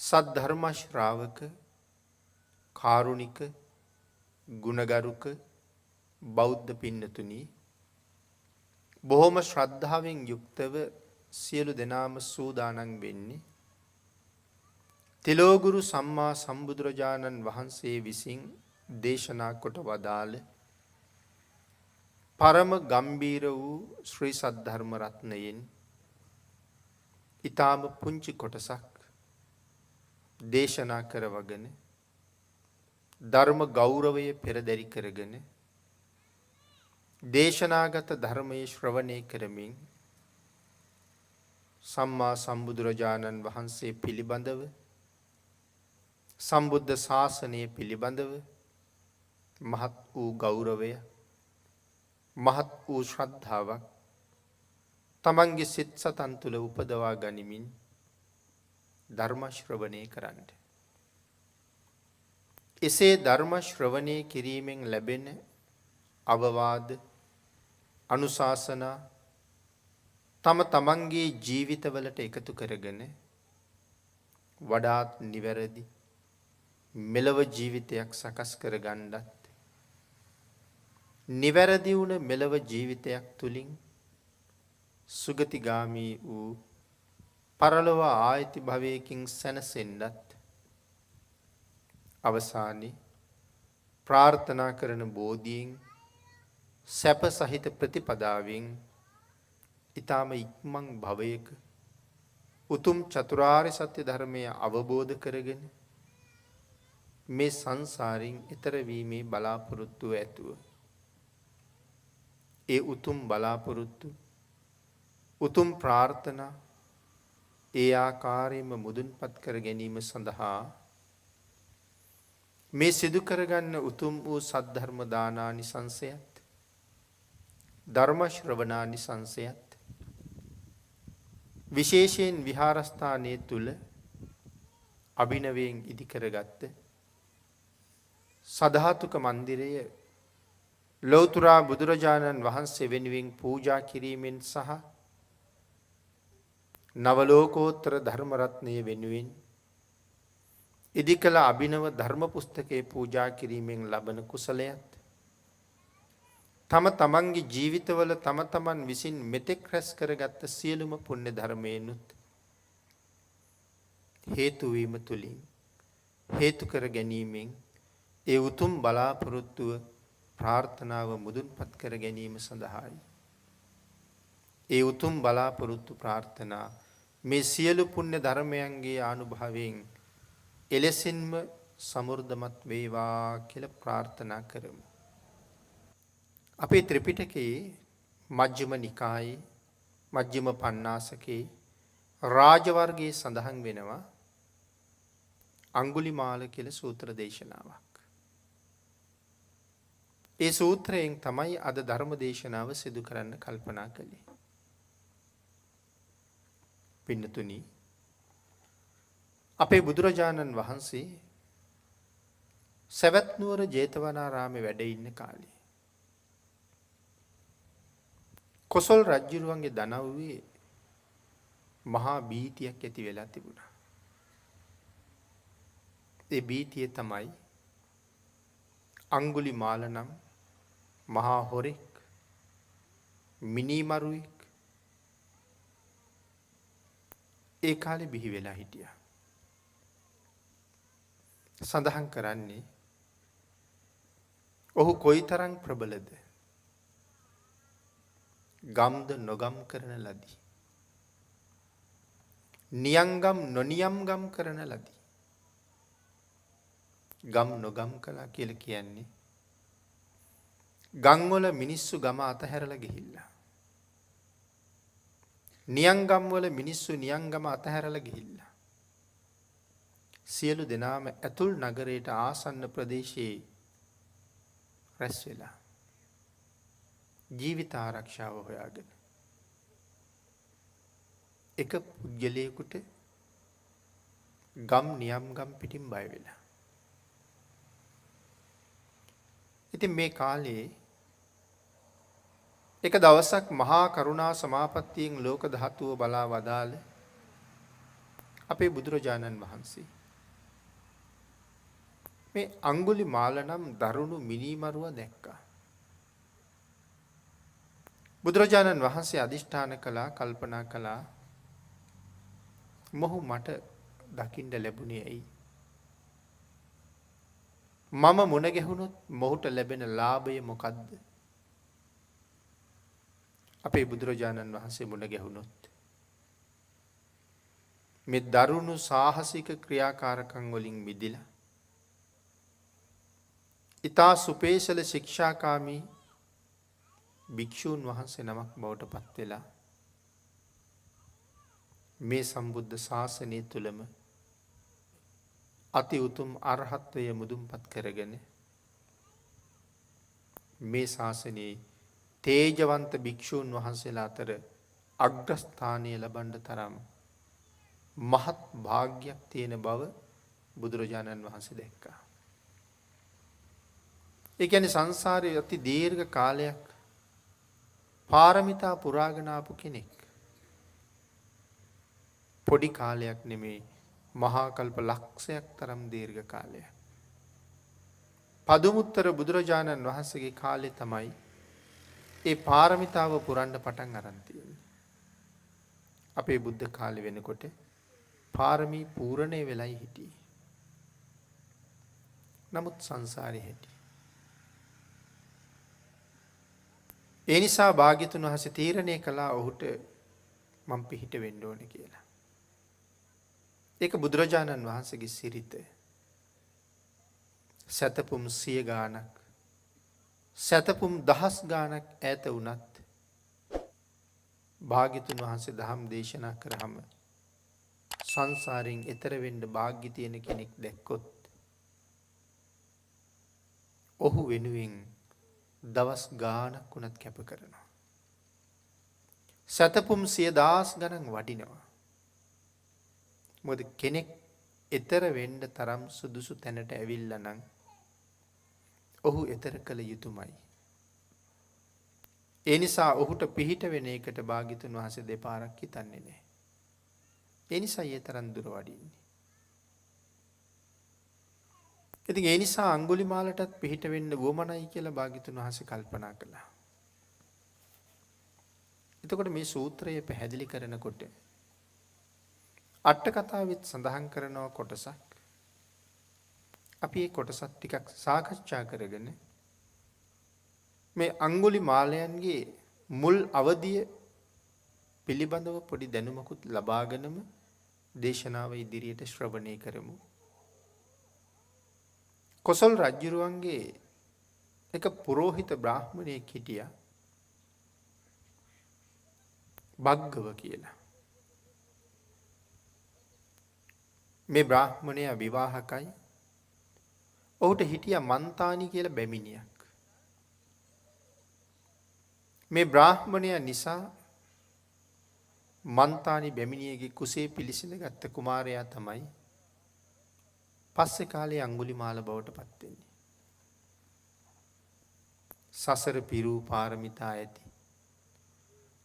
සද්ධර්ම ශ්‍රාවක කාරුණික ගුණගරුක බෞද්ධ පින්නතුනි බොහොම ශ්‍රද්ධාවෙන් යුක්තව සියලු දෙනාම සූදානම් වෙන්නේ තිලෝගුරු සම්මා සම්බුදුරජාණන් වහන්සේ විසින් දේශනා කොට වදාළ පරම ගම්බීර වූ ශ්‍රී සද්ධර්ම රත්නයෙන් ඊටාම පුංචි කොටසක් දේශනා කරවගෙන ධර්ම ගෞරවය පෙරදරි කරගෙන දේශනාගත ධර්මයේ ශ්‍රවණය කරමින් සම්මා සම්බුදුරජාණන් වහන්සේ පිළිබඳව සම්බුද්ධ ශාසනය පිළිබඳව මහත් වූ ගෞරවය මහත් වූ ශ්‍රද්ධාවක් තමන්ගේ සිත් සතන් තුළ උපදවා ගනිමින් ධර්ම ශ්‍රවණය කරන්න. එසේ ධර්ම ශ්‍රවණය කිරීමෙන් ලැබෙන අවවාද අනුශාසනා තම තමන්ගේ ජීවිතවලට එකතු කරගෙන වඩාත් නිවැරදි මෙලව ජීවිතයක් සකස් කර ගන්නත් නිවැරදි වුණ මෙලව ජීවිතයක් තුළින් සුගතිගාමී වූ පරලොව ආයති භවයකින් සැනසෙන්නත් අවසානයේ ප්‍රාර්ථනා කරන බෝධියෙන් සැප සහිත ප්‍රතිපදාවෙන් ඊටම ඉක්මන් භවයක උතුම් චතුරාර්ය සත්‍ය ධර්මය අවබෝධ කරගෙන මේ සංසාරින් එතර වීමේ බලාපොරොත්තුව ඇතුව ඒ උතුම් බලාපොරොත්තු උතුම් ප්‍රාර්ථනා ඒ ආකාරයෙන්ම මුදුන්පත් කර ගැනීම සඳහා මේ සිදු කරගන්න උතුම් වූ සද්ධර්ම දානානිසංසයත් ධර්ම ශ්‍රවණානිසංසයත් විශේෂයෙන් විහාරස්ථානයේ තුල අභිනවයෙන් ඉදි කරගත්ත සධාතුක මන්දිරය ලෞතර බුදුරජාණන් වහන්සේ වෙනුවෙන් පූජා කිරීමෙන් සහ නවලෝකෝත්තර ධර්ම රත්නය වෙනුවෙන් ඉදි කළ අභිනව ධර්ම පුස්තකයේ පූජා කිරීමෙන් ලබන කුසලයත් තම තමන්ගේ ජීවිතවල තම තමන් විසින් මෙතෙක් රැස් කරගත්ත සියලුම පුණ්‍ය ධර්මයන්ුත් හේතු වීම තුලින් හේතු කර ගැනීමෙන් ඒ උතුම් බලාපොරොත්තුව ප්‍රාර්ථනාව මුදුන්පත් කර ගැනීම සඳහායි. ඒ උතුම් බලාපොරොත්තු ප්‍රාර්ථනා මේ සියලු පුණ්‍ය ධර්මයන්ගේ ආනුභාවයෙන් එලෙසින්ම සමෘද්ධමත් වේවා කියලා ප්‍රාර්ථනා කරමු. අපේ ත්‍රිපිටකයේ මජ්ක්‍ධිම නිකායේ මජ්ක්‍ධිම පඤ්ඤාසකේ රාජ වර්ගයේ සඳහන් වෙනවා අඟුලිමාල කියලා සූත්‍ර දේශනාවක්. ඒ සූත්‍රයෙන් තමයි අද ධර්ම දේශනාව සිදු කරන්න කල්පනා කළේ. පින්නතුනි අපේ බුදුරජාණන් වහන්සේ සවැත් නුවර ජේතවනාරාමේ වැඩ ඉන්න කාලේ කොසල් රජුරුවන්ගේ දනව්වේ මහා බීතියක් ඇති වෙලා තිබුණා. ඒ බීතිය තමයි අඟුලිමාල නම් මහා හොරෙක් මිනිමරුවෙක් ඒ කාලේ බිහි වෙලා හිටියා. සඳහන් කරන්නේ ඔහු කොයිතරම් ප්‍රබලද ගම්ද නොගම් කරන ලදී නියංගම් නොනියම් ගම් කරන ලදී. ගම් නොගම් කළා කියලා කියන්නේ ගම් වල මිනිස්සු ගම අතහැරලා ගිහිල්ලා නියංගම් වල මිනිස්සු නියංගම අතහැරලා ගිහිල්ලා සියලු දෙනාම ඇතුල් නගරයට ආසන්න ප්‍රදේශයේ රැස් වෙලා ජීවිත ආරක්ෂාව හොයාගෙන එක පුද්ගලයෙකුට ගම් නියම් ගම් පිටින් බය වෙලා. ඉතින් මේ කාලේ එක දවසක් මහා කරුණා සමාපත්තියෙන් ලෝක ධාතුව බලා වදාළ අපේ බුදුරජාණන් වහන්සේ මේ අංගුලිමාල නම් දරුණු මිනිමරුව දැක්කා. බුදුරජාණන් වහන්සේ අධිෂ්ඨාන කළා, කල්පනා කළා, මොහු මට දකින්න ලැබුණේ ඇයි? මම මුණ ගැහුණොත් මොහුට ලැබෙන ලාභය මොකද්ද? අපේ බුදුරජාණන් වහන්සේ මුණ ගැහුණොත් මේ දරුණු සාහසික ක්‍රියාකාරකම් වලින් මිදිලා ඊතා සුපේසල ශික්ෂාකාමී භික්ෂූන් වහන්සේ නමක් බවට පත් වෙලා මේ සම්බුද්ධ ශාසනය තුලම අති උතුම් අරහත්වය මුදුන්පත් කරගෙන මේ ශාසනයේ තේජවන්ත භික්ෂූන් වහන්සේලා අතර අග්‍රස්ථානය ලබන්න තරම් මහත් භාග්යක් තියෙන බව බුදුරජාණන් වහන්සේ දැක්කා. ඒ කියන්නේ සංසාරයේ අති දීර්ඝ කාලයක් පාරමිතා පුරාගෙන ආපු කෙනෙක් පොඩි කාලයක් නෙමේ මහා කල්ප ලක්ෂයක් තරම් දීර්ඝ කාලයක්. පදුමුත්තර බුදුරජාණන් වහන්සේගේ කාලේ තමයි ඒ පාරමිතාව පුරන්න පටන් අරන් තියෙන්නේ. අපේ බුද්ධ කාලේ වෙනකොට පාරමී පූර්ණේ වෙලයි හිටියේ. නමුත් සංසාරේ හිටියේ. ඒ නිසා භාග්‍යතුන් වහන්සේ තීරණය කළා ඔහුට මම පිහිට වෙන්න ඕනේ කියලා. ඒක බුදුරජාණන් වහන්සේගේ සිරිත. සතපුම් 100 ගානක් සතපුම් 1000 ගානක් ඈත වුණත් භාග්‍යතුන් වහන්සේ ධම් දේශනා කරාම සංසාරයෙන් එතර වෙන්න භාග්‍ය තියෙන කෙනෙක් දැක්කොත් ඔහු වෙනුවෙන් දවස් ගානක් උනත් කැප කරනවා. සතපුම් 100,000 ගණන් වඩිනවා. මොකද කෙනෙක් එතර වෙන්න තරම් සුදුසු තැනට ඇවිල්ලා නම් ඔහු එතර කළ යුතුමයි. ඒ නිසා ඔහුට පිහිට වෙන එකට භාග්‍යතුන් වහන්සේ දෙපාරක් හිතන්නේ නැහැ. ඒ නිසා ඒ තරම් දුර වඩින්නේ. ඉතින් ඒ නිසා අඟුලිමාලටත් පිහිට වෙන්න වොමනයි කියලා භාග්‍යතුන් වහන්සේ කල්පනා කළා. එතකොට මේ සූත්‍රය පැහැදිලි කරනකොට අට කතාවෙත් සඳහන් කරන කොටසක් අපි මේ කොටසත් ටිකක් සාකච්ඡා කරගෙන මේ අඟුලිමාලයන්ගේ මුල් අවධිය පිළිබඳව පොඩි දැනුමකුත් ලබාගෙනම දේශනාව ඉදිරියට ශ්‍රවණය කරමු. කොසල් රජුරුවන්ගේ එක පුරෝහිත බ්‍රාහ්මණයෙක් හිටියා භග්ගව කියලා. මේ බ්‍රාහ්මණයා විවාහකයි. ඔහුට හිටියා මන්තානි කියලා බැමිණියක්. මේ බ්‍රාහ්මණයා නිසා මන්තානි බැමිණියගේ කුසේ පිළිසිඳ ගත්ත කුමාරයා තමයි පස්සේ කාලේ අඟුලිමාල බවට පත් වෙන්නේ. සසර පිරූ පාරමිතා ඇති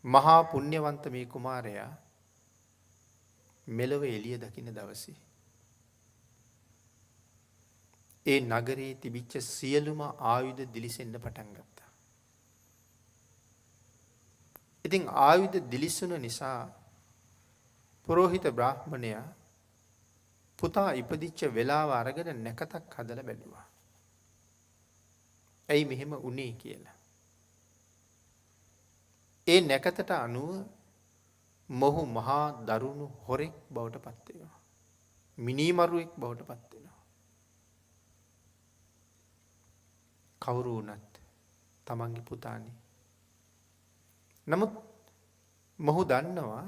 මහා පුණ්‍යවන්ත මේ කුමාරයා මෙලව එළිය දකින්න දවසේ ඒ නගරයේ තිබිච්ච සියලුම ආයුධ දිලිසෙන්න පටන් ගත්තා. ඉතින් ආයුධ දිලිසුන නිසා පුරෝහිත බ්‍රාහ්මණයා පුතා ඉපදිච්ච වෙලාව අරගෙන නැකතක් හදලා බැලුවා. ඇයි මෙහෙම වුනේ කියලා. ඒ නැකතට අනුව මොහු මහා දරුණු හොරෙක් බවට පත් වෙනවා. මිනිමරුවෙක් බවට පත් වෙනවා. කවුරු වුණත් තමන්ගේ පුතානේ. නමුත් මොහු දන්නවා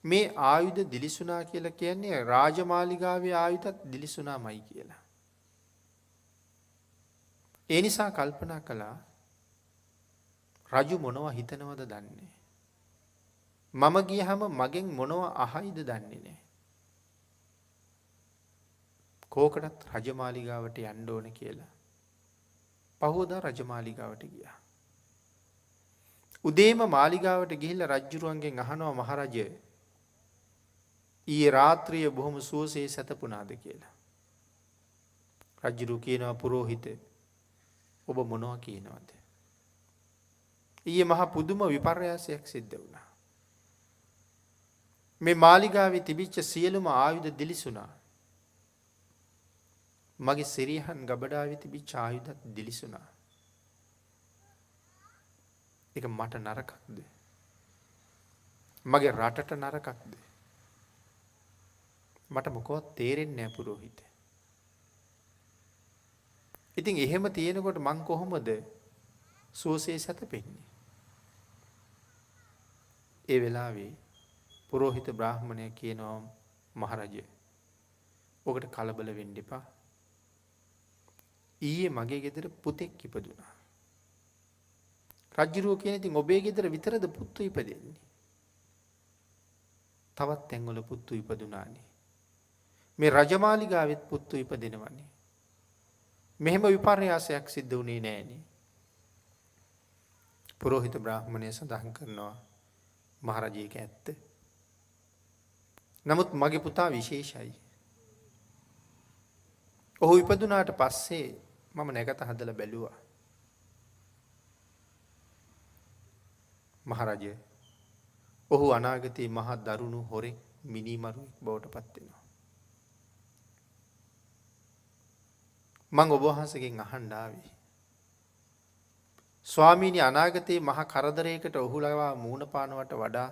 මේ ආයුධ දිලිසුනා කියලා කියන්නේ රාජමාලිගාවේ ආයුධත් දිලිසුනාමයි කියලා. ඒ නිසා කල්පනා කළා රජු මොනවා හිතනවද දන්නේ. මම ගියහම මගෙන් මොනවා අහයිද දන්නේ නැහැ. කෝකටත් රජමාලිගාවට යන්න ඕන කියලා. පහෝදා රජමාලිගාවට ගියා. උදේම මාලිගාවට ගිහිල්ලා රජුරුවන්ගෙන් අහනවා මහරජය ඊයේ රාත්‍රිය බොහොම සුවසේ සැතපුණාද කියලා. රජ්ජුරුව කියනවා පුරෝහිත ඔබ මොනවා කියනවද? ඊයේ මහා පුදුම විපර්යාසයක් සිද්ධ වුණා. මේ මාලිගාවේ තිබිච්ච සියලුම ආයුධ දිලිසුණා. මගේ සිරියහන් ගබඩාවේ තිබිච්ච ආයුධත් දිලිසුණා. ඒක මට නරකක්ද? මගේ රටට නරකක්ද? මට මොකවත් තේරෙන්නේ නැහැ පුරෝහිත. ඉතින් එහෙම තියෙනකොට මං කොහොමද සුවසේ සැතපෙන්නේ? ඒ වෙලාවේ පුරෝහිත බ්‍රාහ්මණය කියනවා මහරජය ඔකට කලබල වෙන්න එපා. ඊයේ මගේ ගෙදර පුතෙක් ඉපදුනා. රජ්ජුරුවෝ කියන ඉතින් ඔබේ ගෙදර විතරද පුතු ඉපදෙන්නේ? තවත් තැන්වල පුතු ඉපදුනානේ. මේ රජමාලිගාවෙත් පුතු ඉපදෙනවනේ. මෙහෙම විපර්යාසයක් සිද්ධ වුණේ නෑනේ. පුරෝහිත බ්‍රාහ්මණය සඳහන් කරනවා මහරජයක ඇත්ත. නමුත් මගේ පුතා විශේෂයි. ඔහු ඉපදුනාට පස්සේ මම නැගත හදලා බැලුවා. මහරජය ඔහු අනාගතයේ මහා දරුණු හොරෙක් මිනිමරුවෙක් බවට පත් වෙනවා. මං ඔබ වහන්සේගෙන් අහන්න ආවේ. ස්වාමීනි අනාගතයේ මහා කරදරයකට ඔහු ලවා මූණ පානවට වඩා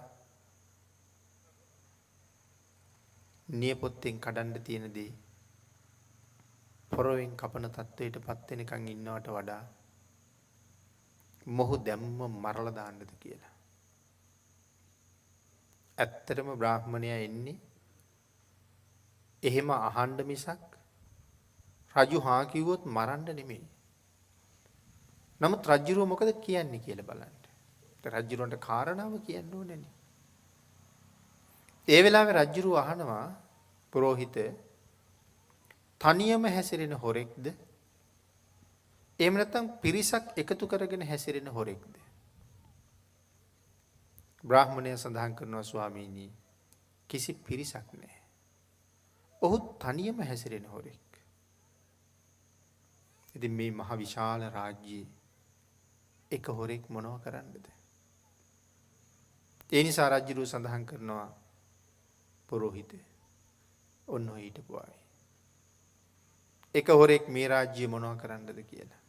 නියපොත්තෙන් කඩන්න තියෙන දේ පොරවෙන් කපන තත්වයට පත් වෙනකන් ඉන්නවට වඩා මොහු දැම්ම මරලා දාන්නද කියලා. ඇත්තටම බ්‍රාහ්මණයා එන්නේ එහෙම අහන්න මිසක් රජු හා කිව්වොත් මරන්න නෙමෙයි. නමුත් රජුරෝ මොකද කියන්නේ කියලා බලන්න. රජුරන්ට කාරණාව කියන්න ඕනේනේ. ඒ වෙලාවේ රජුරෝ අහනවා පුරෝහිත තනියම හැසිරෙන හොරෙක්ද? එහෙම නැත්නම් පිරිසක් එකතු කරගෙන හැසිරෙන හොරෙක්ද? බ්‍රාහ්මණය සඳහන් කරනවා ස්වාමීනි කිසි පිරිසක් නැහැ. ඔහු තනියම හැසිරෙන හොරෙක්. ඉතින් මේ මහ විශාල රාජ්‍යයේ එක හොරෙක් මොනව කරන්නද? ඒ නිසා රජුරු සඳහන් කරනවා පුරෝහිත ඔන්න ඔය හිටපු අය. එක හොරෙක් මේ රාජ්‍යය මොනව කරන්නද කියලා.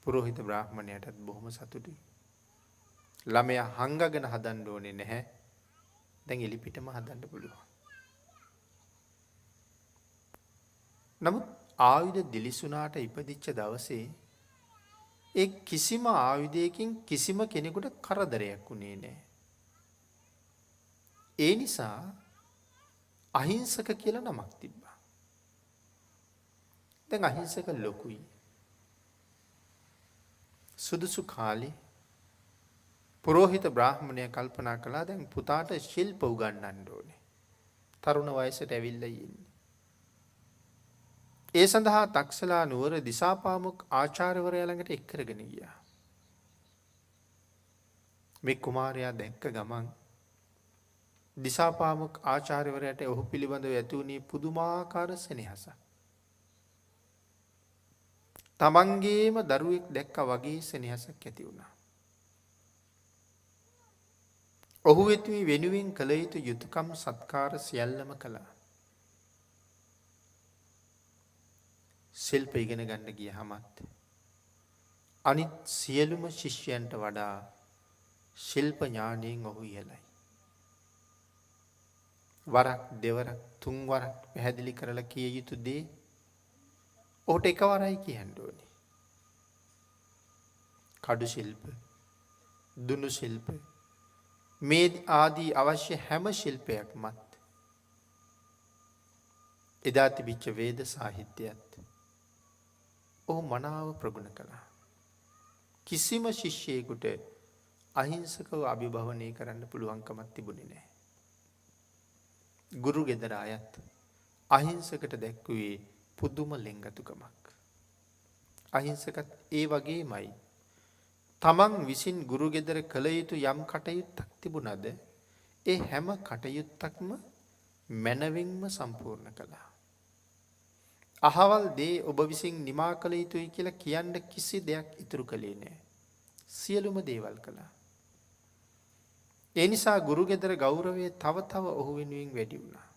පුරෝහිත බ්‍රාහ්මණයටත් බොහොම සතුටුයි. ළමයා හංගගෙන හදන්න ඕනේ නැහැ. දැන් එලිපිටම හදන්න පුළුවන්. නමුත් ආයුධ දිලිසුණාට ඉපදිච්ච දවසේ ඒ කිසිම ආයුධයකින් කිසිම කෙනෙකුට කරදරයක් වුණේ නැහැ. ඒ නිසා අහිංසක කියලා නමක් තිබ්බා. දැන් අහිංසක ලොකුයි. සුදුසු කාලේ පුරෝහිත බ්‍රාහ්මණය කල්පනා කළා දැන් පුතාට ශිල්ප උගන්වන්න ඕනේ. තරුණ වයසට ඇවිල්ලා ඉන්නේ. ඒ සඳහා තක්සලා නුවර දිසාපාමොක් ආචාර්යවරයා ළඟට එක් කරගෙන ගියා. මේ කුමාරයා දැක්ක ගමන් දිසාපාමොක් ආචාර්යවරයාට ඔහු පිළිබඳව ඇති වුණේ පුදුමාකාර සෙනෙහසක්. තමන්ගේම දරුවෙක් දැක්කා වගේ සෙනෙහසක් ඇති වුණා. ඔහු වෙනුවෙන් කළ යුතු යුතුයකම් සත්කාර සියල්ලම කළා. ශිල්ප ඉගෙන ගන්න ගියහමත් අනිත් සියලුම ශිෂ්‍යයන්ට වඩා ශිල්ප ඥාණයෙන් ඔහු ඉහළයි. වරක් දෙවරක් තුන්වරක් පැහැදිලි කරලා කිය යුතු දේ ඔහුට එකවරයි කියන්න ඕනේ. කඩු ශිල්ප, දුනු ශිල්ප මේ ආදී අවශ්‍ය හැම ශිල්පයක්මත් එදා තිබිච්ච වේද සාහිත්‍යයත් ඔහු මනාව ප්‍රගුණ කළා. කිසිම ශිෂ්‍යයෙකුට අහිංසකව අභිභවනය කරන්න පුළුවන්කමක් තිබුණේ නැහැ. ගුරු ගෙදර අයත් අහිංසකට දැක්වුවේ පුදුම ලෙන්ගතුකමක්. අහිංසකත් ඒ වගේමයි. තමන් විසින් ගුරු ගෙදර කළ යුතු යම් කටයුත්තක් තිබුණද ඒ හැම කටයුත්තක්ම මැනවින්ම සම්පූර්ණ කළා. අහවල් දේ ඔබ විසින් නිමා කළ යුතුයි කියලා කියන්න කිසි දෙයක් ඉතුරු කළේ නෑ. සියලුම දේවල් කළා. ඒ නිසා ගුරු ගෙදර ගෞරවය තව තව ඔහු වෙනුවෙන් වැඩි වුණා.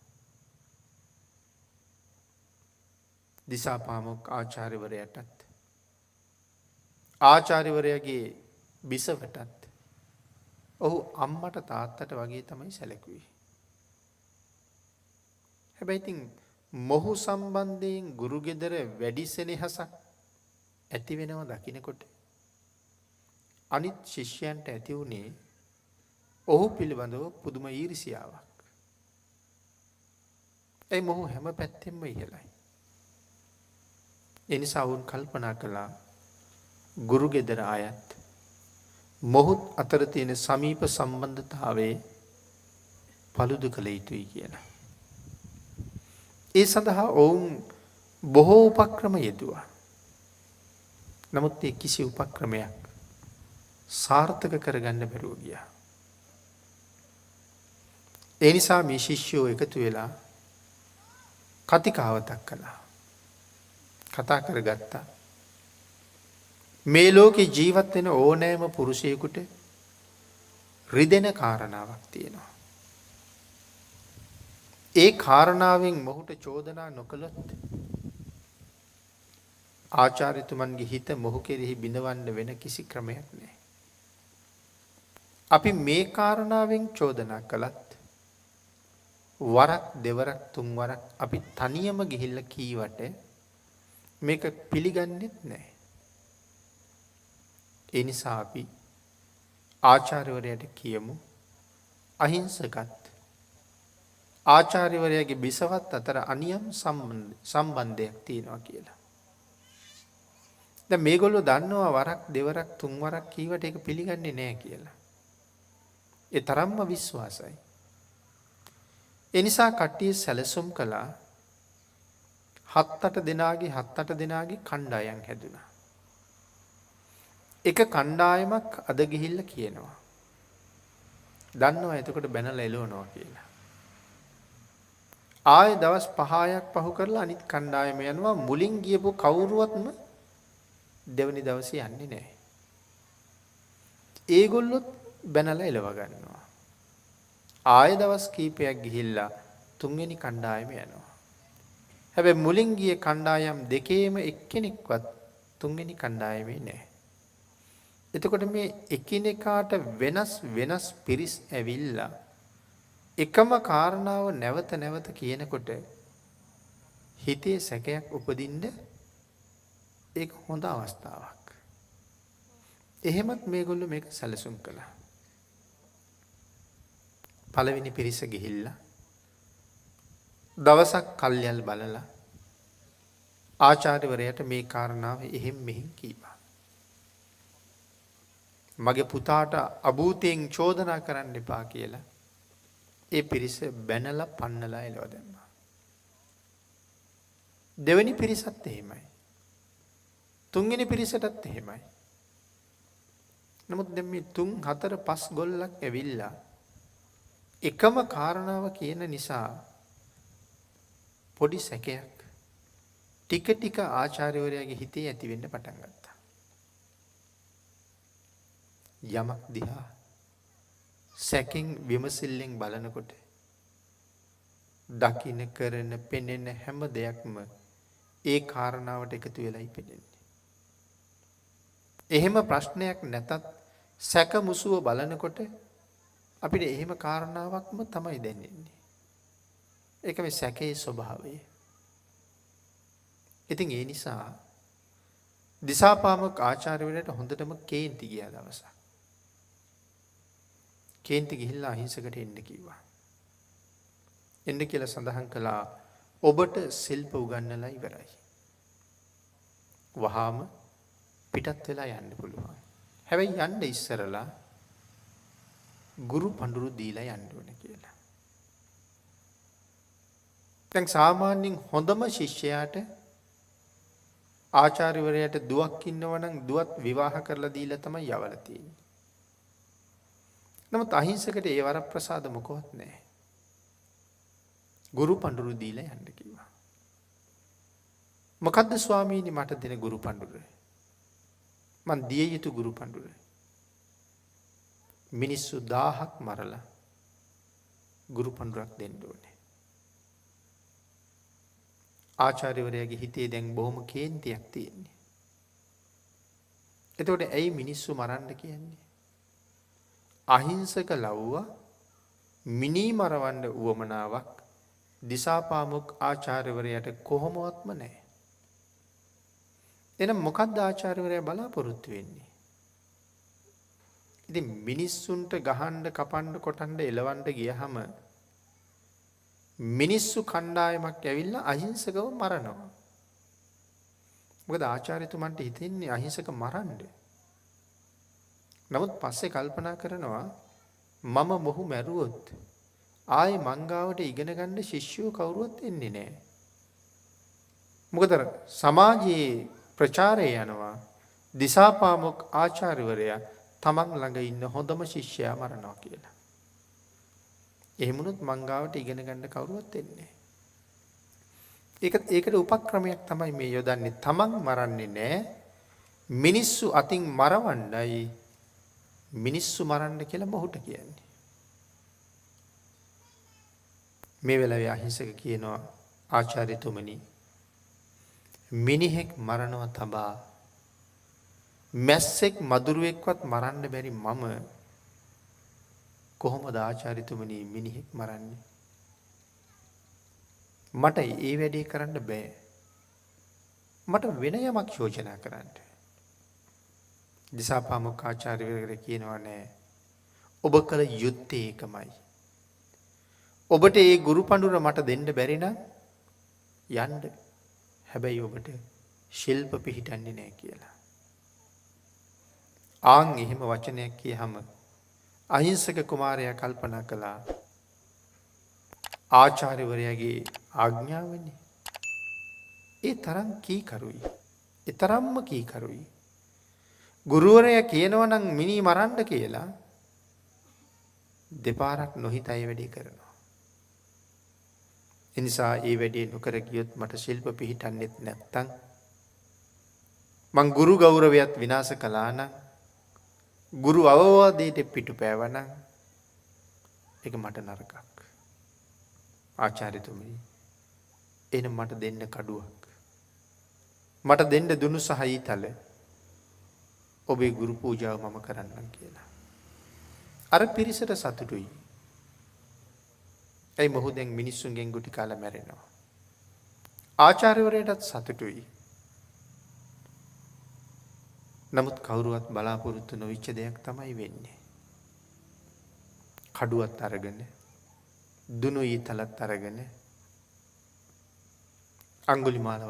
දිසාපාමොක් ආචාර්යවරයාටත් ආචාර්යවරයාගේ බිසවටත් ඔහු අම්මට තාත්තට වගේ තමයි සැලකුවේ. හැබැයි ඉතින් මොහු සම්බන්ධයෙන් ගුරු ගෙදර වැඩි සෙනෙහසක් ඇති වෙනව දකිනකොට අනිත් ශිෂ්‍යයන්ට ඇති වුණේ ඔහු පිළිබඳව පුදුම ඊර්ෂියාවක්. ඒ මොහු හැම පැත්තෙන්ම ඉහළයි. ඒ නිසා වුන් කල්පනා කළා ගුරු ගෙදර අයත් මොහුත් අතර තියෙන සමීප සම්බන්ධතාවයේ paludu කළ යුතුයි කියලා. ඒ සඳහා ඔවුන් බොහෝ උපක්‍රම යෙදුවා. නමුත් ඒ කිසි උපක්‍රමයක් සාර්ථක කරගන්න බැරුව ගියා. ඒ නිසා මේ ශිෂ්‍යෝ එකතු වෙලා කතිකාවතක් කළා. කතා කරගත්තා. මේ ලෝකේ ජීවත් වෙන ඕනෑම පුරුෂයෙකුට රිදෙන කාරණාවක් තියෙනවා. ඒ කාරණාවෙන් මොහුට චෝදනා නොකළොත් ආචාර්යතුමන්ගේ හිත මොහු කෙරෙහි බිඳවන්න වෙන කිසි ක්‍රමයක් නැහැ. අපි මේ කාරණාවෙන් චෝදනා කළත් වරක් දෙවරක් තුන්වරක් අපි තනියම ගිහිල්ලා කීවට මේක පිළිගන්නෙත් නැහැ. ඒ නිසා අපි ආචාර්යවරයාට කියමු අහිංසකත් ආචාර්යවරයාගේ බිසවත් අතර අනියම් සම්බන්ධයක් තියෙනවා කියලා. දැන් මේගොල්ලෝ දන්නවා වරක් දෙවරක් තුන්වරක් කීවට ඒක පිළිගන්නේ නැහැ කියලා. ඒ තරම්ම විශ්වාසයි. ඒ නිසා කට්ටිය සැලසුම් කළා 7-8 දෙනාගේ කණ්ඩායම් හැදුනා. එක කණ්ඩායමක් අද ගිහිල්ලා කියනවා. දන්නවා එතකොට බැනලා එලවනවා කියලා. ආයෙ දවස් 5ක් පහු කරලා අනිත් කණ්ඩායම යනවා. මුලින් ගියපු කවුරුවත්ම දෙවනි දවසේ යන්නේ නැහැ. ඒගොල්ලොත් බැනලා එලව ගන්නවා. ආයෙ දවස් කීපයක් ගිහිල්ලා තුන්වෙනි කණ්ඩායම යනවා. හැබැයි මුලින් ගිය කණ්ඩායම් දෙකේම එක්කෙනෙක්වත් තුන්වෙනි කණ්ඩායමේ නැහැ. එතකොට මේ එකිනෙකාට වෙනස් පිරිස් ඇවිල්ලා එකම කාරණාව නැවත නැවත කියනකොට හිතේ සැකයක් උපදින්න ඒක හොඳ අවස්ථාවක්. එහෙමත් මේගොල්ලෝ මේක සැලසුම් කළා. පළවෙනි පිරිස ගිහිල්ලා දවසක් කල්යල් බලලා ආචාර්යවරයාට මේ කාරණාව එහෙම් මෙහෙම් කීවා. මගේ පුතාට අභූතයෙන් චෝදනා කරන්න එපා කියලා ඒ පිරිස බැනලා පන්නලා එලව දැම්මා. දෙවෙනි පිරිසත් එහෙමයි. තුන්වෙනි පිරිසටත් එහෙමයි. නමුත් දැන් මේ 3 4 5 ගොල්ලක් ඇවිල්ලා එකම කාරණාව කියන නිසා පොඩි සැකයක් ටික ටික ආචාර්යවරයාගේ හිතේ ඇති වෙන්න පටන් ගත්තා. යමක් දිහා සැකෙන් විමසිල්ලෙන් බලනකොට දකින්න කරන පෙනෙන හැම දෙයක්ම ඒ කාරණාවට එකතු වෙලායි පෙනෙන්නේ. එහෙම ප්‍රශ්නයක් නැතත් සැක මුසුව බලනකොට අපිට එහෙම කාරණාවක්ම තමයි දැනෙන්නේ. ඒක මේ සැකේ ස්වභාවය. ඉතින් ඒ නිසා දිසාපාමොක් ආචාර්යවරයාට හොඳටම කේන්ති ගියා දවසක්. කේන්ති ගිහිල්ලා අහිංසකට එන්න කිව්වා. එන්න කියලා සඳහන් කළා ඔබට ශිල්ප උගන්වලා ඉවරයි. වහාම පිටත් වෙලා යන්න පුළුවන්. හැබැයි යන්න ඉස්සරලා ගුරු පඬුරු දීලා යන්න ඕන කියලා. දැන් සාමාන්‍යයෙන් හොඳම ශිෂ්‍යයාට ආචාර්යවරයාට දුවක් ඉන්නවා නම් දුවත් විවාහ කරලා දීලා තමයි යවලා තියෙන්නේ. නමුත් අහිංසකට ඒ වරප්‍රසාද මොකවත් නැහැ. ගුරු පඬුරු දීලා යන්න කිව්වා. මොකද්ද ස්වාමීනි මට දෙන ගුරු පඬුර? මං දිය යුතු ගුරු පඬුර. මිනිස්සු 1000ක් මරලා ගුරු පඬුරක් දෙන්න ඕනේ. ආචාර්යවරයාගේ හිතේ දැන් බොහොම කේන්තියක් තියෙන්නේ. එතකොට ඇයි මිනිස්සු මරන්න කියන්නේ? අහිංසක ලව්වා මිනී මරවන්න උවමනාවක් දිසාපාමුක් ආචාර්යවරයාට කොහොමවත්ම නැහැ. එහෙනම් මොකද්ද ආචාර්යවරයා බලාපොරොත්තු වෙන්නේ? ඉතින් මිනිස්සුන්ට ගහන්න කපන්න කොටන්න එලවන්න ගියහම මිනිස්සු කණ්ඩායමක් ඇවිල්ලා අහිංසකව මරනවා. මොකද ආචාර්යතුමන්ට හිතෙන්නේ අහිංසක මරන්න. නමුත් පස්සේ කල්පනා කරනවා මම මොහු මැරුවොත් ආයේ මංගාවට ඉගෙන ගන්න ශිෂ්‍යයෝ කවුරුවත් එන්නේ නැහැ. මොකද සමාජයේ ප්‍රචාරය යනවා දිසාපාමුක් ආචාර්යවරයා තමන් ළඟ ඉන්න හොඳම ශිෂ්‍යයා මරනවා කියලා. එහෙමුණොත් මංගාවට ඉගෙන ගන්න කවුරුවත් එන්නේ නැහැ. ඒකට උපක්‍රමයක් තමයි මේ යොදන්නේ. තමන් මරන්නේ නැහැ. මිනිස්සු අතින් මරවන්නයි මිනිස්සු මරන්න කියලා මොහුට කියන්නේ. මේ වෙලාවේ අහිංසක කියනවා ආචාර්යතුමනි මිනිහෙක් මරනවා තබා මැස්සෙක් මදුරුවෙක්වත් මරන්න බැරි මම කොහොමද ආචාර්යතුමනි මිනිහෙක් මරන්නේ? මට ඒ වැඩේ කරන්න බෑ. මට වෙන යමක් යෝජනා කරන්න. දිසාපාමුක් ආචාර්යවරයා කියනවා නෑ. ඔබ කළ යුත්තේ ඒකමයි. ඔබට ඒ ගුරු පඬුර මට දෙන්න බැරි නම් යන්න. හැබැයි ඔබට ශිල්ප පිහිටන්නේ නෑ කියලා. ආන් එහෙම වචනයක් කියහම අහිංසක කුමාරයා කල්පනා කළා ආචාර්යවරයාගේ ආඥාවනේ. ඒ තරම් කීකරුයි. ඒ තරම්ම කීකරුයි. ගුරුවරයා කියනවා නම් මිනී මරන්න කියලා දෙපාරක් නොහිතයි වැඩේ කරනවා. එනිසා ඒ වැඩේ නොකර ගියොත් මට ශිල්ප පිහිටන්නේත් නැත්තම් මං ගුරු ගෞරවයත් විනාශ කළා නම් ගුරු අවවාදයට පිටුපෑවනම් ඒක මට නරකක්. ආචාර්යතුමනි එහෙනම් මට දෙන්න කඩුවක්. මට දෙන්න දුනු සහ ඊතල. ඔබේ ගුරු පූජාව මම කරන්නම් කියලා. අර පිරිසට සතුටුයි. ඒ මොහු දැන් මිනිස්සුන්ගෙන් ගුටි කාලා මැරෙනවා. ආචාර්යවරයාටත් සතුටුයි. නමුත් කවුරුවත් බලාපොරොත්තු නොවිච්ච දෙයක් තමයි වෙන්නේ. කඩුවත් අරගෙන දුනු ඊතලත් අරගෙන අඟුලිමාල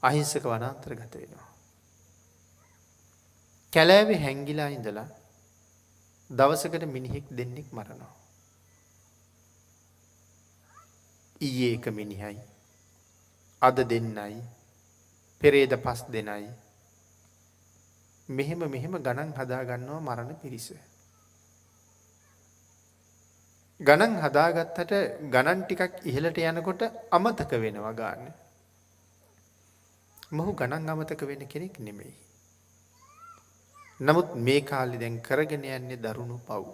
අහිංසක වනාන්තරගත වෙනවා. කැලෑවේ හැංගිලා ඉඳලා දවසකට මිනිහෙක් දෙන්නෙක් මරනවා. ඊයේ එක මිනිහයි අද දෙන්නයි පෙරේද 5 දෙනයි මෙහෙම ගණන් හදා ගන්නවා මරණ පිරිස. ගණන් හදාගත්තට ගණන් ටිකක් ඉහළට යනකොට අමතක වෙනවා ගන්න. මොහු ගණන් අමතක වෙන කෙනෙක් නෙමෙයි. නමුත් මේ කාලේ දැන් කරගෙන යන්නේ දරුණු පව්.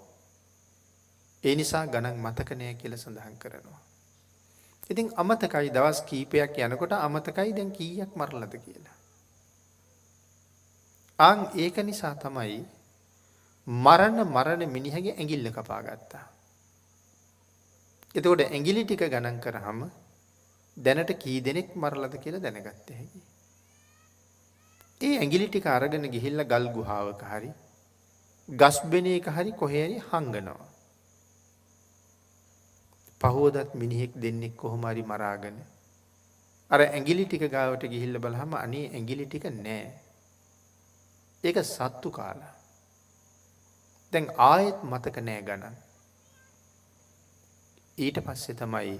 ඒ නිසා ගණන් මතක නෑ කියලා සඳහන් කරනවා. ඉතින් අමතකයි දවස් කීපයක් යනකොට අමතකයි දැන් කීයක් මරලාද කියලා. ආන් ඒක නිසා තමයි මරණ මිනිහගේ ඇඟිල්ල කපා ගත්තා. එතකොට ඇඟිලි ටික ගණන් කරාම දැනට කී දෙනෙක් මරලාද කියලා දැනගත්ත හැකියි. ඒ ඇඟිලි ටික අරගෙන ගිහිල්ලා ගල් ගුහාවක හරි ගස් බෙනේක හරි කොහේ හරි හංගනවා. පහවදත් මිනිහෙක් දෙන්නෙක් කොහොම හරි මරාගෙන අර ඇඟිලි ටික ගාවට ගිහිල්ලා බලහම අනේ ඇඟිලි ටික නෑ. ඒක සත්තු කාලා. දැන් ආයෙත් මතක නෑ ගණන්. ඊට පස්සේ තමයි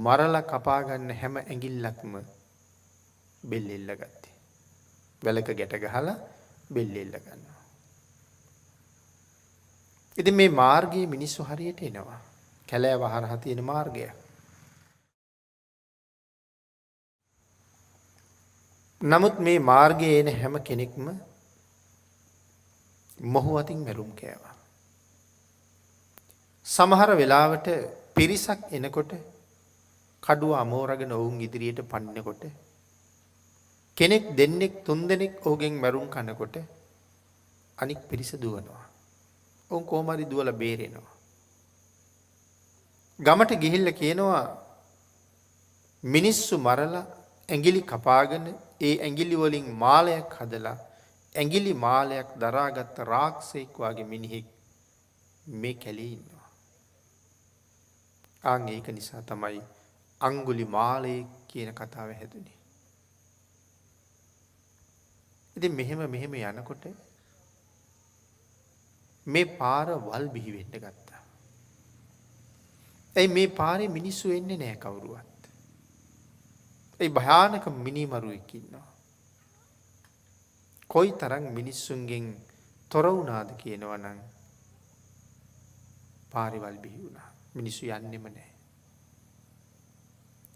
මරලා කපා ගන්න හැම ඇඟිල්ලක්ම බෙල්ලෙල්ල ගත්තේ. වැලක ගැට ගහලා බෙල්ලෙල්ල ගන්නවා. ඉතින් මේ මාර්ගයේ මිනිස්සු හරියට එනවා. කැලෑව හරහා තියෙන මාර්ගය. නමුත් මේ මාර්ගයේ එන හැම කෙනෙක්ම මොහු අතින් මැරුම් කෑවා. සමහර වෙලාවට පිරිසක් එනකොට කඩුව අමෝරගෙන ඔවුන් ඉදිරියට පන්නකොට කෙනෙක් දෙන්නෙක් තුන් දෙනෙක් ඔහුගෙන් මැරුම් කනකොට අනික් පිරිස දුවනවා. ඔවුන් කොහොම හරි දුවලා බේරෙනවා. ගමට ගිහිල්ලා කියනවා මිනිස්සු මරලා ඇඟිලි කපාගෙන ඒ ඇඟිලි වලින් මාලයක් හදලා ඇඟිලි මාලයක් දරාගත්ත රාක්ෂයෙක් වගේ මිනිහෙක් මේ කැලේ ඉන්නවා. ආන් ඒක නිසා තමයි අඟුලි මාලයේ කියන කතාව හැදුනේ. ඉතින් මෙහෙම යනකොට මේ පාර වල් බිහි වෙන්න ගත්තා. ඇයි මේ පාරේ මිනිස්සු එන්නේ නැහැ කවුරුවත්. ඒ භයානක මිනිමරුවෙක් ඉන්නවා. කොයි තරම් මිනිස්සුන්ගෙන් තොර වුණාද කියනවා නම් පාරේ වල් බිහි වුණා. මිනිස්සු යන්නෙම නැහැ.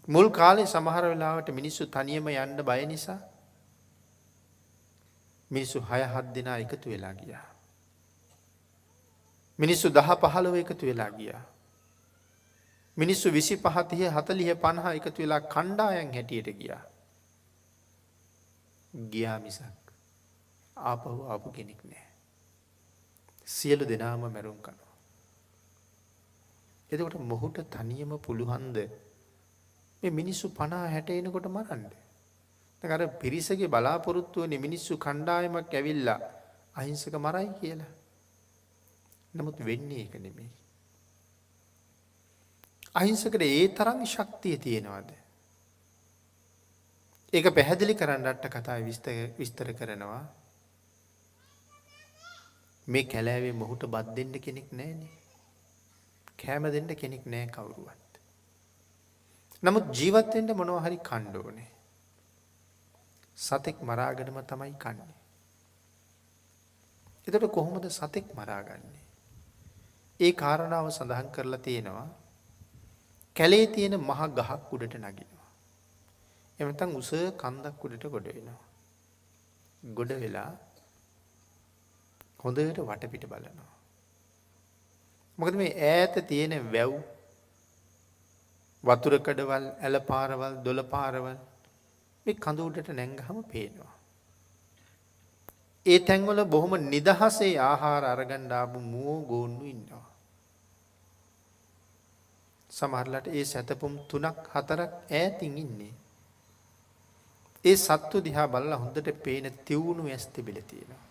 මුල් කාලේ සමහර වෙලාවට මිනිස්සු තනියම යන්න බය නිසා මිනිස්සු 6-7 දෙනා එකතු වෙලා ගියා. මිනිස්සු 10-15 එකතු වෙලා ගියා. මිනිස්සු 25-30-40-50 එකතු වෙලා කණ්ඩායම් හැටියට ගියා. ගියා මිසක් ආපහු කෙනෙක් නැහැ. සියලු දෙනාම මැරුම් කනවා. එතකොට මොහුට තනියම පුළුවන්ද මේ මිනිස්සු 50-60 එනකොට මරන්න? දැන් අර පිරිසගේ බලාපොරොත්තු වෙන්නේ මිනිස්සු කණ්ඩායමක් ඇවිල්ලා අහිංසක මරයි කියලා. නමුත් වෙන්නේ ඒක නෙමෙයි. අහිංසකට ඒ තරම් ශක්තිය තියෙනවද? ඒක පැහැදිලි කරන්න අට කතාවේ විස්තර කරනවා. මේ කැලෑවේ මොහුට බත් දෙන්න කෙනෙක් නැහැනේ. කෑම දෙන්න කෙනෙක් නැහැ කවුරුවත්. නමුත් ජීවත් වෙන්න මොනවා හරි කන්න ඕනේ. සතෙක් මරාගෙනම තමයි කන්නේ. එතකොට කොහොමද සතෙක් මරාගන්නේ? ඒ කාරණාව සඳහන් කරලා තියෙනවා. කැලේ තියෙන මහ ගහක් උඩට නගිනවා. එහෙම නැත්නම් උස කන්දක් උඩට ගොඩ වෙනවා. ගොඩ වෙලා හොඳට වටපිට බලනවා. මොකද මේ ඈත තියෙන වැව් වතුර කඩවල් ඇල පාරවල් දොළ පාරවල් මේ කඳ උඩට නැංගහම පේනවා. ඒ තැන්වල බොහොම නිදහසේ ආහාර අරගන්න ආපු මුවෝ ගෝන්නු ඉන්නවා. සමහරලාට ඒ සැතපුම් 3-4ක් ඈතින් ඉන්නේ. ඒ සත්තු දිහා බලලා හොඳට පේන තිවුණු ඇස් තිබිලා තියෙනවා.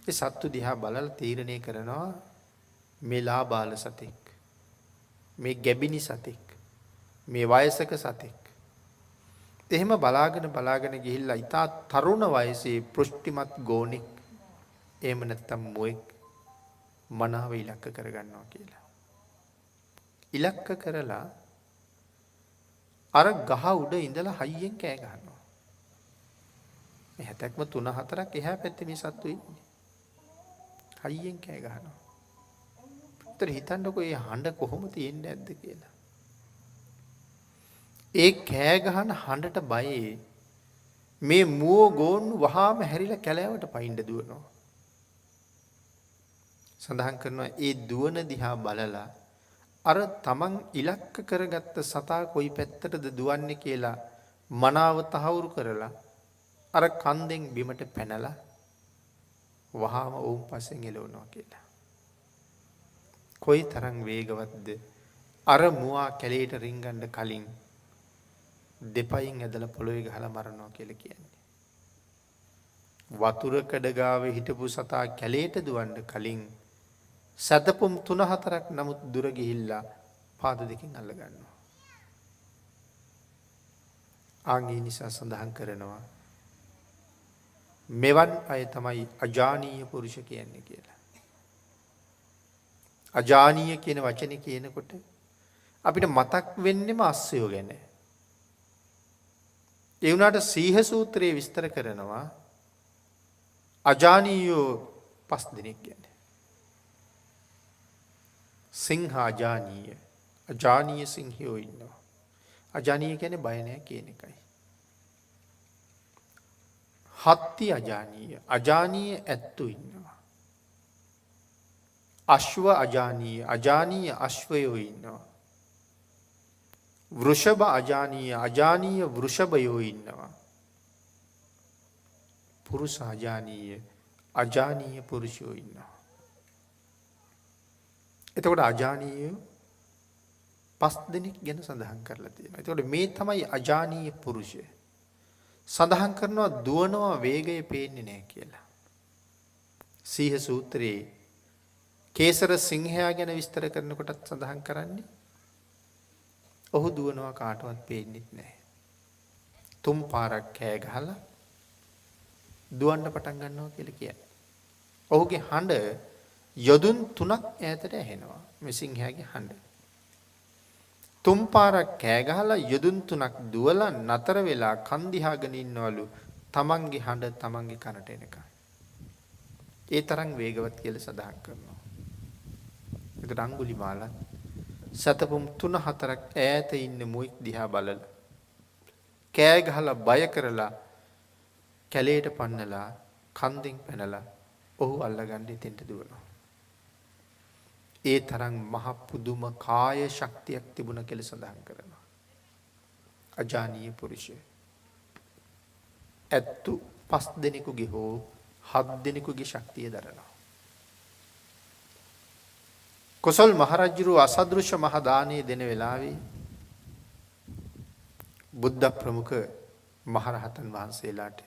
ඒ සත්තු දිහා බලලා තීරණය කරනවා මේ ලාබාල සතෙක්, මේ ගැබිනි සතෙක්, මේ වයසක සතෙක්. එහෙම බලාගෙන ගිහිල්ලා ඉතා තරුණ වයසේ පෘෂ්ටිමත් ගෝණෙක් එහෙම නැත්තම් මොෙක් මනාව ඉලක්ක කරගන්නවා කියලා. ඉලක්ක කරලා අර ගහ උඩ ඉඳලා හයියෙන් කෑ ගහනවා. මේ හැතක්ම 3-4ක් එහා පැත්තේ මේ සත්තු ඉන්නේ. හයියෙන් කෑ ගහනවා. ඒතර හිතන්නකෝ මේ හඬ කොහොම තියෙන්නේ නැද්ද කියලා. ඒ කෑ ගහන හඬට බයේ මේ මුවෝ ගෝන්නු වහාම හැරිලා කැලෑවට පයින්න දුවනවා. සඳහන් කරනවා ඒ දුවන දිහා බලලා අර තමන් ඉලක්ක කරගත්ත සතා කොයි පැත්තටද දුවන්නේ කියලා මනාව තහවුරු කරලා අර කන්දෙන් බිමට පැනලා වහාම ඔවුන් පස්සෙන් එළවනවා කියලා. කොයි තරම් වේගවත්ද අර මුවා කැලේට රිංගන්න කලින් දෙපයින් ඇදලා පොළොවේ ගහලා මරනවා කියලා කියන්නේ. වතුර කඩගාවේ හිටපු සතා කැලේට දුවන්න කලින් සතපුම් 3-4ක් නමුත් දුර ගිහිල්ලා පාද දෙකෙන් අල්ල ගන්නවා. ආන්ගේ නිසා සඳහන් කරනවා මෙවන් අය තමයි අජානීය පුරුෂ කියන්නේ කියලා. අජානීය කියන වචනේ කියනකොට අපිට මතක් වෙන්නේම අස්සයෝ ගැන. ඒ වුණාට සීහ සූත්‍රයේ විස්තර කරනවා අජානීයෝ 5 දෙනෙක් ගැන. සිංහ අජානීය. අජානීය සිංහයෝ ඉන්නවා. අජානීය කියන්නේ බය නැහැ කියන එකයි. හත්ති අජානීය. අජානීය ඇත්තු ඉන්නවා. අශ්ව අජානීය. අජානීය අශ්වයෝ ඉන්නවා. වෘෂභ අජානීය. අජානීය වෘෂභයෝ ඉන්නවා. පුරුෂ අජානීය. අජානීය පුරුෂයෝ ඉන්නවා. එතකොට අජානීය 5 දෙනෙක් ගැන සඳහන් කරලා තියෙනවා. එතකොට මේ තමයි අජානීය පුරුෂය. සඳහන් කරනවා දුවනවා වේගය පේන්නේ නැහැ කියලා. සීහ සූත්‍රයේ කේසර සිංහයා ගැන විස්තර කරනකොටත් සඳහන් කරන්නේ ඔහු දුවනවා කාටවත් පේන්නේ නැහැ. 3 පාරක් කෑ ගහලා දුවන්න පටන් ගන්නවා කියලා කියන්නේ. ඔහුගේ හඬ යොදුන් 3ක් ඈතට ඇහෙනවා. මේ සිංහයාගේ හඬ. 3 පාරක් කෑ ගහලා යොදුන් 3ක් දුවලා නතර වෙලා කන් දිහාගෙන ඉන්නවලු තමන්ගේ හඬ තමන්ගේ කනට එනකන්. ඒ තරම් වේගවත් කියලා සඳහන් කරනවා. ඒකට අඟුලිමාල සතපුම් 3-4ක් ඈත ඉන්න මුවෙක් දිහා බලලා කෑ ගහලා බය කරලා කැලේට පන්නලා කන්දෙන් පැනලා ඔහු අල්ලගන්න ඉතින්ට දුවනවා. ඒ තරම් මහ පුදුම කාය ශක්තියක් තිබුණ කියලා සඳහන් කරනවා. අජානීය පුරුෂය. ඇත්තු 5 දෙනෙකුගේ හෝ 7 දෙනෙකුගේ ශක්තිය දරනවා. කොසල් මහරජුරු අසදෘශ්‍ය මහ දානය දෙන වෙලාවේ බුද්ධ ප්‍රමුඛ මහරහතන් වහන්සේලාට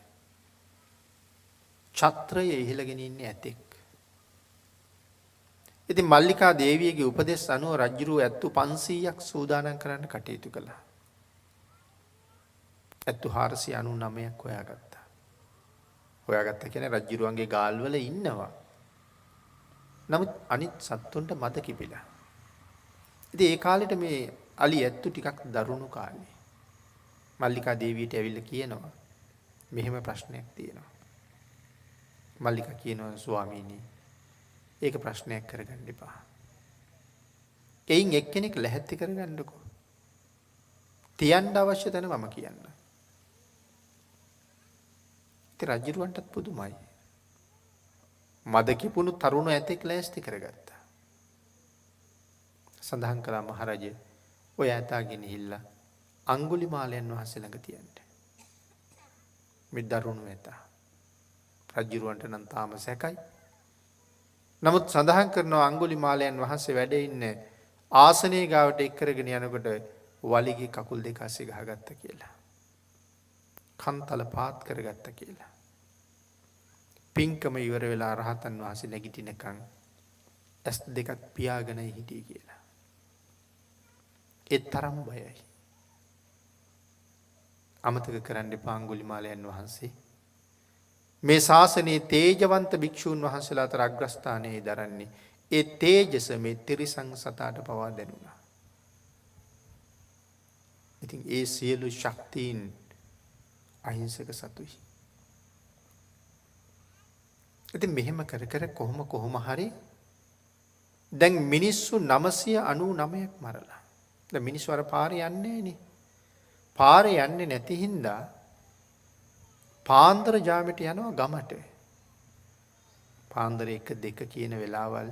ඡත්‍රය ඉහිලගෙන ඉන්නේ ඇතෙක්. ඉතින් මල්ලිකා දේවියගේ උපදෙස් අනුව රජුරු ඇත්තු 500ක් සූදානම් කරන්න කටයුතු කළා. ඇත්තු 499ක් හොයාගත්තා. හොයාගත්තා කියන්නේ රජුරුවන්ගේ ගාල්වල ඉන්නවා. නමුත් අනිත් සත්තුන්ට මද කිපිලා. ඉතින් ඒ කාලෙට මේ අලි ඇත්තු ටිකක් දරුණු කාලේ. මල්ලිකා දේවියට ඇවිල්ලා කියනවා මෙහෙම ප්‍රශ්නයක් තියෙනවා. මල්ලිකා කියනවා ස්වාමීනි ඒක ප්‍රශ්නයක් කරගන්න එපා. එයින් එක්කෙනෙක් ලැහැත්ති කරගන්නකෝ. තියන්න අවශ්‍ය තැන මම කියන්න. ඉතින් රජුරවන්ටත් පුදුමයි. මද කිපුණු තරුණ ඇතෙක් ලෑස්ති කරගත්තා. සඳහන් කළා මහරජ ඔය ඇතාගෙන ගිහිල්ලා අඟුලිමාලයන් වහන්සේ ළඟ තියන්න. මේ දරුණු ඇතා. රජුරවන්ට නම් තාම සැකයි. නමුත් සඳහන් කරනවා අඟුලිමාලයන් වහන්සේ වැඩ ඉන්න ආසනයේ ගාවට එක් කරගෙන යනකොට වලිගේ කකුල් දෙක අස්සේ ගහගත්ත කියලා. කන්තල පාත් කරගත්ත කියලා. පින්කම ඉවර වෙලා රහතන් වහන්සේ නැගිටිනකන් ඇස් දෙකක් පියාගෙන හිටියේ කියලා. ඒ තරම් බයයි. අමතක කරන්න එපා අඟුලිමාලයන් වහන්සේ මේ ශාසනයේ තේජවන්ත භික්ෂූන් වහන්සේලා අතර අග්‍රස්ථානයේ දරන්නේ ඒ තේජස මේ තිරිසං සතාට පවා දැනුණා. ඉතින් ඒ සියලු ශක්තියින් අහිංසක සතුයි. ඉතින් මෙහෙම කර කර කොහොම හරි දැන් මිනිස්සු 999ක් මරලා. දැන් මිනිස්සු අර පාරේ යන්නේ නැහනේ. පාරේ යන්නේ නැති හින්දා පාන්දර ජාමෙට යනවා ගමට. පාන්දර 1 2 කියන වෙලාවල්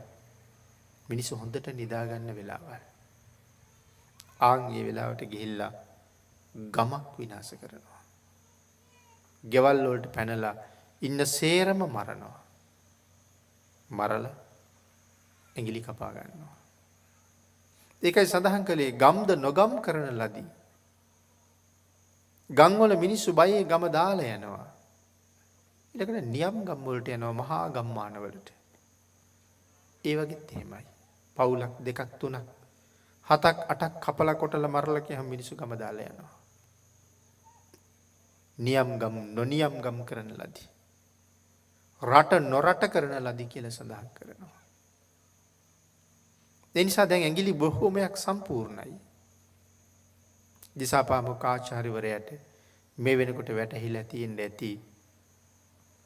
මිනිස්සු හොඳට නිදා ගන්න වෙලාවල්. ආන් මේ වෙලාවට ගිහිල්ලා ගමක් විනාශ කරනවා. ගෙවල් වලට පැනලා ඉන්න සේරම මරනවා. මරලා ඇඟිලි කපා ගන්නවා. ඒකයි සඳහන් කළේ ගම්ද නොගම් කරන ලදී. ගම්වල මිනිස්සු බයේ ගම දාලා යනවා. ඊළඟට නියම් ගම් වලට යනවා මහා ගම්මාන වලට. ඒ වගේත් එහෙමයි. පවුලක් දෙකක් තුනක් හතක් අටක් කපලා කොටලා මරලා කියහම මිනිස්සු ගම දාලා යනවා. නියම් ගම් නොනියම් ගම් කරන ලදී. රට නොරට කරන ලදී කියලා සඳහන් කරනවා. ඒ නිසා දැන් ඇඟිලි බොහෝමයක් සම්පූර්ණයි. දිසාපාමොක් ආචාර්යවරයාට මේ වෙනකොට වැටහිලා තියෙන්න ඇති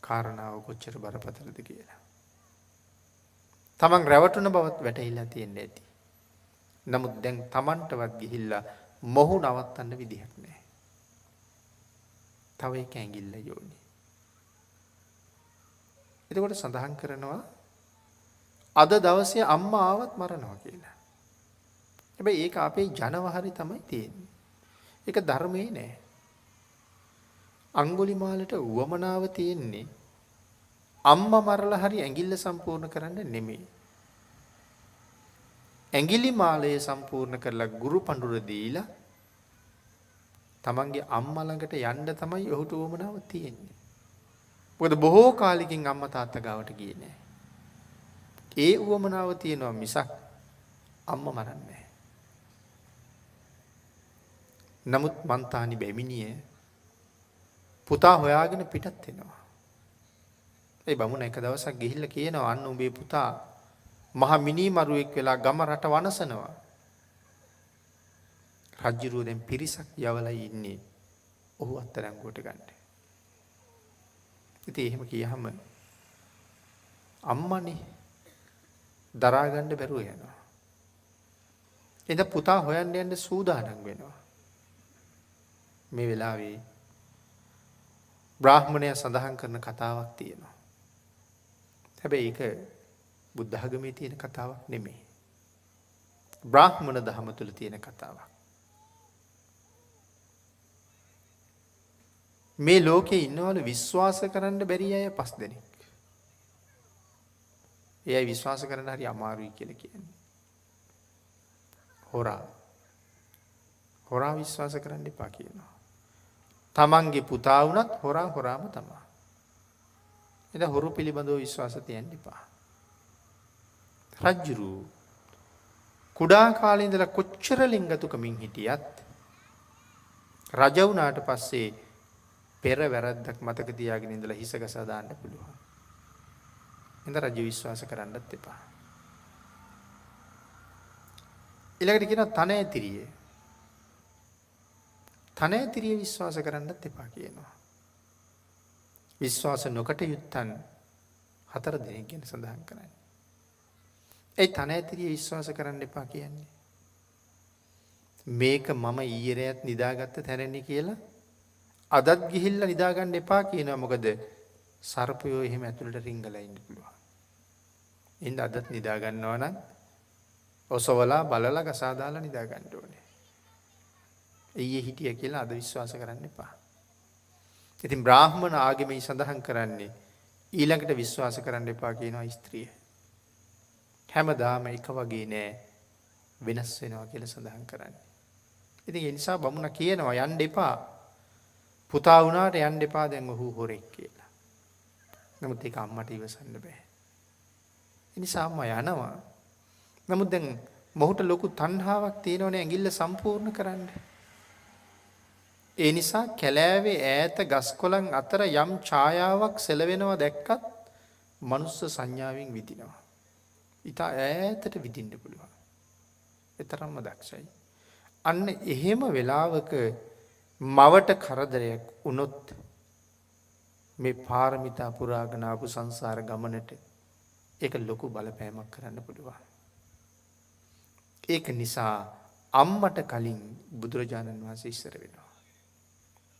කාරණාව කොච්චර බරපතලද කියලා. තමන් රැවටුන බවත් වැටහිලා තියෙන්නේ ඇති. නමුත් දැන් තමන්ටවත් ගිහිල්ලා මොහු නවත්තන්න විදිහක් නැහැ. තව එක ඇඟිල්ල යෝනි. එතකොට සඳහන් කරනවා අද දවසේ අම්මා ආවත් මරනවා කියලා. හැබැයි ඒක අපේ ජනවහරි තමයි තියෙන්නේ. ඒක ධර්මයේ නෑ. අඟුලිමාලට උවමනාව තියෙන්නේ අම්මා මරලා හරි ඇඟිල්ල සම්පූර්ණ කරන්න නෙමෙයි. ඇඟිලි මාලය සම්පූර්ණ කරලා ගුරු පඬුර දීලා තමන්ගේ අම්මා ළඟට යන්න තමයි ඔහුට උවමනාව තියෙන්නේ. මොකද බොහෝ කාලෙකින් අම්මා තාත්තා ගාවට ගියේ නෑ. ඒ උවමනාව තියෙනවා මිසක් අම්මා මරන්නේ නෑ. නමුත් මන්තානි බැමිණිය පුතා හොයාගෙන පිටත් වෙනවා. ඒ බමුණ එක දවසක් ගිහිල්ලා කියනවා අන්න උඹේ පුතා මහ මිනිමරුවෙක් වෙලා ගම රට වනසනවා. රජුරුව දැන් පිරිසක් යවලා ඉන්නේ ඔහු අත්අඩංගුවට ගන්න. ඉතින් එහෙම කියහම අම්මනේ දරා ගන්න බැරුව යනවා. එද පුතා හොයන්න යන්න සූදානම් වෙනවා. මේ වෙලාවේ බ්‍රාහ්මණය සඳහන් කරන කතාවක් තියෙනවා. හැබැයි ඒක බුද්ධ ධර්මයේ තියෙන කතාවක් නෙමෙයි. බ්‍රාහ්මණ දහම තුල තියෙන කතාවක්. මේ ලෝකේ ඉන්නවලු විශ්වාස කරන්න බැරි අය 5 දෙනෙක්. ඒ අය විශ්වාස කරන්න හරි අමාරුයි කියලා කියන්නේ. හොරා විශ්වාස කරන්න එපා කියනවා. තමන්ගේ පුතා වුණත් හොරාම තමයි. එද හොරු පිළිබඳව විශ්වාස තියන්න එපා. රජ්ජුරු කුඩා කාලේ ඉඳලා කොච්චර ලිංගතුකමින් හිටියත් රජ වුණාට පස්සේ පෙර වැරද්දක් මතක තියාගෙන ඉඳලා හිස ගසා දාන්න පුළුවන්. ඉඳ රජු විශ්වාස කරන්නත් එපා. ඊළඟට කියනවා තනෑතිරිය. තනෑතිරිය විශ්වාස කරන්නත් එපා කියනවා. විශ්වාස නොකට යුත්තන් 4 දෙනෙක් ගැන සඳහන් කරන්නේ. ඒ තනෑතිරිය විශ්වාස කරන්න එපා කියන්නේ. මේක මම ඊයේ රැත් නිදාගත්ත තැනන්නේ කියලා අදත් ගිහිල්ලා නිදා ගන්න එපා කියනවා. මොකද සර්පයෝ එහෙම ඇතුළට රිංගලා ඉන්න පුළුවන්. එහෙනම් අදත් නිදා ගන්නවා නම් ඔසවලා බලලා ගසා දාලා නිදා ගන්න ඕනේ. ඊයේ හිටිය කියලා අද විශ්වාස කරන්න එපා. ඉතින් බ්‍රාහ්මණ ආගමේ සඳහන් කරන්නේ ඊළඟට විශ්වාස කරන්න එපා කියනවා ස්ත්‍රිය. හැමදාම එක වගේ නෑ වෙනස් වෙනවා කියලා සඳහන් කරන්නේ. ඉතින් ඒ නිසා බමුණා කියනවා යන්න එපා. පුතා වුණාට යන්න එපා දැන් ඔහු හොරෙක් කියලා. නමුත් ඒක අම්මට ඉවසන්න බෑ. ඒ නිසා අම්මා යනවා. නමුත් දැන් මොහුට ලොකු තණ්හාවක් තියෙනවනේ ඇඟිල්ල සම්පූර්ණ කරන්න. ඒ නිසා කැලෑවේ ඈත ගස්කොළන් අතර යම් ඡායාවක් සෙලවෙනවා දැක්කත් මනුස්ස සංඥාවෙන් විදිනවා. ඊට ඈතට විදින්න පුළුවන්. ඒතරම්ම දක්ෂයි. අන්න එහෙම වෙලාවක මවට කරදරයක් වුණොත් මේ පාරමිතා පුරාගෙන ආපු සංසාර ගමනට ඒක ලොකු බලපෑමක් කරන්න පුළුවන්. ඒක නිසා අම්මට කලින් බුදුරජාණන් වහන්සේ ඉස්සර වෙනවා.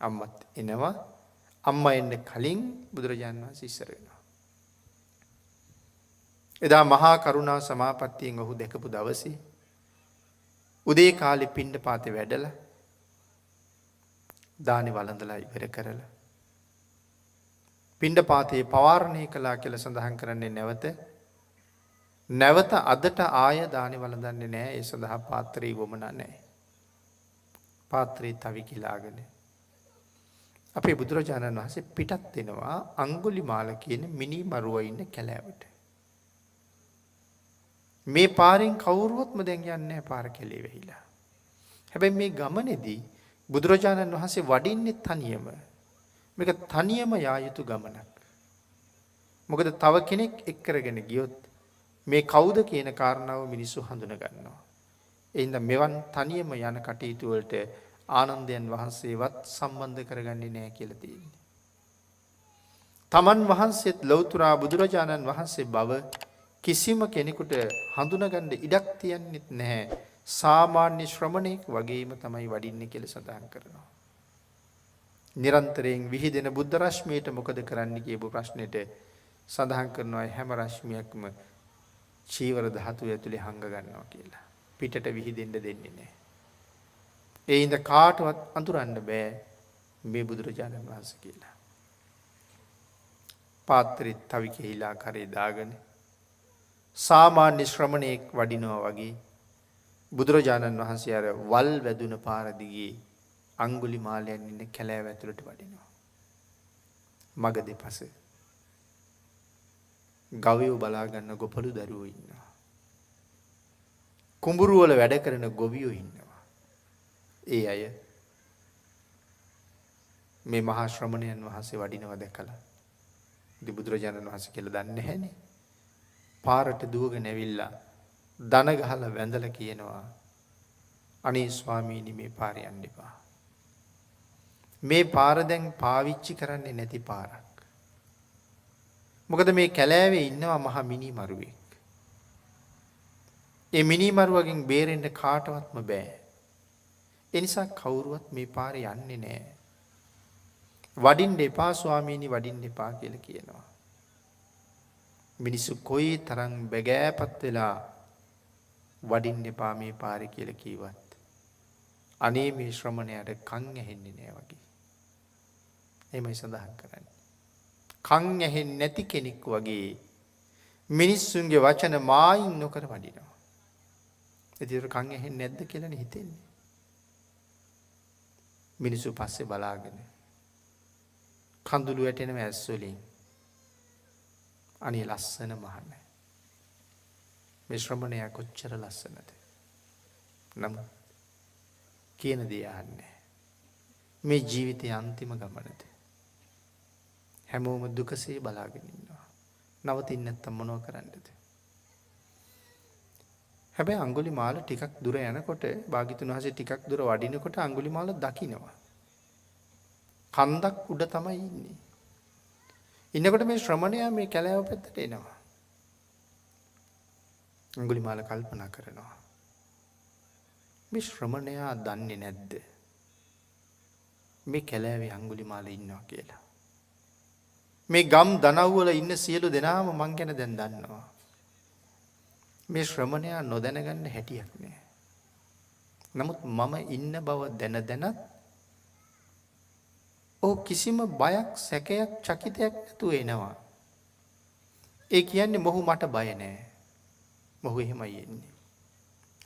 අම්මත් එනවා. අම්මා එන්න කලින් බුදුරජාණන් වහන්සේ ඉස්සර වෙනවා. එදා මහා කරුණා සමාපත්තියෙන් ඔහු දැකපු දවසේ උදේ කාලේ පිණ්ඩපාතේ වැඩලා දානි වළඳලා ඉවර කරලා පිණ්ඩපාතේ පවාරණය කළා කියලා සඳහන් කරන්නේ නැවත අදට ආය දානි වළඳන්නේ නැහැ. ඒ සඳහා පාත්‍රී වමනා නැහැ. පාත්‍රී තවි කිලාගෙන අපේ බුදුරජාණන් වහන්සේ පිටත් වෙනවා අඟුලිමාල කියන මිනි මරුව ඉන්න කැලෑවට. මේ පාරෙන් කවුරුවත්ම දැන් යන්නේ නැහැ පාර කැලේ වෙහිලා. හැබැයි මේ ගමනේදී බුදුරජාණන් වහන්සේ වඩින්නේ තනියම. මේක තනියම යා යුතු ගමනක්. මොකද තව කෙනෙක් එක් කරගෙන ගියොත් මේ කවුද කියන කාරණාව මිනිස්සු හඳුන ගන්නවා. ඒ හින්දා මෙවන් තනියම යන කටයුතු වලට ආනන්දයන් වහන්සේවත් සම්බන්ධ කරගන්නේ නැහැ කියලා තියෙන්නේ. තමන් වහන්සේත් ලෞතර බුදුරජාණන් වහන්සේ බව කිසිම කෙනෙකුට හඳුනගන්න ඉඩක් තියන්නෙත් නැහැ. සාමාන්‍ය ශ්‍රමණෙක් වගේම තමයි වඩින්නේ කියලා සඳහන් කරනවා. නිරන්තරයෙන් විහිදෙන බුද්ධ රශ්මියට මොකද කරන්න කියපු ප්‍රශ්නෙට සඳහන් කරනවා හැම රශ්මියක්ම චීවර ධාතුව ඇතුලේ හංග ගන්නවා කියලා. පිටට විහිදෙන්න දෙන්නේ නැහැ. ඒ ඉඳ කාටවත් අඳුරන්න බෑ මේ බුදුරජාණන් වහන්සේ කියලා. පාත්‍රෙත් තවි කෙහිලා කරේ දාගෙන සාමාන්‍ය ශ්‍රමණයෙක් වඩිනවා වගේ බුදුරජාණන් වහන්සේ අර වල් වැදුන පාර දිගේ අඟුලිමාලයන් ඉන්න කැලෑව ඇතුළට වඩිනවා. මග දෙපස ගවයෝ බලා ගන්න ගොපළු දරුවෝ ඉන්නවා. කුඹුරු වල වැඩ කරන ගොවියෝ ඉන්නවා. ඒ අය මේ මහා ශ්‍රමණයන් වහන්සේ වඩිනව දැකලා ඉතින් බුදුරජාණන් වහන්සේ කියලා දන්නේ නැහැනේ. පාරට දුවගෙන ඇවිල්ලා දන ගහලා වැඳලා කියනවා අනේ ස්වාමීනි මේ පාරේ යන්න එපා. මේ පාර දැන් පාවිච්චි කරන්නේ නැති පාරක්. මොකද මේ කැලෑවේ ඉන්නවා මහා මිනිමරුවෙක්. ඒ මිනිමරුවගෙන් බේරෙන්න කාටවත්ම බෑ. ඒ නිසා කවුරුවත් මේ පාරේ යන්නේ නැහැ. වඩින්න එපා ස්වාමීනි වඩින්න එපා කියලා කියනවා. මිනිස්සු කොයි තරම් බැගෑපත් වෙලා වඩින්න එපා මේ පාරේ කියලා කිව්වත් අනේ මේ ශ්‍රමණයාට කන් ඇහෙන්නේ නැහැ වගේ. එහෙමයි සඳහන් කරන්නේ. කන් ඇහෙන්නේ නැති කෙනෙක් වගේ මිනිස්සුන්ගේ වචන මායින් නොකර වඩිනවා. ඒතර කන් ඇහෙන්නේ නැද්ද කියලානේ හිතෙන්නේ. මිනිස්සු පස්සේ බලාගෙන කඳුළු වැටෙන ඇස් වලින් අනේ ලස්සන මහණ මේ ශ්‍රමණයා කොච්චර ලස්සනද. නම් කියන දේ අහන්නේ. මේ ජීවිතයේ අන්තිම ගමනද. හැමෝම දුකසේ බලාගෙන ඉන්නවා. නවතින්න නැත්තම් මොනව කරන්නද? හැබැයි අඟුලිමාල ටිකක් දුර යනකොට භාග්‍යතුන් වහන්සේ ටිකක් දුර වඩිනකොට අඟුලිමාල දකින්නවා. කන්දක් උඩ තමයි ඉන්නේ. ඉන්නකොට මේ ශ්‍රමණයා මේ කැලෑව පැත්තට එනවා. අඟුලිමාල කල්පනා කරනවා. මේ ශ්‍රමණයා දන්නේ නැද්ද මේ කැලෑවේ අඟුලිමාල ඉන්නවා කියලා? මේ ගම් දනව්වල ඉන්න සියලු දෙනාම මං ගැන දැන් දන්නවා. මේ ශ්‍රමණයා නොදැනගන්න හැටියක් නෑ. නමුත් මම ඉන්න බව දැනත් ඔහු කිසිම බයක් සැකයක් චකිතයක් නැතුව එනවා. ඒ කියන්නේ මොහු මට බය නෑ. මොහු එහෙමයි එන්නේ.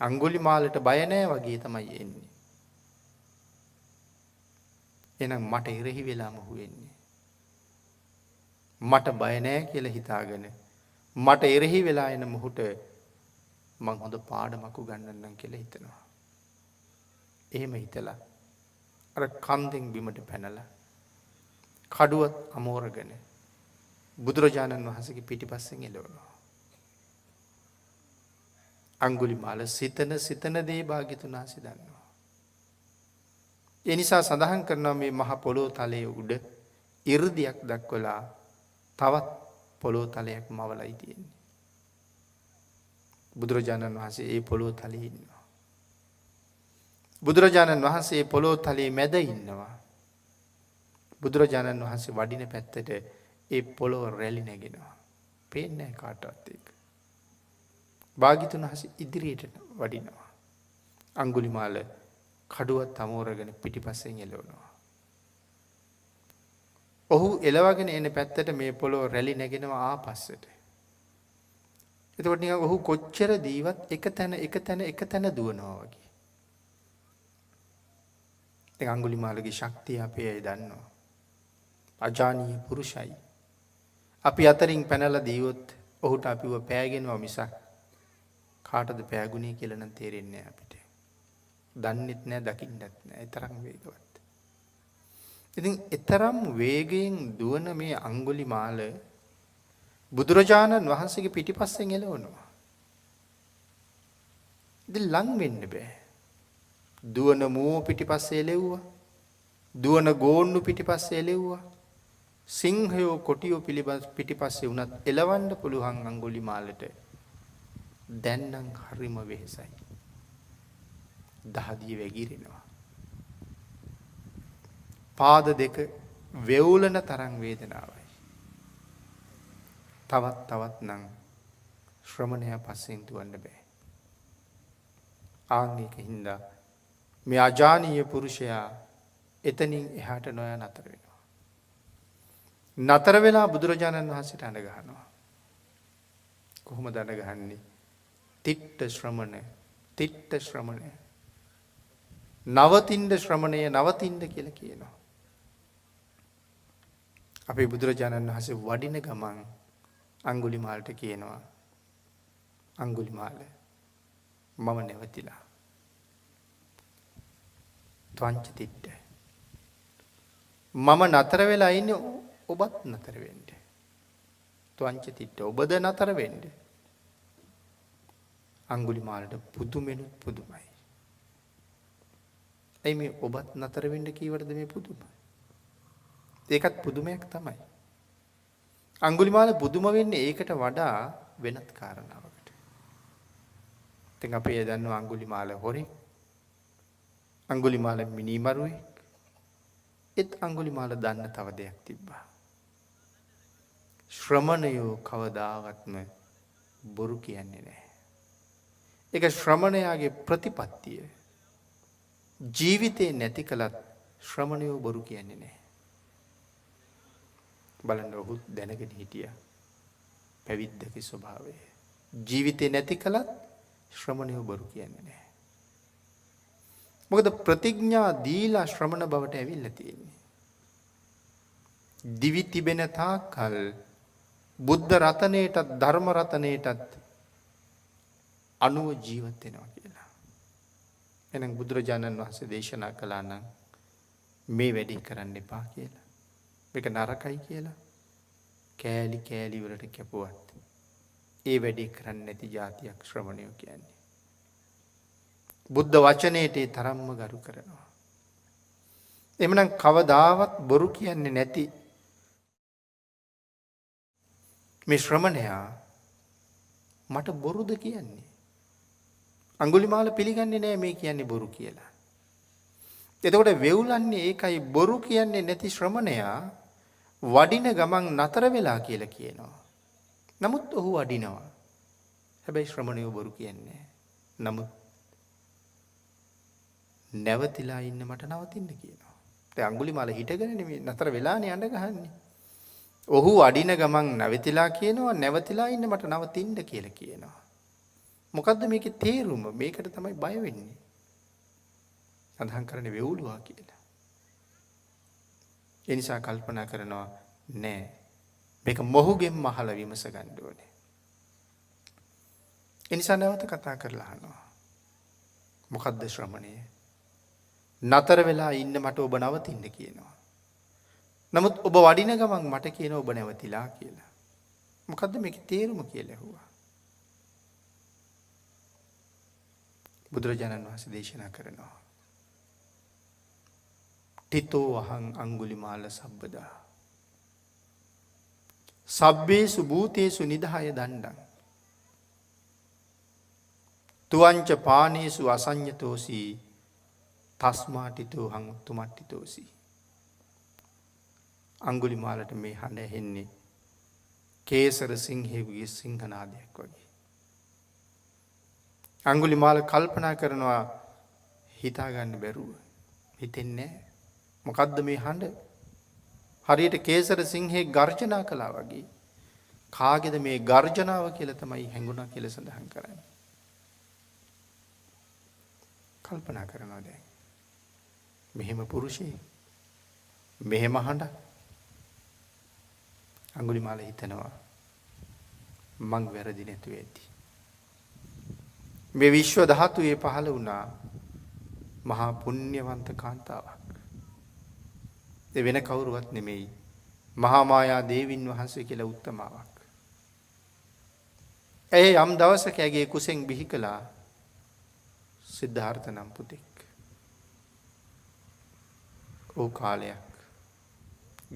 අඟුලිමාලට බය නෑ වගේ තමයි එන්නේ. එහෙනම් මට ඉරෙහි වෙලා මොහු එන්නේ. මට බය නෑ කියලා හිතාගෙන මට ඉරෙහි වෙලා එන මොහුට මං හොඳ පාඩමක් උගන්වන්නම් කියලා හිතනවා. එහෙම හිතලා අර කන්දෙන් බිමට පැනලා කඩුවත් අමෝරගෙන බුදුරජාණන් වහන්සේගේ පිටිපස්සෙන් එළවනවා. අඟුලිමාල සිතන දේ භාග්‍යතුන් වහන්සේ දන්නවා. ඒ නිසා සඳහන් කරනවා මේ මහ පොළොව තලයේ උඩ 이르දියක් දක්වලා තවත් පොළොව තලයක් මවලයි තියෙන්නේ. බුදුරජාණන් වහන්සේ ඒ පොළොව තලයේ ඉන්නවා. බුදුරජාණන් වහන්සේ පොළොව තලයේ මැද ඉන්නවා. බුදුරජාණන් වහන්සේ වඩින පැත්තට ඒ පොළොව රැලි නැගෙනවා. පේන්නේ නැහැ කාටවත් ඒක. භාග්‍යතුන් වහන්සේ ඉදිරියට වඩිනවා. අඟුලිමාල කඩුවත් අමෝරගෙන පිටිපස්සෙන් එළවනවා. ඔහු එළවගෙන එන පැත්තට මේ පොළොව රැලි නැගෙනවා ආපස්සට. එතකොට නිකන් ඔහු කොච්චර දීවත් එක තැන දුවනවා වගේ. ඒ අඟුලිමාලගේ ශක්තිය අපි අය දන්නවා. අජානීය පුරුෂයි. අපි අතරින් පැනලා දීවොත් ඔහුට අපිව පෑගෙනවා මිසක් කාටද පෑගුණේ කියලා නම් තේරෙන්නේ නැහැ අපිට. දන්නෙත් නැහැ දකින්නෙත් නැහැ. ඒ තරම් වේගවත්. ඉතින් ඊතරම් වේගයෙන් දුවන මේ අඟුලිමාල බුදුරජාණන් වහන්සේගේ පිටිපස්සෙන් එළවනවා. ඉතින් ලං වෙන්න බෑ. දුවන මෝ පිටිපස්සේ එළෙව්වා. දුවන ගෝන්නු පිටිපස්සේ එළෙව්වා. සිංහයෝ කොටියෝ පිටිපස්සේ වුණත් එලවන්න පුළුවන් අඟුලිමාලට දැන් නම් හරිම වෙහෙසයි. දහදිය වැగిරෙනවා. පාද දෙක වෙවුලන තරම් වේදනාවයි. තවත් නම් ශ්‍රමණයා පස්සෙන් දුවන්න බෑ. ආංගික හින්දා මේ අජානීය පුරුෂයා එතනින් එහාට නොයා නතර වෙනවා. නතර වෙලා බුදුරජාණන් වහන්සේට අඬ ගහනවා. කොහොමද අඬ ගහන්නේ? තිට්ඨ ශ්‍රමණය නවතින්න ශ්‍රමණය නවතින්න කියලා කියනවා. අපේ බුදුරජාණන් වහන්සේ වඩින ගමන් අඟුලිමාලට කියනවා, අඟුලිමාල මම නැවතිලා. ත්වංච තිට්ඨ මම නතර වෙලා ඉන්නේ, ඔබත් නතර වෙන්න. ත්වංච තිට්ඨ ඔබද නතර වෙන්න. අඟුලිමාලට පුදුමෙනුත් පුදුමයි. ඇයි මේ ඔබත් නතර වෙන්න කීවටද මේ පුදුම? ඒකත් පුදුමයක් තමයි. අඟුලිමාල පුදුම වෙන්නේ ඒකට වඩා වෙනත් කාරණාවකට. ඉතින් අපි දන්නවා අඟුලිමාල හොරෙක්, අඟුලිමාල මිනිමරුවෙක්. ඒත් අඟුලිමාල දන්න තව දෙයක් තිබ්බා. ශ්‍රමණයෝ කවදාවත්ම බොරු කියන්නේ නැහැ. ඒක ශ්‍රමණයාගේ ප්‍රතිපත්තිය. ජීවිතේ නැති කලත් ශ්‍රමණයෝ බොරු කියන්නේ නැහැ. බලන්න ඔහු දැනගෙන හිටියා පැවිද්දගේ ස්වභාවය. ජීවිතේ නැති කලත් ශ්‍රමණයෝ බොරු කියන්නේ නැහැ. මොකද ප්‍රතිඥා දීලා ශ්‍රමණ බවට ඇවිල්ලා තියෙන්නේ. දිවි තිබෙන තාක්කල් බුද්ධ රතනයටත් ධර්ම රතනයටත් අනුව ජීවත් වෙනවා කියලා. එහෙනම් බුදුරජාණන් වහන්සේ දේශනා කළා නම් මේ වැඩේ කරන්න එපා කියලා. මේක නරකයි කියලා කෑලි කෑලි වලට කැපුවත් ඒ වැඩේ කරන්නේ නැති જાතියක් ශ්‍රමණයෝ කියන්නේ. බුද්ධ වචනයට ඒ තරම්ම ගරු කරනවා. එමනම් කවදාවත් බොරු කියන්නේ නැති මේ ශ්‍රමණයා මට බොරුද කියන්නේ? අඟුලිමාල පිළිගන්නේ නැහැ මේ කියන්නේ බොරු කියලා. එතකොට වෙවුලන්නේ ඒකයි, බොරු කියන්නේ නැති ශ්‍රමණයා වඩින ගමන් නතර වෙලා කියලා කියනවා. නමුත් ඔහු වඩිනවා. හැබැයි ශ්‍රමණයෝ බොරු කියන්නේ නැහැ. නමුත් නැවතිලා ඉන්න මට නවතින්න කියනවා. දැන් අඟුලිමාල හිටගෙන නෙමෙයි නතර වෙලානේ අඬ ගහන්නේ. ඔහු වඩින ගමන් නැවතිලා කියනවා, නැවතිලා ඉන්න මට නවතින්න කියලා කියනවා. මොකද්ද මේකේ තේරුම? මේකට තමයි බය වෙන්නේ. සඳහන් කරන්නේ වෙවුලුවා කියලා. ඒ නිසා කල්පනා කරනවා නෑ මේක මොහුගෙන් අහලා විමස ගන්න ඕනේ. ඒ නිසා නැවත කතා කරලා අහනවා. මොකද්ද ශ්‍රමණය? නතර වෙලා ඉන්න මට ඔබ නවතින්න කියනවා. නමුත් ඔබ වඩින ගමන් මට කියනවා ඔබ නැවතිලා කියලා. මොකද්ද මේකේ තේරුම කියලා ඇහුවා. බුදුරජාණන් වහන්සේ දේශනා කරනවා. තිතෝ අහං අඟුලිමාල සබ්බදා සබ්බේසු භූතේසු නිදාය දණ්ඩං තුවංච පානේසු අසඤ්ඤතෝසි තස්මාටිතෝ හං තුමට්ටිතෝසි. අඟුලිමාලට මේ හඬ ඇහෙන්නේ කේසර සිංහෙකුගේ සිංහනාදයක් වගේ. අඟුලිමාල කල්පනා කරනවා හිතාගන්න බැරුව. හිතෙන්නේ නැහැ. මොකද්ද මේ හඬ? හරියට කේසර සිංහේ ගර්ජනා කළා වගේ. කාගේද මේ ගර්ජනාව කියලා තමයි හැඟුණා කියලා සඳහන් කරන්නේ. කල්පනා කරනවා දැන්. මෙහෙම පුරුෂයෙක් මෙහෙම හඬ. අඟුලිමාල හිතනවා මං වැරදි නැතුව ඇති. මේ විශ්ව ධාතුවේ පහළ වුණා මහා පුණ්‍යවන්ත කාන්තාවක්. ඒ වෙන කවුරුවත් නෙමෙයි, මහා මායා දේවින් වහන්සේ කියලා උත්තමාවක්. ඒ යම් දවසක ඇගේ කුසෙන් බිහි කළා සිද්ධාර්ථ නම් පුතෙක්. ඕ කාලයක්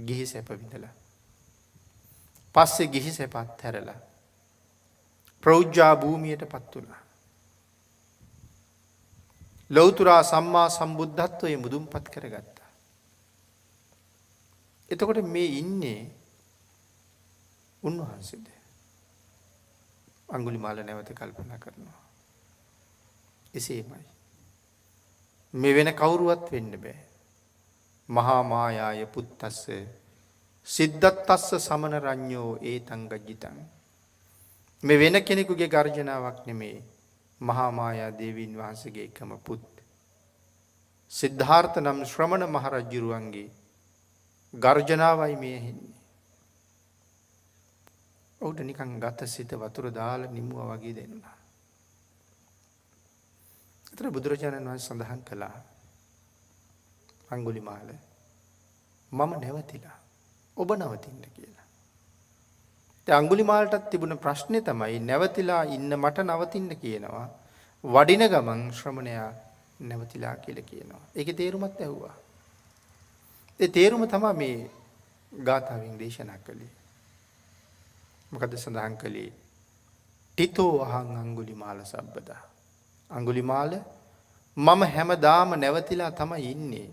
ගිහි සැප විඳලා පස්සේ ගිහි සැපත් හැරලා ප්‍රෞජ්ජා භූමියට පත් වුණා. ලෞතුරා සම්මා සම්බුද්ධත්වයේ මුදුන්පත් කරගත්තා. එතකොට මේ ඉන්නේ උන්වහන්සේද? අඟුලිමාල නැවත කල්පනා කරනවා. එසේමයි. මේ වෙන කවුරුවත් වෙන්න බෑ. මහා මායාය පුත්තස්ස සිද්ධත්තස්ස සමන රඤ්ඤෝ ඒතං ගජ්ජිතං. මේ වෙන කෙනෙකුගේ ගර්ජනාවක් නෙමේ. මහා මායා දේවීන් වහන්සේගේ එකම පුත් සිද්ධාර්ථ නම් ශ්‍රමණ මහරජුරුවන්ගේ ගර්ජනාවයි මේ ඇහෙන්නේ. ඔහුට නිකන් ගත සිත වතුර දාලා නිමුවා වගේ දැනුණා. ඒතර බුදුරජාණන් වහන්සේ සඳහන් කළා අඟුලිමාල මම නැවතිලා ඔබ නවතින්න කියලා. දැන් අඟුලිමාලටත් තිබුණ ප්‍රශ්නේ තමයි නැවතිලා ඉන්න මට නවතින්න කියනවා. වඩින ගමන් ශ්‍රමණයා නැවතිලා කියලා කියනවා. ඒකේ තේරුමත් ඇහුවා. ඒ තේරුම තමයි මේ ගාථාවෙන් දේශනා කළේ. මොකද සඳහන් කළේ තිතෝ අහං අඟුලිමාල සබ්බදා. අඟුලිමාල මම හැමදාම නැවතිලා තමයි ඉන්නේ.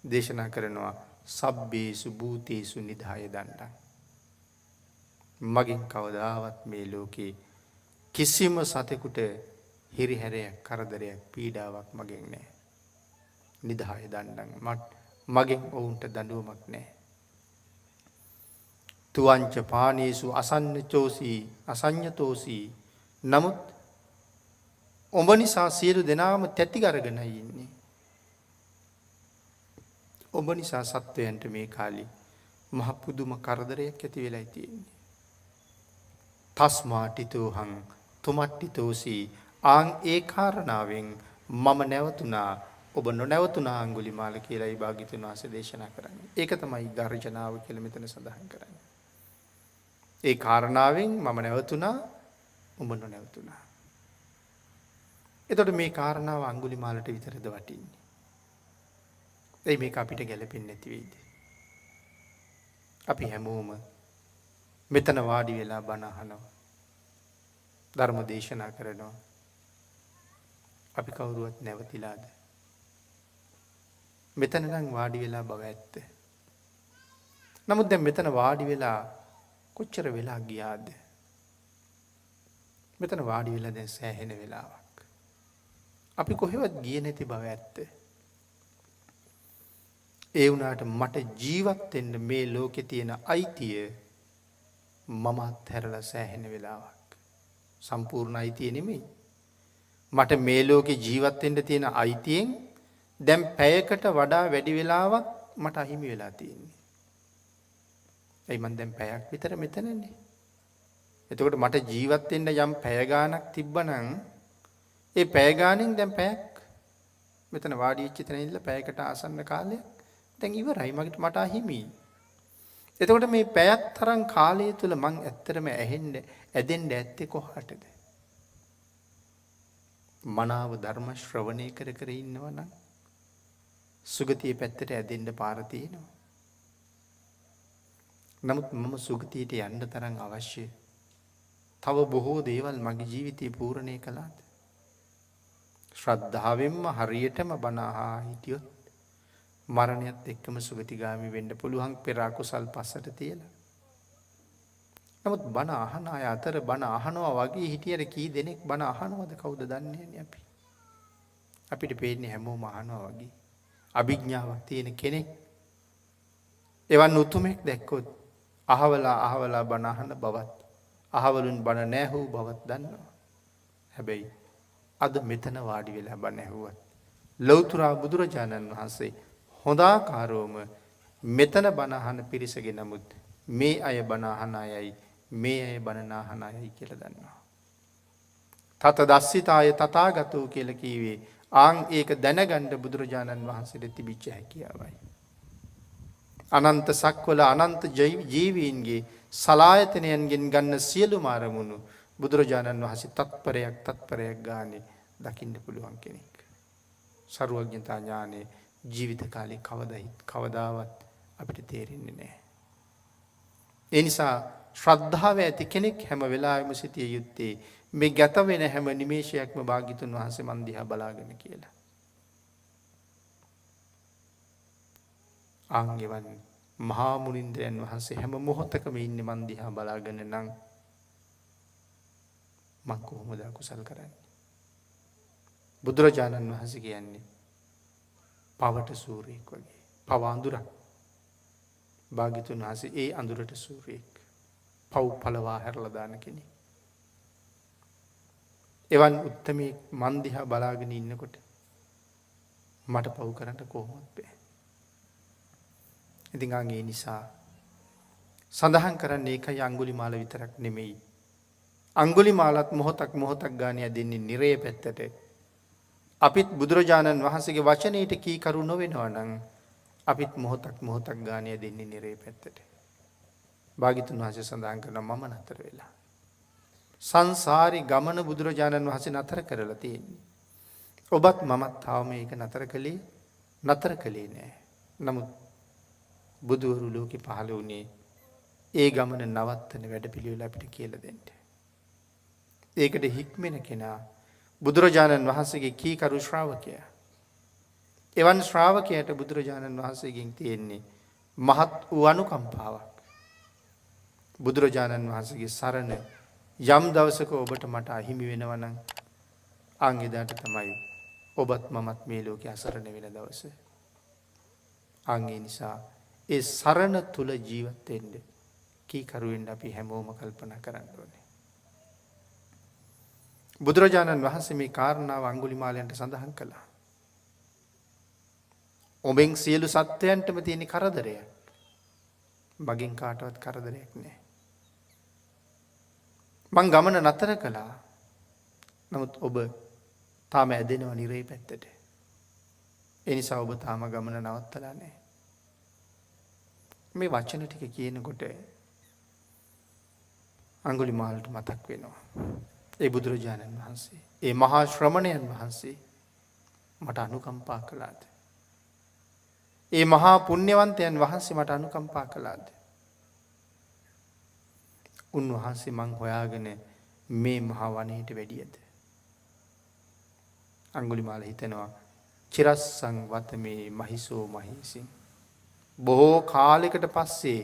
දේශනා කරනවා සබ්බේසු භූතේසු නිදාය දණ්ඩං. මගෙන් කවදාවත් මේ ලෝකේ කිසිම සතෙකුට හිරිහැරයක් කරදරයක් පීඩාවක් මගෙන් නැහැ. නිදාය දණ්ඩං මගෙන් ඔවුන්ට දඬුවමක් නැහැ. තුවංච පානේසු අසඤ්ඤතෝසි නමුත් ඔබ නිසා සියලු දෙනාම තැති කරගෙනයි ඉන්නේ. ඔබ නිසා සත්වයන්ට මේ කාලේ මහ පුදුම කරදරයක් ඇති වෙලා තියෙන්නේ. තස්මාටිතෝහං තුමට්ටිතෝසි ආන් ඒ කාරණාවෙන් මම නැවතුණා ඔබ නොනැවතුණා අඟුලිමාල කියලායි භාග්‍යවතුන් වහන්සේ දේශනා කරන්නේ. ඒක තමයි ගර්ජනාව කියලා මෙතන සඳහන් කරන්නේ. ඒ කාරණාවෙන් මම නැවතුණා ඔබ නොනැවතුණා. එතකොට මේ කාරණාව අඟුලිමාලට විතරද වටින්නේ? ඒ මේක අපිට ගැලපෙන්නේ නැති වෙයිද? අපි හැමෝම මෙතන වාඩි වෙලා බණ අහනවා. ධර්ම දේශනා කරනවා. අපි කවුරුවත් නැවතිලාද? මෙතන නම් වාඩි වෙලා බව ඇත්ත. නමුත් දැන් මෙතන වාඩි වෙලා කොච්චර වෙලා ගියාද? මෙතන වාඩි වෙලා දැන් සෑහෙන වෙලාවක්. අපි කොහෙවත් ගියේ නැති බව ඇත්ත. ඒ වුණාට මට ජීවත් වෙන්න මේ ලෝකේ තියෙන අයිතිය මමත් හැරලා සෑහෙන වෙලාවක්. සම්පූර්ණ අයිතිය නෙමෙයි. මට මේ ලෝකේ ජීවත් වෙන්න තියෙන අයිතියෙන් දැන් පැයකට වඩා වැඩි වෙලාවක් මට අහිමි වෙලා තියෙන්නේ. එයි මං දැන් පැයක් විතර මෙතනනේ. එතකොට මට ජීවත් වෙන්න යම් පැය ගාණක් තිබ්බනම් ඒ පැය ගාණෙන් දැන් පැයක් මෙතන වාඩි වෙච්ච තැන ඉඳලා පැයකට ආසන්න කාලයක් දැන් ඉවරයි මට අහිමි. එතකොට මේ පැයක් තරම් කාලය තුල මං ඇත්තටම ඇදෙන්න ඇත්තේ කොහාටද? මනාව ධර්ම ශ්‍රවණය කර කර ඉන්නවනම් සුගතිය පැත්තට ඇදෙන්න පාර තියෙනවා. නමුත් මම සුගතියට යන්න තරම් අවශ්‍ය තව බොහෝ දේවල් මගේ ජීවිතේ පූර්ණේ කළාද? ශ්‍රද්ධාවෙන්ම හරියටම බණ අහා හිටියොත් මරණයත් එක්කම සුගතිගාමි වෙන්න පුළුවන් පෙර අකුසල් පස්සට තියලා. නමුත් බණ අහන අය අතර බණ අහනවා වගේ හිටියට කී දෙනෙක් බණ අහනවද කවුද දන්නේ නැහැ අපි. අපිට පේන්නේ හැමෝම අහනවා වගේ. අභිඥාවක් තියෙන කෙනෙක් එවන් උතුමෙක් දැක්කොත් අහවලා බණ අහන බවත් අහවලුන් බණ නැහූ බවත් දන්නවා. හැබැයි අද මෙතන වාඩි වෙලා බණ ඇහුවත් ලෞතර බුදුරජාණන් වහන්සේ හොඳාකාරවම මෙතන බණ අහන පිරිසගේ නමුත් මේ අය බණ අහන අයයි මේ අය බණ අහන අයයි කියලා දන්නවා. තත දස්සිතාය තථාගතෝ කියලා කීවේ ආන් ඒක දැනගන්න බුදුරජාණන් වහන්සේට තිබිච්ච හැකියාවයි. අනන්ත සක්වල අනන්ත ජීවීන්ගේ සලායතනයන්ගෙන් ගන්න සියලුම අරමුණු බුදුරජාණන් වහන්සේ තත්පරයක් ගානේ දකින්න පුළුවන් කෙනෙක්. සර්වඥතා ඥානේ ජීවිත කාලේ කවදාවත් අපිට තේරෙන්නේ නැහැ. ඒ නිසා ශ්‍රද්ධාව ඇති කෙනෙක් හැම වෙලාවෙම සිටිය යුත්තේ මේ ගත වෙන හැම නිමේෂයක්ම භාග්‍යතුන් වහන්සේ මන් දිහා බලාගෙන කියලා. ආන්ගෙවන් මහා මුනින්ද්‍රයන් වහන්සේ හැම මොහොතකම ඉන්නේ මන් දිහා බලාගෙන නම් මං කොහොමද අකුසල් කරන්නේ? බුදුරජාණන් වහන්සේ කියන්නේ පවට සූර්යෙක් වගේ. පව අඳුරක්. භාග්‍යතුන් වහන්සේ ඒ අඳුරට සූර්යෙක්. පව් පළවා හැරලා දාන කෙනෙක්. එවන් උත්තමී මන් දිහා බලාගෙන ඉන්නකොට මට පව් කරන්න කොහොමද බෑ. ඉතින් ඒ නිසා සඳහන් කරන්නේ ඒකයි අඟුලිමාල විතරක් නෙමෙයි. අඟුලිමාලත් මොහොතක් ගානේ යදින්නේ නිරේ පැත්තට. අපිත් බුදුරජාණන් වහන්සේගේ වචනයට කීකරු නොවෙනවා නම් අපිත් මොහොතක් ගානේ යදින්නේ නිරේ පැත්තට. භාග්‍යතුන් වහන්සේ සඳහන් කරනවා මම නතර වෙලා. සංසාරේ ගමන බුදුරජාණන් වහන්සේ නතර කරලා තියෙන්නේ. ඔබත් මමත් තාම මේක නතර කළේ නෑ. නමුත් බුදුවරු ලෝකෙ පහළ වුණේ ඒ ගමන නවත්තන වැඩපිළිවෙල අපිට කියලා දෙන්න. ඒකට හික්මෙන කෙනා බුදුරජාණන් වහන්සේගේ කීකරු ශ්‍රාවකයා. එවන් ශ්‍රාවකයාට බුදුරජාණන් වහන්සේගෙන් තියෙන්නේ මහත් වූ අනුකම්පාවක්. බුදුරජාණන් වහන්සේගේ සරණ යම් දවසක ඔබට මට අහිමි වෙනවා නම් අන් එදාට තමයි ඔබත් මමත් මේ ලෝකේ අසරණ වෙන දවස. අන් ඒ නිසා ඒ සරණ තුල ජීවත් වෙන්න කීකරු වෙන්න අපි හැමෝම කල්පනා කරන්න ඕනේ. බුදුරජාණන් වහන්සේ මේ කාරණාව අඟුලිමාලයන්ට සඳහන් කළා. ඔබෙන් සියලු සත්වයන්ටම තියෙන කරදරයක්. මගෙන් කාටවත් කරදරයක් නෑ. මං ගමන නතර කළා. නමුත් ඔබ තාම ඇදෙනව නිරේ පැත්තට. ඒ නිසා ඔබ තාම ගමන නවත්තලා නෑ. මේ වචන ටික කියනකොට අඟුලිමාලට මතක් වෙනවා. ඒ බුදුරජාණන් වහන්සේ, ඒ මහා ශ්‍රමණයන් වහන්සේ මට අනුකම්පා කළාද? ඒ මහා පුණ්‍යවන්තයන් වහන්සේ මට අනුකම්පා කළාද? උන්වහන්සේ මං හොයාගෙන මේ මහා වනයේට වැඩියද? අඟුලිමාල හිතනවා චිරස්සං වතමේ මහිසෝ මහීසින්. බොහෝ කාලයකට පස්සේ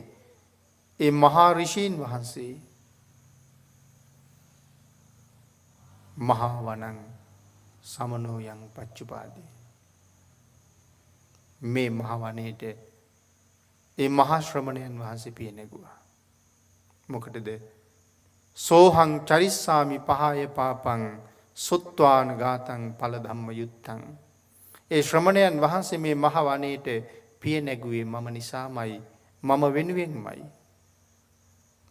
ඒ මහා ඍෂීන් වහන්සේ මහා වනං සමනෝ යං පච්චුපාදී. මේ මහා වනයේට ඒ මහා ශ්‍රමණයන් වහන්සේ පිය නැගුවා. මොකටද? සෝහං චරිස්සාමි පහය පාපං සුත්වාන ගාතං ඵල ධම්ම යුත්තං. ඒ ශ්‍රමණයන් වහන්සේ මේ මහා වනයේට පිය නැගුවේ මම නිසාමයි, මම වෙනුවෙන්මයි.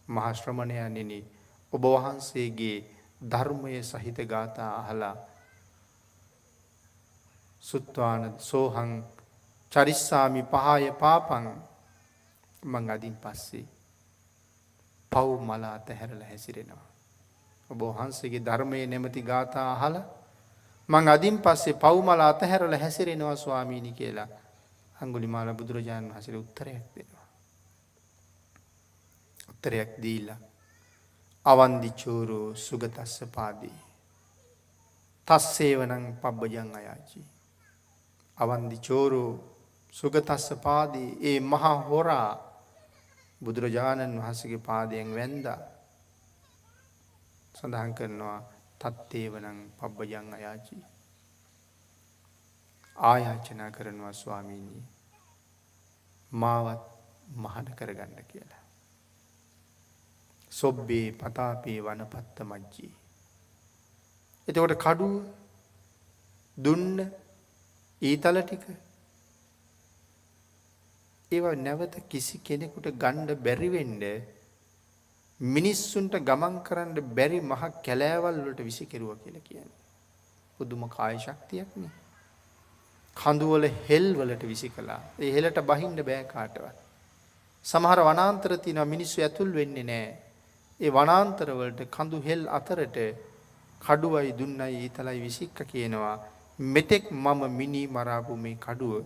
මහා ශ්‍රමණයන්ෙනි, ඔබ වහන්සේගේ ධර්මයේ සහිත ගාථා අහලා සුත්වාන සෝහං චරිස්සාමි පහය පාපං මං අදින් පස්සේ පව් මල අතහැරලා හැසිරෙනවා. ඔබ වහන්සේගේ ධර්මයේ නැමැති ගාථා අහලා මං අදින් පස්සේ පව් මල අතහැරලා හැසිරෙනවා ස්වාමීනි කියලා අඟුලිමාල බුදුරජාණන් වහන්සේට උත්තරයක් දෙනවා. උත්තරයක් දීලා අවන්දි චෝරෝ සුගතස්ස පාදී තස්සේවනං පබ්බජං අයාචි. අවන්දි චෝරෝ සුගතස්ස පාදී, ඒ මහා හොරා බුදුරජාණන් වහන්සේගේ පාදයෙන් වැන්දා. සඳහන් කරනවා තත්තේවනං පබ්බජං අයාචි. ආයාචනා කරනවා ස්වාමීනි මාවත් මහාන කරගන්න කියලා. සොබ්බේ පතාපේ වනපත්ත මජ්ජී. එතකොට කඩුව දුන්න ඊතල ටික ඒවා නැවත කිසි කෙනෙකුට ගන්න බැරි වෙන්න මිනිස්සුන්ට ගමන් කරන්න බැරි මහ කැලෑවල් වලට විසිකරුවා කියලා කියන්නේ. පුදුම කාය ශක්තියක් නේ. කඳු වල හෙල් වලට විසිකලා. ඒ හෙලට බහින්න බෑ කාටවත්. සමහර වනාන්තර තියෙනවා මිනිස්සු ඇතුල් වෙන්නේ නැහැ. ඒ වනාන්තර වලට කඳු හෙල් අතරට කඩුවයි දුන්නයි ඊතලයි විසික්ක කියනවා. මෙතෙක් මම මිනි මරාපු මේ කඩුව,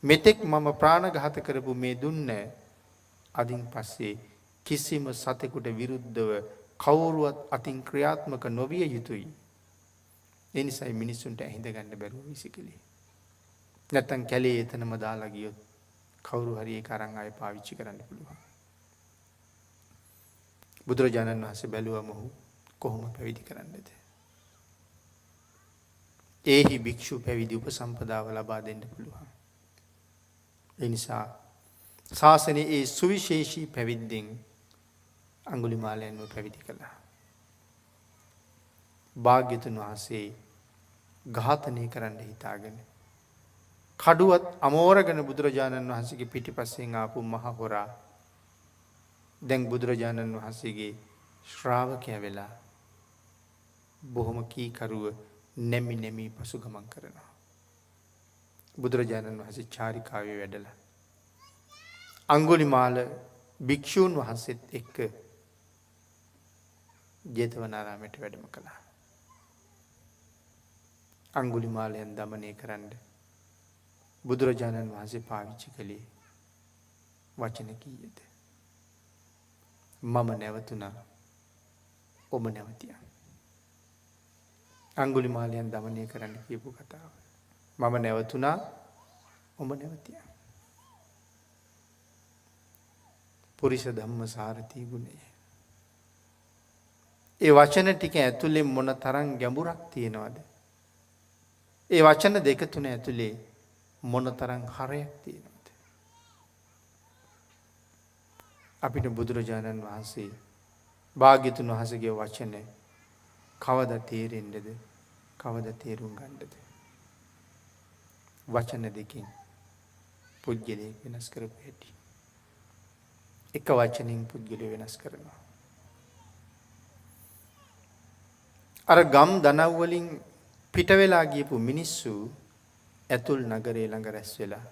මෙතෙක් මම ප්‍රාණඝාත කරපු මේ දුන්න, අදින් පස්සේ කිසිම සතෙකුට විරුද්ධව කවුරුවත් අතින් ක්‍රියාත්මක නොවිය යුතුයි. ඒ නිසායි මිනිස්සුන්ට ඇහිඳ ගන්න බැරුව විසිකලේ. නැත්තම් කැලේ එතනම දාලා ගියොත් කවුරු හරි ඒක අරන් ආයෙ පාවිච්චි කරන්න පුළුවන්. බුදුරජාණන් වහන්සේ බැලුවම ඔහු කොහොම පැවිදි කරන්නද? ඒහි භික්ෂු පැවිදි උපසම්පදාව ලබා දෙන්න පුළුවන්. ඒ නිසා ශාසනයේ ඒ සුවිශේෂී පැවිද්දෙන් අඟුලිමාලයන්ව පැවිදි කළා. භාග්‍යතුන් වහන්සේ ඝාතනය කරන්න හිතාගෙන කඩුවත් අමෝරගෙන බුදුරජාණන් වහන්සේගේ පිටිපස්සෙන් ආපු මහ හොරා දැන් බුදුරජාණන් වහන්සේගේ ශ්‍රාවකයා වෙලා බොහොම කීකරුව නැමි නැමි පසුගමන් කරනවා. බුදුරජාණන් වහන්සේ චාරිකාවේ වැඩලා අඟුලිමාල භික්ෂූන් වහන්සේත් එක්ක ජේතවනාරාමයට වැඩම කළා. අඟුලිමාලයන් දමනය කරන්න බුදුරජාණන් වහන්සේ පාවිච්චි කළේ වචන කීයද? මම නැවතුණා, ඔබ නැවතියා. අඟුලිමාලයන් දමනය කරන්න කියපු කතාව. මම නැවතුණා, ඔබ නැවතියා. පුරිස ධම්ම සාරථී ගුණය. ඒ වචන ටික ඇතුලේ මොන තරම් ගැඹුරක් තියෙනවද? ඒ වචන දෙක තුන ඇතුලේ මොන තරම් හරයක් තියෙනවද? අපිට බුදුරජාණන් වහන්සේ භාග්‍යතුන් වහන්සේගේ වචන කවද තේරෙන්නේද? කවද තේරුම් ගන්නද? වචන දෙකෙන් පුද්ගලයෙක් වෙනස් කරපු හැටි. එක වචනින් පුද්ගලය වෙනස් කරනවා. අර ගම් දනව් වලින් පිට වෙලා ගියපු මිනිස්සු ඇතුල් නගරේ ළඟ රැස් වෙලා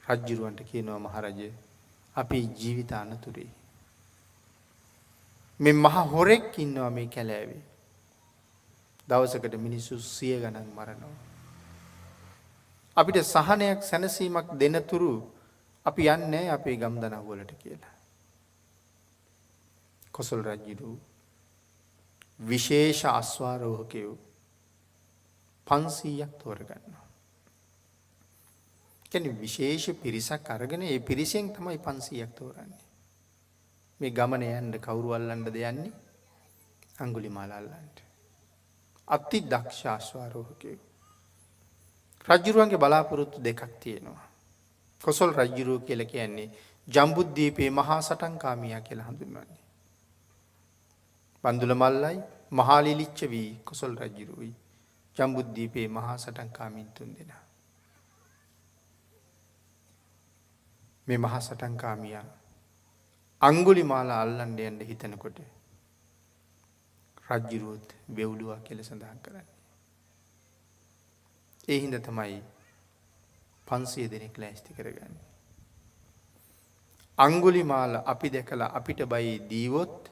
රජුරවන්ට කියනවා, මහරජා අපේ ජීවිත අනතුරේ මේ මහ හොරෙක් ඉන්නවා මේ කැලෑවේ. දවසකට මිනිස්සු 100 ගණන් මරනවා. අපිට සහනයක් සැනසීමක් දෙන තුරු අපි යන්නේ අපේ ගම් දනව් වලට කියලා. කොසල් රජු විශේෂ අස්වාරෝහකයෝ 500ක් තෝරගන්නවා. කියන්නේ විශේෂ පිරිසක් අරගෙන ඒ පිරිසෙන් තමයි 500ක් තෝරන්නේ. මේ ගමන යන්න කවුරු අල්ලන්නද යන්නේ? අඟුලිමාල අල්ලන්න. අති දක්ෂ අස්වාරෝහකයෝ. රජුරුවන්ගේ බලාපොරොත්තු දෙකක් තියෙනවා. කොසල් රජුරුව කියලා කියන්නේ ජම්බුද්දීපේ මහා සටන්කාමියා කියලා හඳුන්වන්නේ. බන්දුල මල්ලයි මහා ලිලිච්ඡවි කොසල් රජුරුවයි ජම්බුද්දීපේ මහා සටන්කාමීන් තුන්දෙනා. මේ මහා සටන්කාමියා අඟුලිමාල අල්ලන්න යන්න හිතනකොට රජුරුවත් වෙවුලුවා කියලා සඳහන් කරන්නේ. ඒ හින්දා තමයි 500 දෙනෙක් ලෑස්ති කරගන්නේ. අඟුලිමාල අපි දැකලා අපිට බයි දීවොත්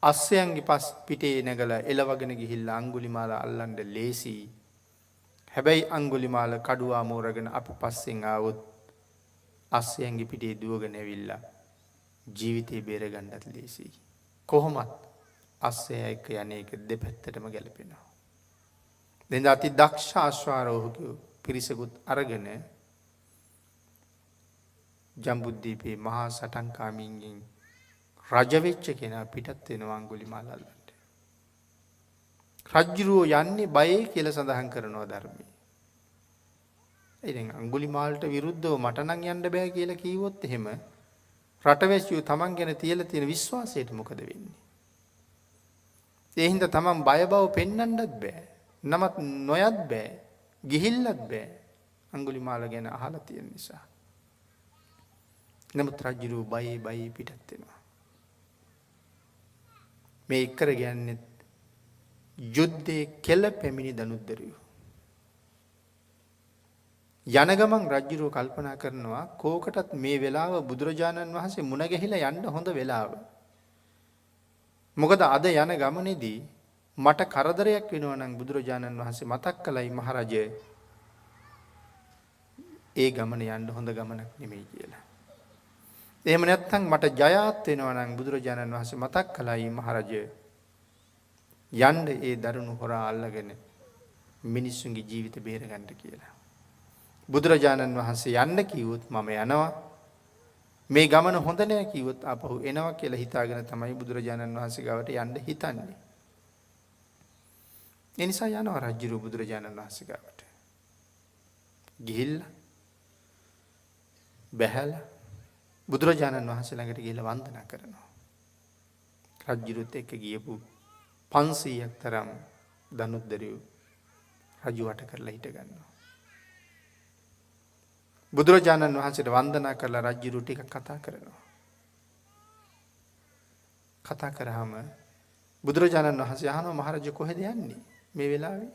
අස්සයන්ගේ පස් පිටේ නැගලා එලවගෙන ගිහිල්ලා අඟුලිමාල අල්ලන්න ලේසි. හැබැයි අඟුලිමාල කඩුවා මෝරගෙන අපි පස්සෙන් ආවොත් අස්සයන්ගේ පිටේ දුවගෙන ඇවිල්ලා ජීවිතේ බේර ගන්නත් ලේසි. කොහොමත් අස්සය එක්ක යන්නේ දෙපැත්තටම ගැලපෙනවා. දැන් අති දක්ෂ අශ්වාරෝහකයෝ පිරිසකුත් අරගෙන ජම්බුද්දීපේ මහා සටන්කාමීන්ගෙන් රජ වෙච්ච කෙනා පිටත් වෙනවා අඟුලිමාල අල්ලන්න. රජුරෝ යන්නේ බයේ කියලා සඳහන් කරනවා ධර්මයේ. ඉතින් අඟුලිමාලට විරුද්ධව මට නම් යන්න බෑ කියලා කිව්වොත් එහෙම රටවැසියෝ Taman ගැන තියලා තියෙන විශ්වාසයට මොකද වෙන්නේ? ඒ හින්දා Taman බය බව පෙන්වන්නත් බෑ. නමත් නොයත් බෑ. ගිහිල්ලත් බෑ. අඟුලිමාල ගැන අහලා තියෙන නිසා. නමුත් රජුරෝ බයේ පිටත් වෙනවා. මේ කර කියන්නේ යුද්ධයේ කෙල පැමිණි දනුද්දරියෝ. යන ගමන් රජුරෝ කල්පනා කරනවා කෝකටත් මේ වෙලාව බුදුරජාණන් වහන්සේ මුණ ගැහිලා යන්න හොඳ වෙලාව. මොකද අද යන ගමනේදී මට කරදරයක් වෙනවා නම් බුදුරජාණන් වහන්සේ මතක් කළයි මහරජය ඒ ගමන යන්න හොඳ ගමනක් නෙමෙයි කියලා. එහෙම නැත්නම් මට ජයත් වෙනවා නම් බුදුරජාණන් වහන්සේ මතක් කළායි මහරජය යන්න ඒ දරුණු හොරා අල්ලගෙන මිනිස්සුන්ගේ ජීවිත බේරගන්න කියලා. බුදුරජාණන් වහන්සේ යන්න කිව්වොත් මම යනවා. මේ ගමන හොඳ නෑ කිව්වොත් ආපහු එනවා කියලා හිතාගෙන තමයි බුදුරජාණන් වහන්සේ ගාවට යන්න හිතන්නේ. ඒ නිසා යනවා රජුරු බුදුරජාණන් වහන්සේ ගාවට. ගිහිල්ලා බැහැලා බුදුරජාණන් වහන්සේ ළඟට ගිහිල්ලා වන්දනා කරනවා. රජුරුත් එක්ක ගියපු 500ක් තරම් දනුද්දරියෝ රජු වට කරලා හිට ගන්නවා. බුදුරජාණන් වහන්සේට වන්දනා කරලා රජුරු ටිකක් කතා කරනවා. කතා කරාම බුදුරජාණන් වහන්සේ අහනවා මහරජා කොහෙද යන්නේ මේ වෙලාවේ?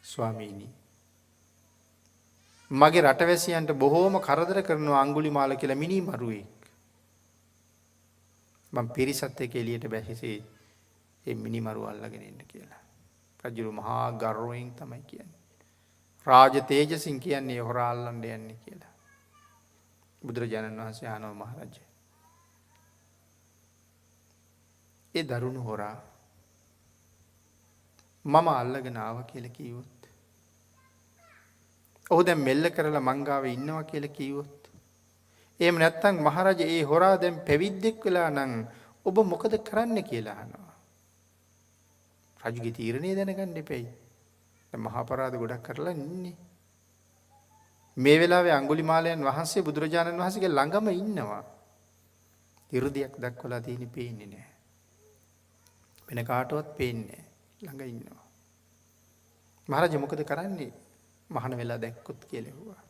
ස්වාමීනි මගේ රටවැසියන්ට බොහෝම කරදර කරනවා අඟුලිමාල කියලා මිනිමරුවෙක්. මම පිරිසත් එක්ක එළියට බැසිසේ ඒ මිනිමරුව අල්ලගෙන ඉන්න කියලා. රජු මහා ගර්වයෙන් තමයි කියන්නේ. රාජ තේජසින් කියන්නේ හොරා අල්ලන්න යන්නේ කියලා. බුදුරජාණන් වහන්සේ අහනවා මහරජා. ඒ දරුණු හොරා මම අල්ලගෙන ආවා කියලා කිව්වොත් ඔහු දැන් මෙල්ල කරලා මංගාවේ ඉන්නවා කියලා කිව්වොත් එහෙම නැත්නම් මහරජා ඒ හොරා දැන් පැවිද්දෙක් වෙලා නම් ඔබ මොකද කරන්න කියලා අහනවා. රජුගේ තීරණය දැනගන්න එපෙයි. දැන් මහා අපරාධ ගොඩක් කරලා ඉන්නේ. මේ වෙලාවේ අඟුලිමාලයන් වහන්සේ බුදුරජාණන් වහන්සේගේ ළඟම ඉන්නවා. 이르දියක් දක්වලා තියෙන්නේ පේන්නේ නැහැ. වෙන කාටවත් පේන්නේ නැහැ. ළඟ ඉන්නවා. මහරජා මොකද කරන්නේ? මහාන වෙලා දැක්කොත් කියලා ඇහුවා.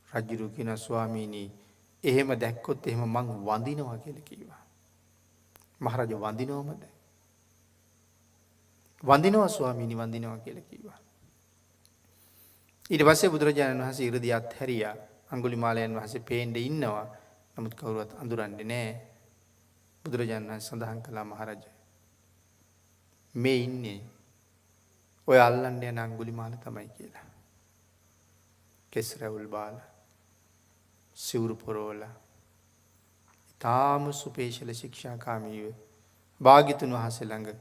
රජුරු කියන ස්වාමීනි එහෙම දැක්කොත් එහෙම මං වඳිනවා කියලා කිව්වා. මහරජා වඳිනවමද? වඳිනවා ස්වාමීනි වඳිනවා කියලා කිව්වා. ඊට පස්සේ බුදුරජාණන් වහන්සේ 이르දී අත්හැරියා. අඟුලිමාලයන් වහන්සේ පේන්නේ ඉන්නවා. නමුත් කවුරුවත් අඳුරන්නේ නැහැ. බුදුරජාණන් වහන්සේ සඳහන් කළා මහරජා මේ ඉන්නේ ඔය අල්ලන්න යන අඟුලිමාල තමයි කියලා. කෙස් රැවුල් බාලා සිවුරු පොරවලා ඊටාම සුපේශල ශික්ෂාකාමීව භාග්‍යතුන් වහන්සේ ළඟ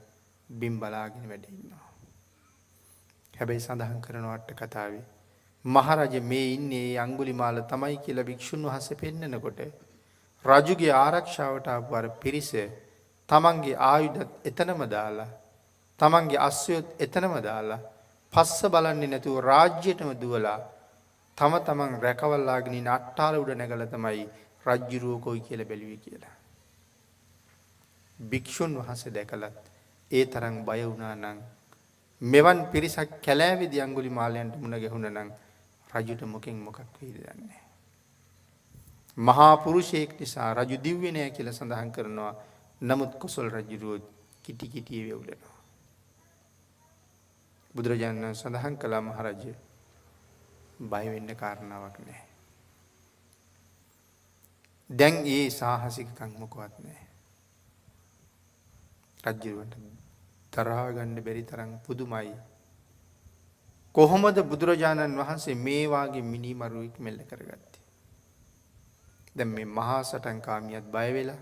බිම් බලාගෙන වැඩ ඉන්නවා. හැබැයි සඳහන් කරන අට කතාවේ මහරජා මේ ඉන්නේ අඟුලිමාල තමයි කියලා භික්ෂුන් වහන්සේ පෙන්නකොට රජුගේ ආරක්ෂාවට ආපු අර පිරිස තමන්ගේ ආයුධත් එතනම දාලා තමන්ගේ අස්වැයොත් එතනම දාලා පස්ස බලන්නේ නැතුව රාජ්‍යයටම දුවලා තම තමන් රැකවල්ලාගෙන ඉන්න අට්ටාල උඩ නැගලා තමයි රජ්ජුරුව කොයි කියලා බැලුවේ කියලා. භික්ෂුන් වහන්සේ දැකලත් ඒ තරම් බය වුණා නම් මෙවන් පිරිසක් කැලෑවේදී අඟුලිමාලයන්ට මුණ ගැහුණා නම් රජුට මොකෙන් මොකක් වෙයිද දන්නේ. මහා පුරුෂයෙක් නිසා රජු දිව්වේ නෑ කියලා සඳහන් කරනවා. නමුත් කුසල රජුරුව කිටි කිටි වෙවුලනවා. බුදුරජාණන් සඳහන් කළා මහරජා බය වෙන්න කාරණාවක් නැහැ. දැන් ඒ සාහසිකකම් මොකවත් නැහැ. රජුරවන්ට තරහා ගන්න බැරි තරම් පුදුමයි. කොහොමද බුදුරජාණන් වහන්සේ මේ වාගේ මිනිමරුවෙක් මෙල්ල කරගත්තේ? දැන් මේ මහා සටන්කාමියත් බය වෙලා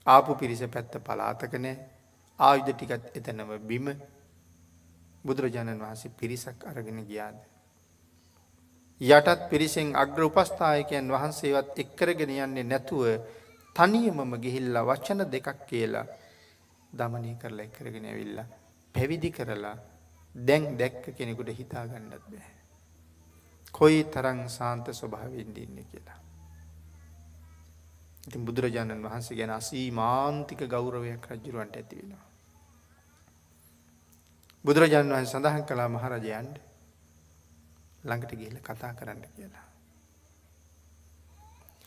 ආපු පිරිස පැත්ත පලාතක නැහැ. ආයුධ ටිකත් එතනම බිම. බුදුරජාණන් වහන්සේ පිරිසක් අරගෙන ගියාද? යටත් පිරිසෙන් අග්‍ර උපස්ථායකයන් වහන්සේවත් එක් කරගෙන යන්නේ නැතුව තනියමම ගිහිල්ලා වචන දෙකක් කියලා දමනය කරලා එක් කරගෙන ඇවිල්ලා පැවිදි කරලා දැන් දැක්ක කෙනෙකුට හිතා ගන්නත් බෑ. කොයි තරම් සාන්ත ස්වභාවයෙන් ඉන්නේ කියලා. ඉතින් බුදුරජාණන් වහන්සේ ගැන අසීමාන්තික ගෞරවයක් රජුරවන්ට ඇති වෙනවා. බුදුරජාණන් වහන්සේ සඳහන් කළා මහරජයන්ට ළඟට ගිහිල්ලා කතා කරන්න කියලා.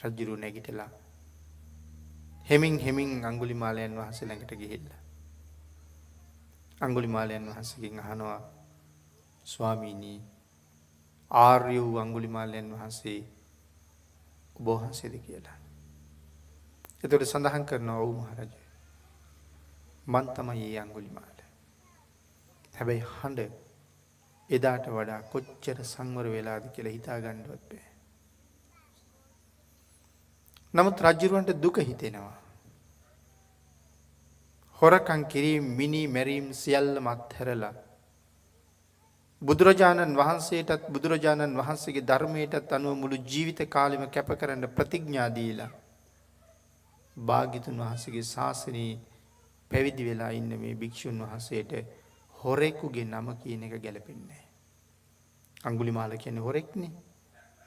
රජුරු නැගිටලා හෙමින් අඟුලිමාලයන් වහන්සේ ළඟට ගිහිල්ලා අඟුලිමාලයන් වහන්සේගෙන් අහනවා ස්වාමීනි ආර්ය වූ අඟුලිමාලයන් වහන්සේ ඔබ වහන්සේද කියලා. එතකොට සඳහන් කරනවා ඔව් මහරජා මන් තමයි ඒ අඟුලිමාල. හැබැයි හඬ එදාට වඩා කොච්චර සංවර වෙලාද කියලා හිතා ගන්නවත් බෑ. නමුත් රජුරවන්ට දුක හිතෙනවා. හොරකම් කිරීම, මිනි මැරීම් සියල්ලම අත්හැරලා බුදුරජාණන් වහන්සේටත් බුදුරජාණන් වහන්සේගේ ධර්මයටත් අනුව මුළු ජීවිත කාලෙම කැප කරන්න ප්‍රතිඥා දීලා භාග්‍යතුන් වහන්සේගේ ශාසනයේ පැවිදි වෙලා ඉන්න මේ භික්ෂුන් වහන්සේට හොරෙකුගේ නම කියන එක ගැලපෙන්නේ නැහැ. අඟුලිමාල කියන්නේ හොරෙක්නේ,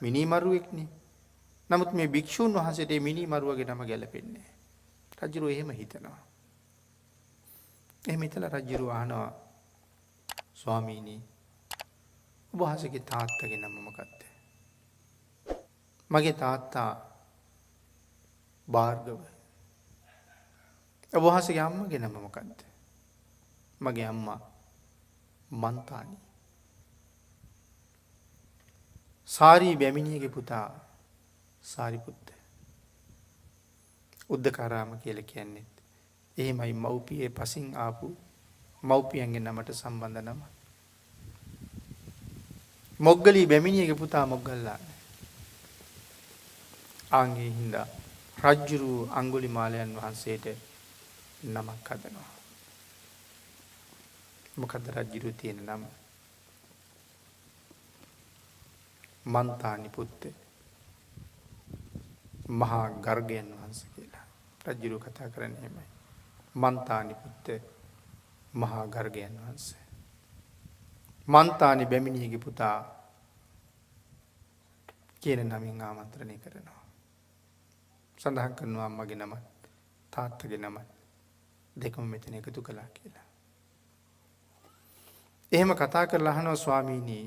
මිනිමරුවෙක්නේ. නමුත් මේ භික්ෂුන් වහන්සේට මේ මිනිමරුවගේ නම ගැලපෙන්නේ නැහැ. රජුරෝ එහෙම හිතනවා. එහෙම හිතලා රජුරෝ අහනවා, ස්වාමීනි ඔබ වහන්සේගේ තාත්තගේ නම මොකක්ද? මගේ තාත්තා භාර්ගව. ඔබ වහන්සේගේ අම්මගේ නම මොකක්ද? මගේ අම්මා මන්තානි. සාරී බැමිණියගේ පුතා සාරිපුත්ත. උද්දකාරාම කියලා කියන්නේ එහෙමයි මව්පියේ පසින් ආපු මව්පියන්ගේ නමට සම්බන්ධ නම. මොග්ගලී බැමිණියගේ පුතා මොග්ගල්ලාන. ආන්ගේ හින්දා රජ්ජුරු අඟුලිමාලයන් වහන්සේට නමක් හදනවා. මොකද්ද රජ්ජුරු තියෙන නම? මන්තානි පුත්ත මහා ගර්ගයන් වහන්සේ කියලා. රජ්ජුරු කතා කරන්නේ එහෙමයි. මන්තානි පුත්ත මහා ගර්ගයන් වහන්සේ. මන්තානි බැමිණියගේ පුතා කියන නමින් ආමන්ත්‍රණය කරනවා. සඳහන් කරනවා අම්මගේ නමත් තාත්තගේ නමත් දෙකම මෙතන එකතු කළා කියලා. එහෙම කතා කරලා අහනවා, ස්වාමීනි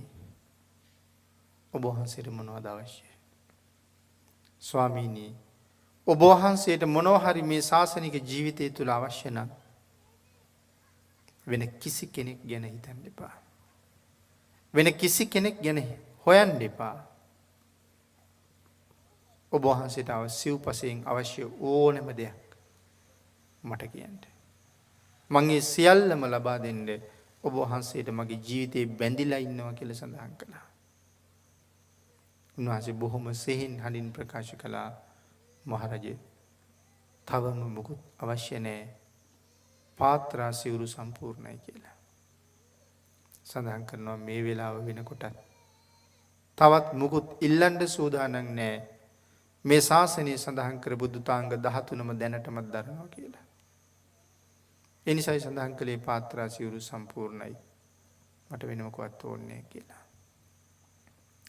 ඔබ වහන්සේට මොනවද අවශ්‍ය? ස්වාමීනි ඔබ වහන්සේට මොනවා හරි මේ ශාසනික ජීවිතය තුළ අවශ්‍ය නම් වෙන කිසි කෙනෙක් ගැන හිතන්න එපා. වෙන කිසි කෙනෙක් ගැන හොයන්න එපා. ඔබ වහන්සේට සිව්පසයෙන් අවශ්‍ය ඕනෑම දෙයක් මට කියන්න. මං ඒ සියල්ලම ලබා දෙන්න ඔබ වහන්සේට මගේ ජීවිතේ බැඳිලා ඉන්නවා කියලා සඳහන් කළා. උන්වහන්සේ බොහොම සෙහින් හඬින් ප්‍රකාශ කළා, මහරජේ තවම මොකුත් අවශ්‍ය නැහැ. පාත්‍රා සිවුරු සම්පූර්ණයි කියලා. සඳහන් කරනවා මේ වෙලාව වෙනකොට තවත් මුකුත් ඉල්ලන්න සූදානම් නැහැ. මේ ශාසනය සඳහන් කර බුදුතාංග 13ම දැනටමත් දරනවා කියලා. ඒ නිසායි සඳහන් කළේ පාත්‍රා සිවුරු සම්පූර්ණයි. මට වෙන මොකවත් ඕනේ නැහැ කියලා.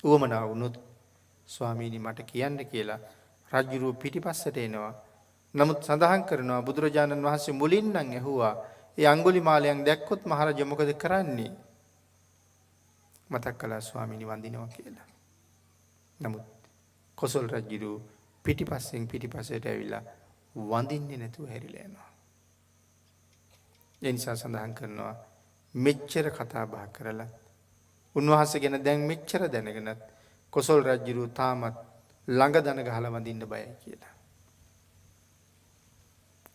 උවමනා වුණොත් ස්වාමීනි මට කියන්න කියලා රජුරුව පිටිපස්සට එනවා. නමුත් සඳහන් කරනවා බුදුරජාණන් වහන්සේ මුලින් නම් ඇහුවා ඒ අඟුලිමාලයන් දැක්කොත් මහරජා මොකද කරන්නේ? මතක් කළා ස්වාමීනි වඳිනවා කියලා. නමුත් කොසල් රජුරුව පිටිපස්සට ඇවිල්ලා වඳින්නේ නැතුව හැරිලා යනවා. ඒ නිසා සඳහන් කරනවා මෙච්චර කතා බහ කරලා උන්වහන්සේ ගැන දැන් මෙච්චර දැනගෙනත් කොසල් රජුරුව තාමත් ළඟ දන ගහලා වඳින්න බයයි කියලා.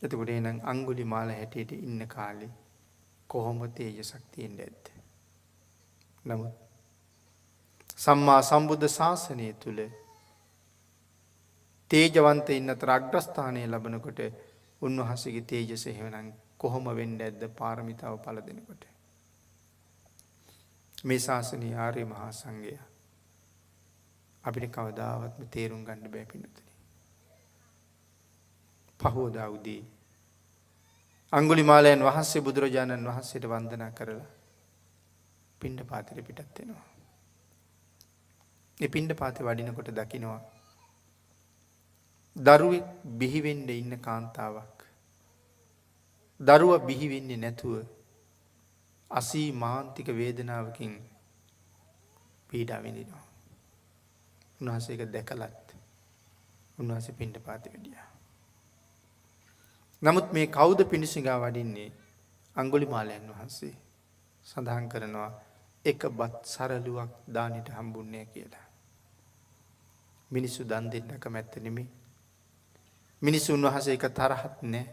එතකොට එහෙනම් අඟුලිමාල හැටියට ඉන්න කාලේ කොහොම තේජසක් තියෙන්නේ නැද්ද? නමුත් සම්මා සම්බුද්ධ ශාසනය තුල තේජවන්තයින් අතර අග්‍රස්ථානය ලැබනකොට උන්වහන්සේගේ තේජස එහෙනම් කොහොම වෙන්නේ නැද්ද? පාරමිතාව පළ දෙනකොට මේ ශාසනීය ආර්ය මහා සංඝය අපිට කවදාවත්ම තේරුම් ගන්න බෑ පින්නතුනි. පහවදා උදේ අඟුලිමාලයන් වහන්සේ බුදුරජාණන් වහන්සේට වන්දනා කරලා පිණ්ඩපාතේ පිටත් වෙනවා. ඒ පිණ්ඩපාතේ වඩිනකොට දකින්නවා දරුවෙක් බිහි වෙන්න ඉන්න කාන්තාවක්. දරුවා බිහි වෙන්නේ නැතුව අසීමාන්තික වේදනාවකින් පීඩා විඳිනවා. උන්වහන්සේ ඒක දැකලත් උන්වහන්සේ පිණ්ඩපාතේ වැඩියා. නමුත් මේ කවුද පිණිසිඟා වඩින්නේ? අඟුලිමාලයන් වහන්සේ. සඳහන් කරනවා එක බත් සරලුවක් දානෙට හම්බුන්නේ කියලා. මිනිස්සු දන් දෙන්න කැමැත්ත නෙමෙයි. මිනිස්සු උන්වහන්සේ එක තරහත් නැහැ.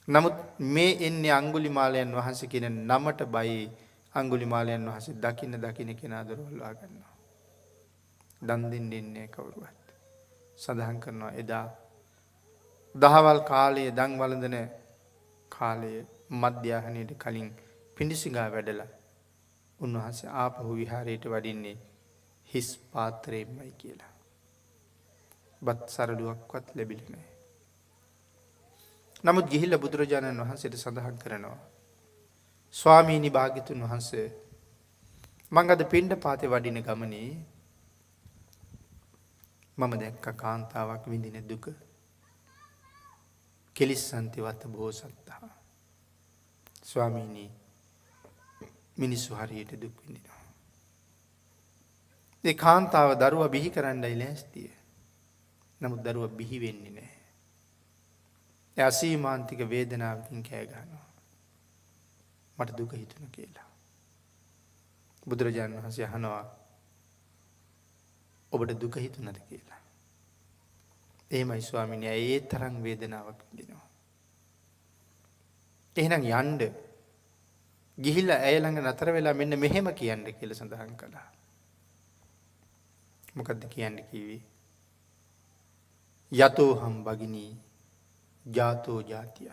නමුත් මේ එන්නේ අඟුලිමාලයන් වහන්සේ කියන නමට බයි. අඟුලිමාලයන් වහන්සේ දකින්න කෙනා දරවල්වා ගන්නවා. දන් දෙන්නේ නැහැ කවුරුවත්. සඳහන් කරනවා එදා දහවල් කාලයේ දන් වළඳන කාලයේ මධ්‍යහනයට කලින් පිඬුසිඟා වැඩලා උන්වහන්සේ ආපහු විහාරයට වඩින්නේ හිස් පාත්‍රයෙන්මයි කියලා. බත් සරලුවක්වත් ලැබිලා නැහැ. නමුත් ගිහිල්ලා බුදුරජාණන් වහන්සේට සඳහන් කරනවා ස්වාමීනි භාග්‍යතුන් වහන්සේ මං අද පිණ්ඩපාතේ වඩින ගමනේ මම දැක්ක කාන්තාවක් විඳින දුක කෙලිස්සන්තිවත බෝසත්තා. ස්වාමීනි මිනිස්සු හරියට දුක් විඳිනවා. ඒ කාන්තාව දරුවා බිහි කරන්නයි ලෑස්තිය. නමුත් දරුවා බිහි වෙන්නේ නැහැ. ඒ අසීමාන්තික වේදනාවකින් කෑ ගහනවා. මට දුක හිතුණා කියලා. බුදුරජාණන් වහන්සේ අහනවා ඔබට දුක හිතුණද කියලා. එහෙමයි ස්වාමීනි ඒ තරම් වේදනාවක් විඳිනවා. එහෙනම් යන්න ගිහිල්ලා ඇය ළඟ නතර වෙලා මෙන්න මෙහෙම කියන්න කියලා සඳහන් කළා. මොකද්ද කියන්න කිව්වේ? යතෝහම් භගිනී ජාතෝ ජාතිය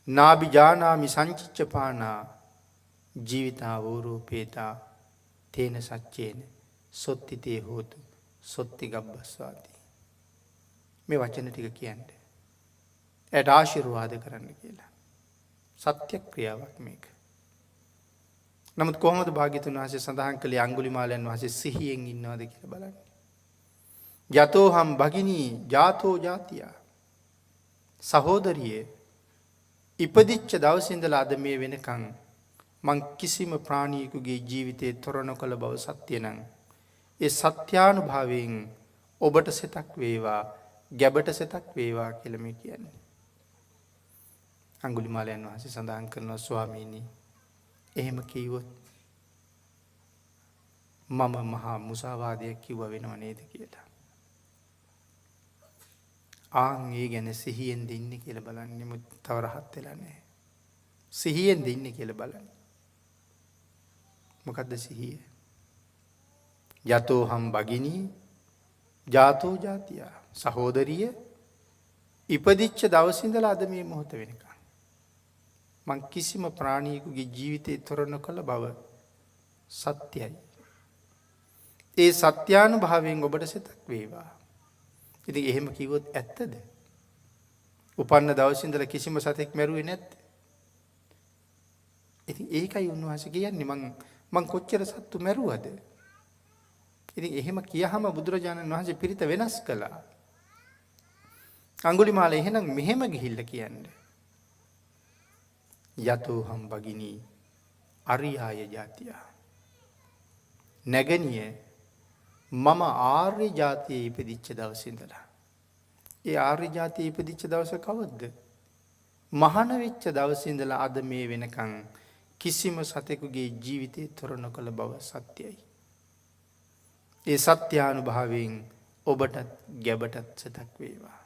නාබි ජානාමි සංචිච්චපානා ජීවිතා වූරූපේතා තේන සච්චේන සොත්තිතේ හෝතු සොත්ති ගබ්බස්වාති. මේ වචන ටික කියන්නේ එයට ආශිර්වාද කරන්න කියලා. සත්‍ය ක්‍රියාවක් මේක. නමුත් කොහොමද භාග්‍යතුන් වහන්සේ සඳහන් කළේ අඟුලිමාලයන් වහන්සේ සිහියෙන් ඉන්නවද කියලා බලන්න. යතෝහම් භගිනී ජාතෝ ජාතිය සහෝදරියේ ඉපදිච්ච දවසේ ඉඳලා අද මේ වෙනකන් මං කිසිම ප්‍රාණියෙකුගේ ජීවිතේ තොර නොකළ බව සත්‍ය නම් ඒ සත්‍යානුභාවයෙන් ඔබට සෙතක් වේවා ගැබට සෙතක් වේවා කියලා මේ කියන්නේ. අඟුලිමාලයන් වහන්සේ සඳහන් කරනවා ස්වාමීනි එහෙම කිව්වොත් මම මහා මුසාවාදයක් කිව්ව වෙනව නේද කියලා. ආන් ඒ ගැන සිහියෙන් ඉන්නේ කියලා බලන්න. මුත් තව රහත් වෙලා නැහැ. සිහියෙන් ඉන්නේ කියලා බලන්න. මොකද්ද සිහිය? යතෝහම් භගිනී ජාතෝ ජාතිය සහෝදරිය ඉපදිච්ච දවසේ ඉඳලා අද මේ මොහොත වෙනකන් මං කිසිම ප්‍රාණියෙකුගේ ජීවිතේ තොර නොකළ බව සත්‍යයි. ඒ සත්‍යානුභාවයෙන් ඔබට සිතක් වේවා. ඉතින් එහෙම කිව්වොත් ඇත්තද? උපන්න දවසේ ඉඳලා කිසිම සතෙක් මැරුවේ නැද්ද? ඉතින් ඒකයි උන්වහන්සේ කියන්නේ මං කොච්චර සත්තු මැරුවද? ඉතින් එහෙම කියහම බුදුරජාණන් වහන්සේ පිරිත වෙනස් කළා. අඟුලිමාල එහෙනම් මෙහෙම ගිහිල්ලා කියන්නේ. යතෝහම් භගිනී අරියාය ජාතිය. නැගණිය මම ආර්ය ජාතියේ ඉපදිච්ච දවසේ ඉඳලා. ඒ ආර්ය ජාතියේ ඉපදිච්ච දවස කවද්ද? මහාන වෙච්ච දවසේ ඉඳලා අද මේ වෙනකන් කිසිම සතෙකුගේ ජීවිතේ තොර නොකළ බව සත්‍යයි. ඒ සත්‍යානුභාවයෙන් ඔබටත් ගැබටත් සතක් වේවා.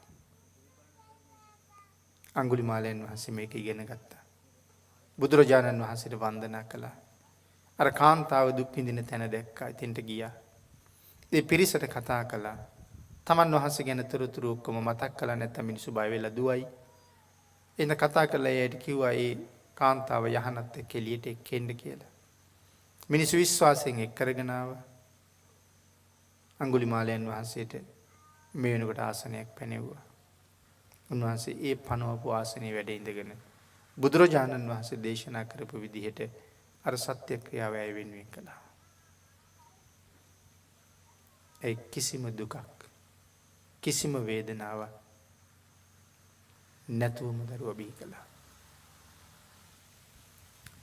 අඟුලිමාලයන් වහන්සේ මේක ඉගෙන ගත්තා. බුදුරජාණන් වහන්සේට වන්දනා කළා. අර කාන්තාව දුක් විඳින තැන දැක්කා. එතෙන්ට ගියා. ඒ පිරිසට කතා කළා. තමන් වහන්සේ ගැන තොරතුරු ඔක්කොම මතක් කළා නැත්නම් මිනිස්සු බය වෙලා දුවයි. එන්න කතා කළා එයාට කිව්වා ඒ කාන්තාව යහනත් එක්ක එළියට එක්කෙන්න කියලා. මිනිස්සු විශ්වාසයෙන් එක් කරගෙන ආවා. අඟුලිමාලයන් වහන්සේට මේ වෙනකොට ආසනයක් පැනෙව්වා. උන්වහන්සේ ඒ පනවපු ආසනයේ වැඩ ඉඳගෙන බුදුරජාණන් වහන්සේ දේශනා කරපු විදිහට අර සත්‍ය ක්‍රියාව ඇය වෙනුවෙන් කළා. ඒ කිසිම දුකක් කිසිම වේදනාවක් නැතුවම දරුවා බිහි කළා.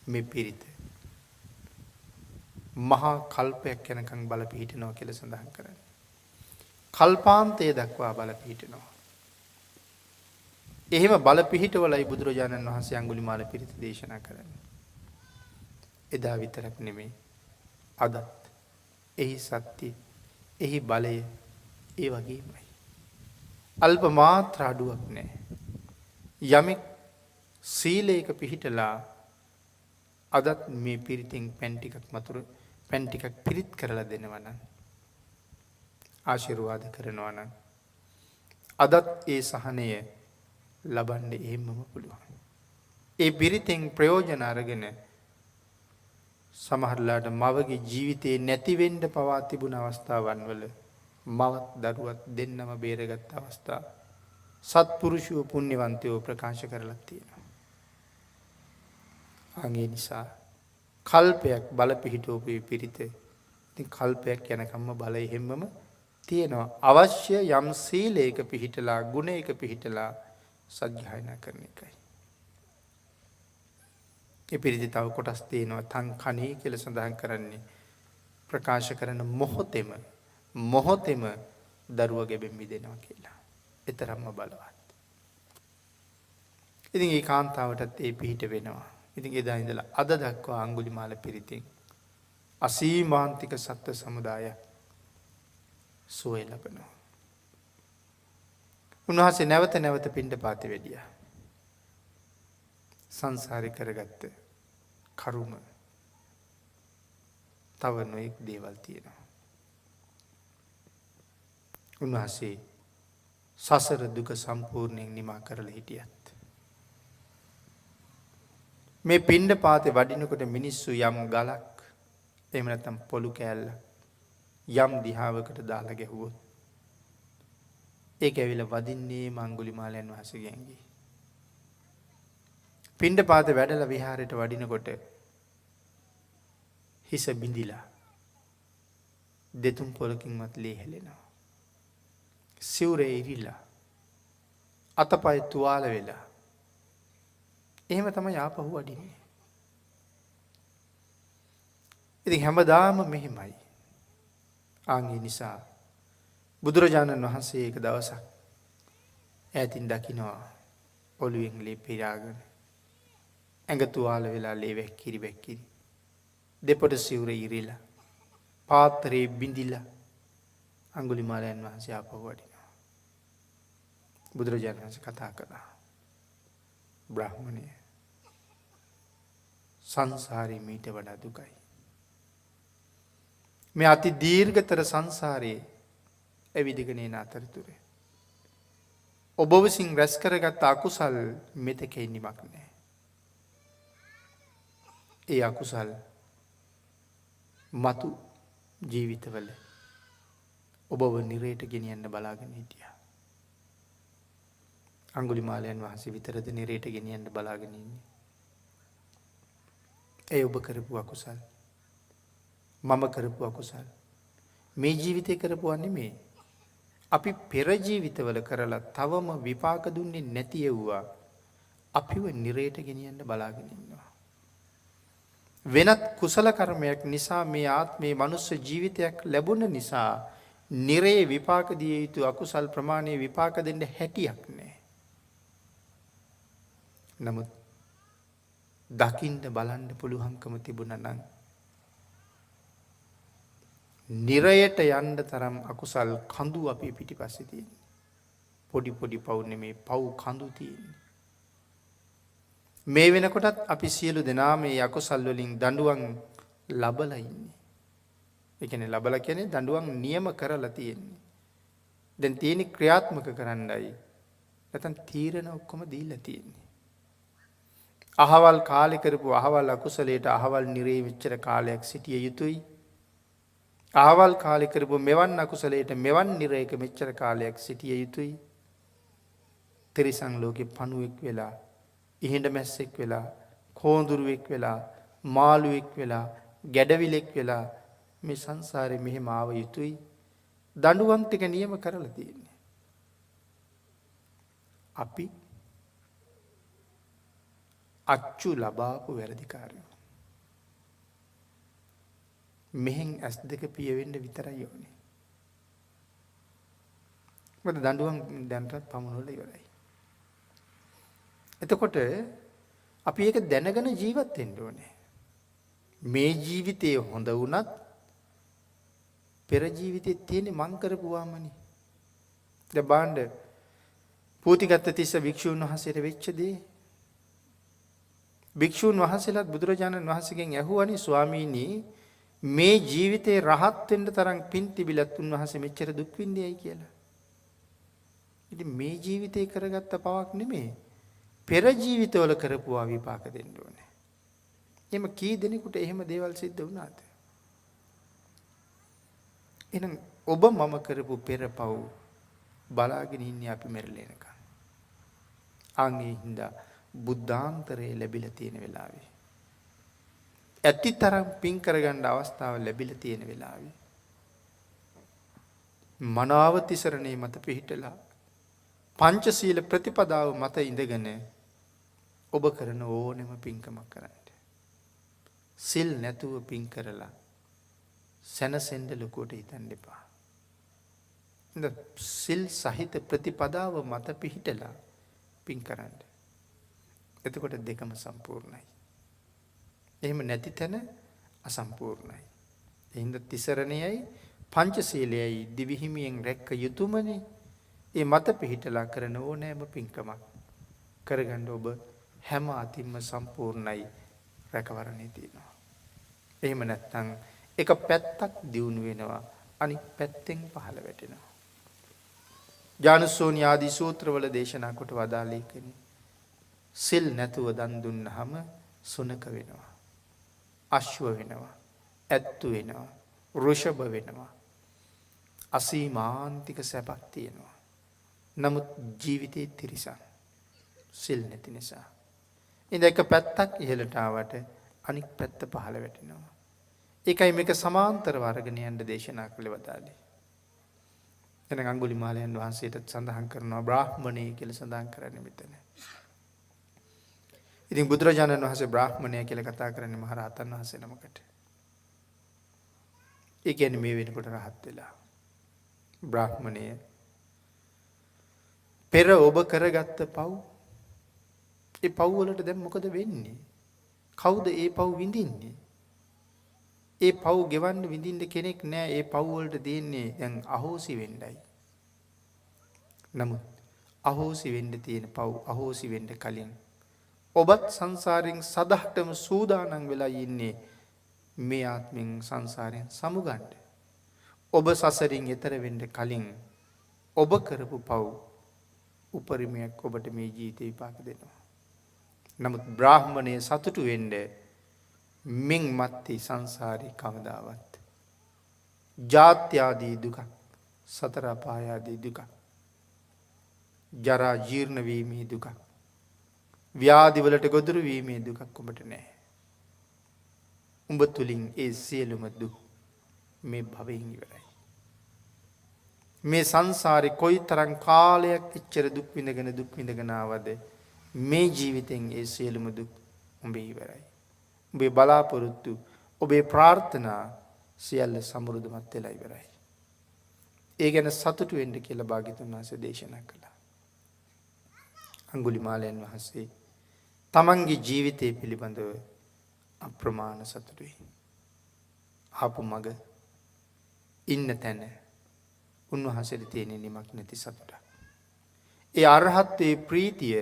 මේ පිරිත මහා කල්පයක් යනකම් බල පිහිටනවා කියලා සඳහන් කරන්නේ. කල්පාන්තය දක්වා බල පිහිටනවා. එහෙම බල පිහිටවලයි බුදුරජාණන් වහන්සේ අඟුලිමාල පිරිත දේශනා කරන්නේ. එදා විතරක් නෙමෙයි අදත් එහි සත්‍ය එහි බලය ඒ වගේමයි. අල්ප මාත්‍ර අඩුවක් නැහැ. යමෙක් සීලයක පිහිටලා අදත් මේ පිරිතෙන් පැන් ටිකක් පිරිත් කරලා දෙනවා නම් ආශිර්වාද කරනවා නම් අදත් ඒ සහනය ලබන්න එහෙමම පුළුවන්. ඒ පිරිතෙන් ප්‍රයෝජන අරගෙන සමහරලාට මවගේ ජීවිතේ නැති වෙන්න පවා තිබුණ අවස්ථාවන් වල මවත් දරුවත් දෙන්නම බේරගත් අවස්ථා සත්පුරුෂයෝ පුණ්‍යවන්තයෝ ප්‍රකාශ කරලා තියෙනවා. අගේ නිසා කල්පයක් බල පිහිටෝපු පිරිත ඉතින් කල්පයක් යනකම්ම බලය හැමම තියෙනවා. අවශ්‍ය යම් සීලයක පිහිටලා ගුණයක පිහිටලා සත්‍යයනා කරන එකයි. ඒ පිරිති තව කොටස් තියෙනවා තන් කණේ කියලා සඳහන් කරන්නේ ප්‍රකාශ කරන මොහොතෙම දරුවා ගැබෙන් මිදෙනවා කියලා. ඒතරම්ම බලවත්. ඉතින් ඒ කාන්තාවටත් ඒ පිහිට වෙනවා. ඉතින් එදා ඉඳලා අද දක්වා අඟුලිමාල පිරිතෙන් අසීමාන්තික සත්ත්ව සමුදායක් සුවය ලබනවා. උන්වහන්සේ නැවත නැවත පිණ්ඩපාතේ වැඩියා. සංසාරේ කරගත්ත කරුම තව නොයෙක් දේවල් තියෙනවා. උන්වහන්සේ සසර දුක සම්පූර්ණයෙන් නිමා කරලා හිටියත් මේ පිණ්ඩපාතේ වඩිනකොට මිනිස්සු යම් ගලක් එහෙම නැත්නම් පොළු කෑල්ලක් යම් දිහාවකට දාලා ගැහුවොත් ඒක ඇවිල්ලා වදින්නේ අඟුලිමාලයන් වහන්සේගෙන්. පිණ්ඩපාතේ වැඩලා විහාරයට වඩිනකොට හිස බිඳිලා දෙතුන් පොලකින්වත් ලේ හැලෙනවා. සිවුරේ ඉරිලා අතපය තුවාල වෙලා එහෙම තමයි ආපහු වඩින්නේ. ඉතින් හැමදාම මෙහෙමයි. ආන්ගේ නිසා බුදුරජාණන් වහන්සේ එක දවසක් ඈතින් දකිනවා ඔළුවෙන් ලේ පිරාගෙන ඇඟ තුවාල වෙලා ලේ වැක්කිරි දෙපොට සිවුර ඉරිලා පාත්‍රේ බිඳිලා අඟුලිමාලයන් වහන්සේ ආපහු වඩිනවා. බුදුරජාණන් වහන්සේ කතා කළා. බ්‍රාහ්මණය සංසාරේ මීට වඩා දුකයි. මේ අති දීර්ඝතර සංසාරයේ ඇවිදගෙන යන අතරතුරේ ඔබ විසින් රැස් කරගත් අකුසල් මෙතෙකින් නිමක් නැහැ. ඒ අකුසල් මතු ජීවිතවල ඔබව නිරේට ගෙනියන්න බලාගෙන හිටියා. අඟුලිමාලයන් වහන්සේ විතරද නිරේට ගෙනියන්න බලාගෙන ඉන්නේ. ඒ ඔබ කරපු අකුසල් මම කරපු අකුසල් මේ ජීවිතේ කරපුවා නෙමෙයි. අපි පෙර ජීවිතවල කරලා තවම විපාක දුන්නේ නැති යුවා අපිව නිරේට ගෙනියන්න බලාගෙන ඉන්නවා. වෙනත් කුසල කර්මයක් නිසා මේ ආත්මේ මනුස්ස ජීවිතයක් ලැබුණ නිසා නිරේ විපාක දිය යුතු අකුසල් ප්‍රමාණය විපාක දෙන්න හැටියක් නැහැ. නමුත් දකින්න බලන්න පුළුවන්කම තිබුණා නම් නිරයට යන්න තරම් අකුසල් කඳු අපේ පිටිපස්සේ තියෙන්නේ. පොඩි පොඩි පව් නෙමේ පව් කඳු තියෙන්නේ. මේ වෙනකොටත් අපි සියලු දෙනා මේ අකුසල් වලින් දඬුවම් ලබලා ඉන්නේ. ඒ කියන්නේ ලබලා කියන්නේ දඬුවම් නියම කරලා තියෙන්නේ. දැන් තියෙන්නේ ක්‍රියාත්මක කරන්නයි. නැත්නම් තීරණ ඔක්කොම දීලා තියෙන්නේ. අහවල් කාලේ කරපු අහවල් අකුසලයට අහවල් නිරේ මෙච්චර කාලයක් සිටිය යුතුයි. අහවල් කාලේ කරපු මෙවන් අකුසලයට මෙවන් නිරේක මෙච්චර කාලයක් සිටිය යුතුයි. තිරිසන් ලෝකේ පණුවෙක් වෙලා, ඉහිඳ මැස්සෙක් වෙලා, කෝඳුරුවෙක් වෙලා, මාළුවෙක් වෙලා, ගැඩවිලෙක් වෙලා මේ සංසාරේ මෙහෙම ආව යුතුයි. දඬුවම් ටික නියම කරලා තියෙන්නේ. අපි අච්චු ලබාපු වැරදිකාරයෝ. මෙහෙන් ඇස් දෙක පියවෙන්න විතරයි ඕනේ. මොකද දඬුවම් දැන්ටත් පමුණුවලා ඉවරයි. එතකොට අපි ඒක දැනගෙන ජීවත් වෙන්න ඕනේ. මේ ජීවිතේ හොඳ වුණත් පෙර ජීවිතේ තියෙන මං කරපුවාමනේ. දැන් බාණ්ඩ පූතිගත්ත තිස්ස භික්ෂුන් වහන්සේට වෙච්ච දේ. භික්ෂුන් වහන්සේලාත් බුදුරජාණන් වහන්සේගෙන් ඇහුවානේ ස්වාමීනි මේ ජීවිතේ රහත් වෙන්න තරම් පින් තිබිලත් උන්වහන්සේ මෙච්චර දුක් විඳියයි කියලා. ඉතින් මේ ජීවිතේ කරගත්ත පවක් නෙමෙයි. පෙර ජීවිතවල කරපුවා විපාක දෙන්න ඕනේ. එහෙම කී දෙනෙකුට එහෙම දේවල් සිද්ධ වුණාද? එහෙනම් ඔබ මම කරපු පෙර පව් බලාගෙන ඉන්නේ අපි මෙරළ එනකන්. අනේ හින්දා බුද්ධාන්තරේ ලැබිලා තියෙන වෙලාවේ ඇතිතරම් පින් කරගන්න අවස්ථාව ලැබිලා තියෙන වෙලාවේ මනාව තිසරණේ මත පිහිටලා පංචශීල ප්‍රතිපදාව මත ඉඳගෙන ඔබ කරන ඕනෙම පින්කමක් කරන්න. සිල් නැතුව පින් කරලා සැනසෙන්න ලොකුවට හිතන්න එපා. සිල් සහිත ප්‍රතිපදාව මත පිහිටලා පින් කරන්න. එතකොට දෙකම සම්පූර්ණයි. එහෙම නැති තැන අසම්පූර්ණයි. එහෙනම් තිසරණයයි පංචශීලයයි දිවිහිමියෙන් රැක්ක යුතුයමනේ. ඒ මත පිහිටලා කරන ඕනෑම පින්කමක් කරගන්න ඔබ හැම අතින්ම සම්පූර්ණයි රැකවරණේ තියෙනවා. එහෙම නැත්නම් එක පැත්තක් දියුණු වෙනවා අනිත් පැත්තෙන් පහළ වැටෙනවා. ජානුස්සෝනි ආදී සූත්‍රවල දේශනා කොට වදාළේ කෙනේ සිල් නැතුව දන් දුන්නාම සුනක වෙනවා. අශ්ව වෙනවා. ඇත්තු වෙනවා. ඍෂභ වෙනවා. අසීමාන්තික සැපක් තියෙනවා. නමුත් ජීවිතේ තිරිසන් සිල් නැති නිසා. ඉතින් එක පැත්තක් ඉහළට ආවට අනිත් පැත්ත පහළ වැටෙනවා. ඒකයි මේක සමාන්තරව අරගෙන යන්න දේශනා කළේ වදාළේ. එනං අඟුලිමාලයන් වහන්සේට සඳහන් කරනවා බ්‍රාහ්මණය කියලා සඳහන් කරන්නේ මෙතන. ඉතින් බුදුරජාණන් වහන්සේ බ්‍රාහ්මණය කියලා කතා කරන්නේ මහ රහතන් වහන්සේ නමකට. ඒ කියන්නේ මේ වෙනකොට රහත් වෙලා. බ්‍රාහ්මණය පෙර ඔබ කරගත්ත පව් ඒ පව් වලට දැන් මොකද වෙන්නේ? කවුද ඒ පව් විඳින්නේ? ඒ පව් ගෙවන්න විඳින්න කෙනෙක් නෑ. ඒ පව් වලට දෙන්නේ දැන් අහෝසි වෙන්නයි. නමුත් අහෝසි වෙන්න තියෙන පව් අහෝසි වෙන්න කලින් ඔබත් සංසාරයෙන් සදහටම සූදානම් වෙලා ඉන්නේ මේ ආත්මෙන් සංසාරයෙන් සමුගන්න. ඔබ සසරින් එතර වෙන්න කලින් ඔබ කරපු පව් උපරිමයක් ඔබට මේ ජීවිතේ විපාක දෙනවා. නමුත් බ්‍රාහ්මණය සතුටු වෙන්න මින් මත්තේ සංසාරේ කවදාවත් ජාත්‍ය ආදී දුක සතර අපාය ආදී දුක ජරා ජීර්ණ වීමේ දුක ව්‍යාධි වලට ගොදුරු වීමේ දුකක් ඔබට නැහැ. උඹ තුලින් ඒ සියලුම දුක් මේ භවයෙන් ඉවරයි. මේ සංසාරේ කොයිතරම් කාලයක් එච්චර දුක් විඳගෙන ආවද මේ ජීවිතෙන් ඒ සියලුම දුක් උඹේ ඉවරයි. ඔබේ බලාපොරොත්තු ඔබේ ප්‍රාර්ථනා සියල්ල සමෘද්ධිමත් වෙලා ඉවරයි. ඒ ගැන සතුටු වෙන්න කියලා භාග්‍යතුන් වහන්සේ දේශනා කළා. අඟුලිමාලයන් වහන්සේ තමන්ගේ ජීවිතය පිළිබඳව අප්‍රමාණ සතුටුයි. ආපු මග ඉන්න තැන උන්වහන්සේට තියෙන නිමක් නැති සතුටක්. ඒ අරහත්ත්වයේ ප්‍රීතිය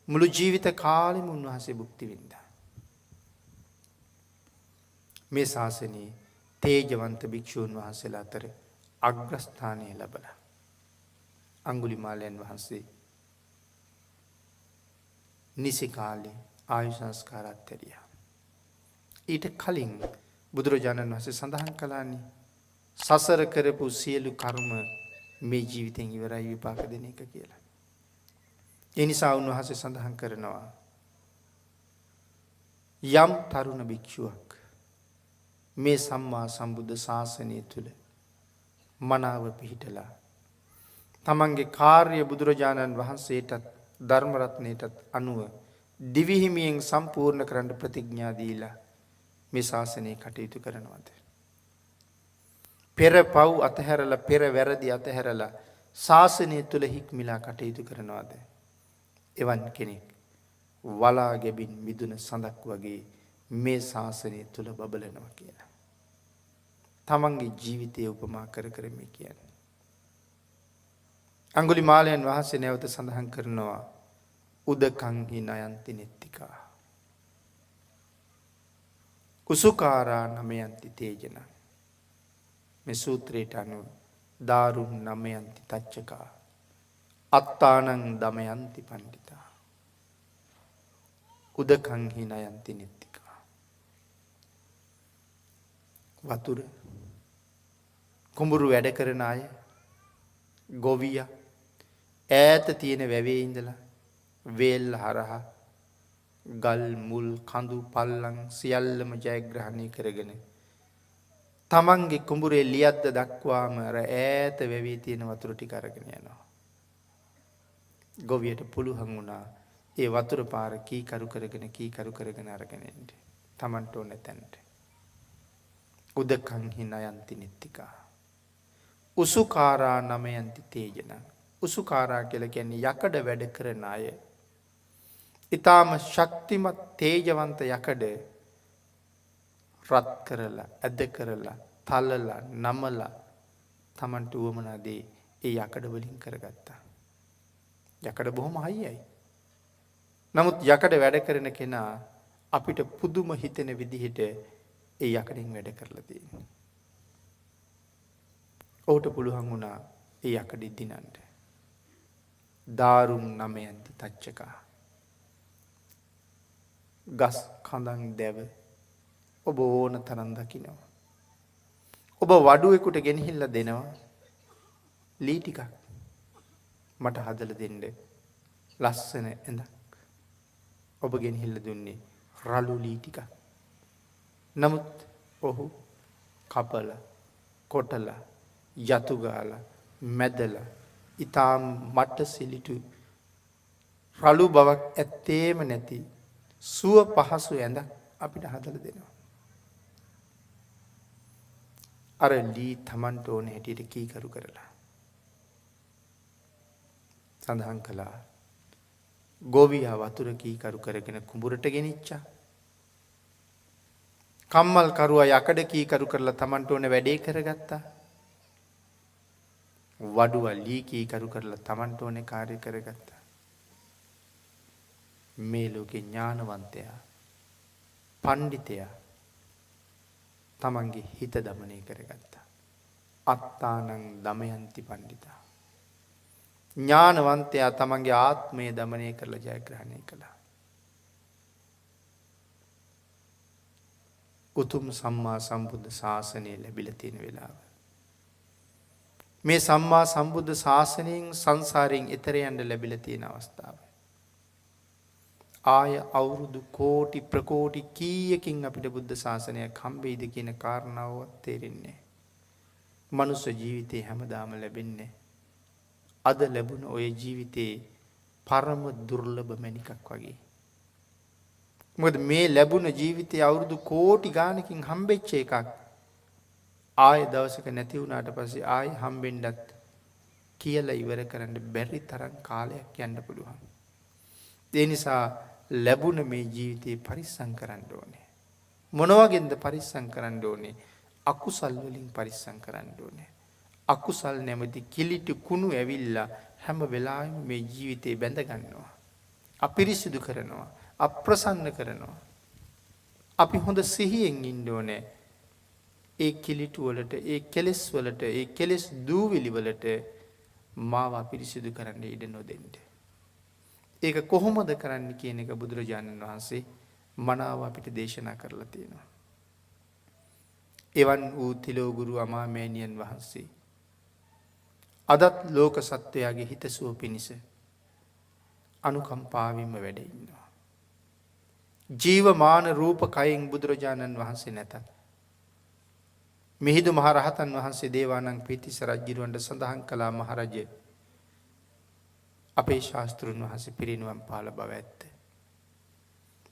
මුළු ජීවිත කාලෙම උන්වහන්සේ භුක්ති විඳා. මේ ශාසනයේ තේජවන්ත භික්ෂූන් වහන්සේලා අතර අග්‍රස්ථානය ලැබලා අඟුලිමාලයන් වහන්සේ නිසි කාලේ ආයු සංස්කාරات ඇරියා. ඊට කලින් බුදුරජාණන් වහන්සේ සඳහන් කළානේ සසර කරපු සියලු කර්ම මේ ජීවිතෙන් ඉවරයි විපාක දෙන එක කියලා. ඒ නිසා උන්වහන්සේ සඳහන් කරනවා යම් තරුණ භික්ෂුවක් මේ සම්මා සම්බුද්ධ ශාසනය තුල මනාව පිහිටලා තමන්ගේ කාර්ය බුදුරජාණන් වහන්සේටත් ධර්ම රත්නයටත් අනුව දිවිහිමියෙන් සම්පූර්ණ කරන්න ප්‍රතිඥා දීලා මේ ශාසනය කටයුතු කරනවාද? පෙර පව් අතහැරලා පෙර වැරදි අතහැරලා ශාසනය තුල හික්මිලා කටයුතු කරනවාද? එවන් කෙනෙක් වලා ගැබින් මිදුන සඳක් වගේ මේ ශාසනය තුල බබලනවා කියලා. තමන්ගේ ජීවිතය උපමා කර කර මේ කියන්නේ. අඟුලිමාලයන් වහන්සේ නැවත සඳහන් කරනවා උදකං හි නයන්ති නෙත්තිකා. උසුකාරා නමයන්ති තේජන. මේ සූත්‍රයට අනුව දාරුන් නමයන්ති තච්චකා අත්තානං දමයන්ති පණ්ඩිතා උදකං හිනයන්ති නිත්තිකා. වතුර කුඹුරු වැඩ කරන අය ගොවියා ඈත තියෙන වැවේ ඉඳලා වේල් හරහා ගල් මුල් කඳු පල්ලං සියල්ලම ජයග්‍රහණය කරගෙන තමන්ගේ කුඹුරේ ලියද්ද දක්වාම අර ඈත වැවේ තියෙන වතුර ටික අරගෙන යනවා. ගොවියට පුළුවන් වුණා ඒ වතුර පාර කීකරු කරගෙන අරගෙන එන්න. තමන්ට ඕන තැනට. උදකං හිනයන්ති නිත්තිකා. උසුකාරා නමයන්ති තේජන. උසුකාරා කියලා කියන්නේ යකඩ වැඩ කරන අය. ඊටාම ශක්තිමත් තේජවන්ත යකඩ රත් කරලා ඇද කරලා තලලා නමලා තමන්ට උවමනා දේ ඒ යකඩ වලින් කරගත්තා. යකඩ බොහොම හයියයි. නමුත් යකඩ වැඩ කරන කෙනා අපිට පුදුම හිතෙන විදිහට ඒ යකඩෙන් වැඩ කරලා තියෙනවා. ඔහුට පුළුවන් වුණා ඒ යකඩ දිනන්න. දාරුම් නමයන්ති තච්චකා. ගස් කඳන් දැව ඔබ ඕන තරම් දකිනවා. ඔබ වඩුවෙකුට ගෙනහිල්ලා දෙනවා ලී ටිකක් මට හදලා දෙන්න ලස්සන ඇඳක්. ඔබ ගෙනහිල්ලා දුන්නේ රළු ලී ටිකක්. නමුත් ඔහු කපලා කොටලා යතු ගාලා මැදලා ඊටාම් මට සිලිටු රළු බවක් ඇත්තේම නැති සුව පහසු ඇඳක් අපිට හදලා දෙනවා. අර ලී තමන්ට ඕන හැටියට කීකරු කරලා සඳහන් කළා. ගොවියා වතුර කීකරු කරගෙන කුඹුරට ගෙනිච්චා. කම්මල් කරුවා යකඩ කීකරු කරලා තමන්ට ඕන වැඩේ කරගත්තා. වඩුවා ලී කීකරු කරලා තමන්ට ඕනේ කාර්ය කරගත්තා. මේ ලෝකේ ඥානවන්තයා පණ්ඩිතයා තමන්ගේ හිත දමනය කරගත්තා. අත්තානං දමයන්ති පණ්ඩිතා. ඥානවන්තයා තමන්ගේ ආත්මය දමනය කරලා ජයග්‍රහණය කළා. උතුම් සම්මා සම්බුද්ධ ශාසනය ලැබිලා තියෙන වෙලාව. මේ සම්මා සම්බුද්ධ ශාසනයෙන් සංසාරයෙන් එතර යන්න ලැබිලා තියෙන අවස්ථාව. ආය අවුරුදු කෝටි ප්‍රකෝටි කීයකින් අපිට බුද්ධ ශාසනයක් හම්බෙයිද කියන කාරණාව තේරෙන්නේ. මනුෂ්‍ය ජීවිතේ හැමදාම ලැබෙන්නේ. අද ලැබුණ ඔය ජීවිතේ පරම දුර්ලභ මණිකක් වගේ. මොකද මේ ලැබුණ ජීවිතේ අවුරුදු කෝටි ගානකින් හම්බෙච්ච එකක් ආය දවසක නැති වුණාට පස්සේ ආය හම්බෙන්නත් කියලා ඉවර කරන්න බැරි තරම් කාලයක් යන්න පුළුවන්. ඒ නිසා ලැබුණ මේ ජීවිතේ පරිස්සම් කරන්න ඕනේ. මොන වගේන්ද පරිස්සම් කරන්න ඕනේ? අකුසල් වලින් පරිස්සම් කරන්න ඕනේ. අකුසල් නැමැති කිලිටි කුණු ඇවිල්ලා හැම වෙලාවෙම මේ ජීවිතේ බැඳ ගන්නවා. අපිරිසිදු කරනවා. අප්‍රසන්න කරනවා. අපි හොඳ සිහියෙන් ඉන්න ඕනේ. ඒ කිලිටු වලට, ඒ කෙලෙස් වලට, ඒ කෙලෙස් දූවිලි වලට මාව අපිරිසිදු කරන්න ඉඩ නොදෙන්න. ඒක කොහොමද කරන්න කියන එක බුදුරජාණන් වහන්සේ මනාව අපිට දේශනා කරලා තියෙනවා. එවන් වූ තිලෝගුරු අමාමෑණියන් වහන්සේ අදත් ලෝක සත්වයාගේ හිතසුව පිණිස අනුකම්පාවෙන්ම වැඩ ඉන්නවා. ජීවමාන රූප කයෙන් බුදුරජාණන් වහන්සේ නැතත් මිහිඳු මහ රහතන් වහන්සේ දේවානං පීතිස රජුරවන්ට සඳහන් කළා මහරජය අපේ ශාස්ත්‍රුන් වහන්සේ පිරිනිවන් පාල බව ඇත්ත.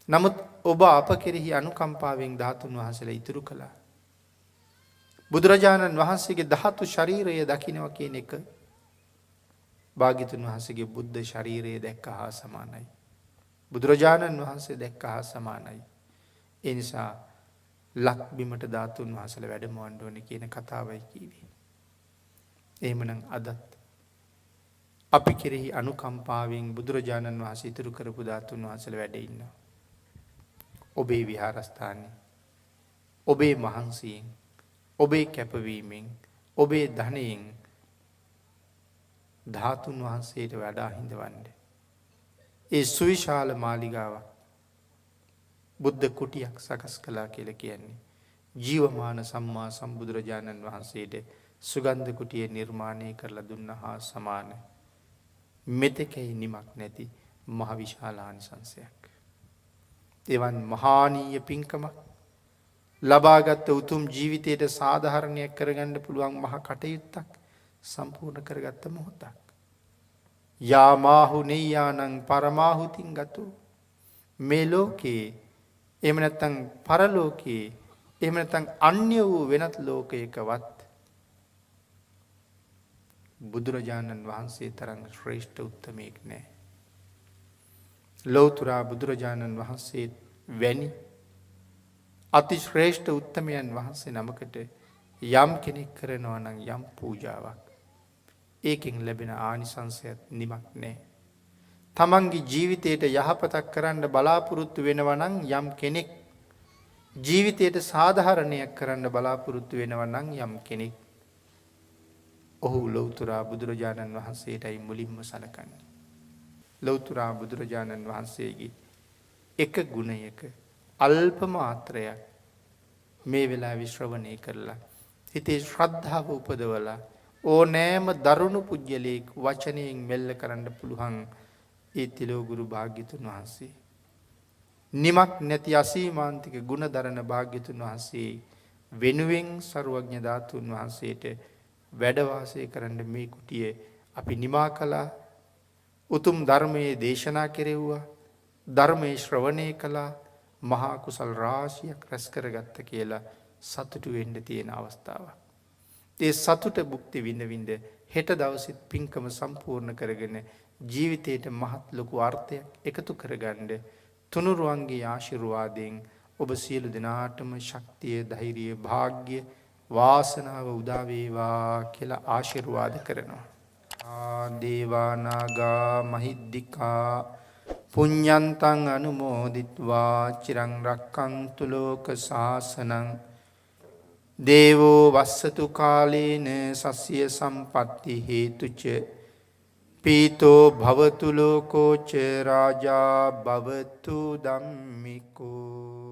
නමුත් ඔබ අප කෙරෙහි අනුකම්පාවෙන් ධාතුන් වහන්සේලා ඉතුරු කළා. බුදුරජාණන් වහන්සේගේ ධාතු ශරීරය දකින්නවා කියන එක භාග්‍යතුන් වහන්සේගේ බුද්ධ ශරීරය දැක්ක හා සමානයි. බුදුරජාණන් වහන්සේ දැක්ක හා සමානයි. ඒ නිසා ලක් බිමට ධාතුන් වහන්සේලා වැඩමවන්න ඕනේ කියන කතාවයි කිව්වේ. එහෙමනම් අදත් අපි කෙරෙහි අනුකම්පාවෙන් බුදුරජාණන් වහන්සේ ඉතුරු කරපු ධාතුන් වහන්සේලා වැඩ ඉන්නවා. ඔබේ විහාරස්ථානයේ ඔබේ මහන්සියෙන්, ඔබේ කැපවීමෙන්, ඔබේ ධනයෙන් ධාතුන් වහන්සේට වඩා හිඳවන්න. ඒ සුවිශාල මාලිගාවක් බුද්ධ කුටියක් සකස් කළා කියලා කියන්නේ. ජීවමාන සම්මා සම්බුදුරජාණන් වහන්සේට සුගන්ධ කුටිය නිර්මාණය කරලා දුන්න හා සමාන මෙතෙකයි නිමක් නැති මහ විශාලානිසංසයක්. එවන් මහානීය පින්කමක් ලබාගත් උතුම් ජීවිතයට සාධාරණයක් කරගන්න පුළුවන් මහ කටයුත්තක් සම්පූර්ණ කරගත්ත මොහොතක්. යාමාහු නෙයානං පරමාහුතින් ගතු මේ ලෝකයේ එහෙම නැත්නම් පරලෝකයේ එහෙම නැත්නම් අන්‍ය වූ වෙනත් ලෝකයකවත් බුදුරජාණන් වහන්සේ තරම් ශ්‍රේෂ්ඨ උත්තමයෙක් නැහැ. ලෞතර බුදුරජාණන් වහන්සේ වැනි අති ශ්‍රේෂ්ඨ උත්තමයන් වහන්සේ නමකට යම් කෙනෙක් කරනවා නම් යම් පූජාවක් ඒකෙන් ලැබෙන ආනිසංසයත් නිමක් නැහැ. තමන්ගේ ජීවිතයට යහපතක් කරන්න බලාපොරොත්තු වෙනවා නම් යම් කෙනෙක් ජීවිතයට සාධාරණයක් කරන්න බලාපොරොත්තු වෙනවා නම් යම් කෙනෙක් ඔහු ලෞතර බුදුරජාණන් වහන්සේටයි මුලින්ම සලකන්නේ. ලෞතර බුදුරජාණන් වහන්සේගේ එක ගුණයක අල්ප මාත්‍රයක් මේ වෙලාවේ ශ්‍රවණය කරලා හිතේ ශ්‍රද්ධාව උපදවලා ඕනෑම දරුණු පුජ්‍යලෙක් වචනයෙන් මෙල්ල කරන්න පුළුවන් ඒ තිලෝගුරු භාග්‍යතුන් වහන්සේ. නිමක් නැති අසීමාන්තික ගුණ දරන භාග්‍යතුන් වහන්සේ වෙනුවෙන් සර්වඥ ධාතුන් වහන්සේට වැඩ වාසය කරන්න මේ කුටිය අපි නිමා කළා. උතුම් ධර්මයේ දේශනා කෙරෙව්වා. ධර්මයේ ශ්‍රවණය කළා. මහා කුසල් රාශියක් රැස් කරගත්ත කියලා සතුටු වෙන්න තියෙන අවස්ථාවක්. ඒ සතුට භුක්ති විඳ විඳ හෙට දවසෙත් පින්කම සම්පූර්ණ කරගෙන ජීවිතයට මහත් ලොකු අර්ථයක් එකතු කරගන්න තුනුරුවන්ගේ ආශිර්වාදයෙන් ඔබ සියලු දෙනාටම ශක්තිය, ධෛර්යය, වාග්ය, වාසනාව උදා වේවා කියලා ආශිර්වාද කරනවා. දේවා නාග මහිද්దికා පුඤ්ඤන්තං අනුමෝදිත්වා චිරං රක්ඛන්තු ලෝක ශාසනං දේවෝ වස්සතු කාලේන සස්ය සම්පatti හේතුච පීතෝ භවතු ලෝකෝ ච රාජා භවතු ධම්මිකෝ.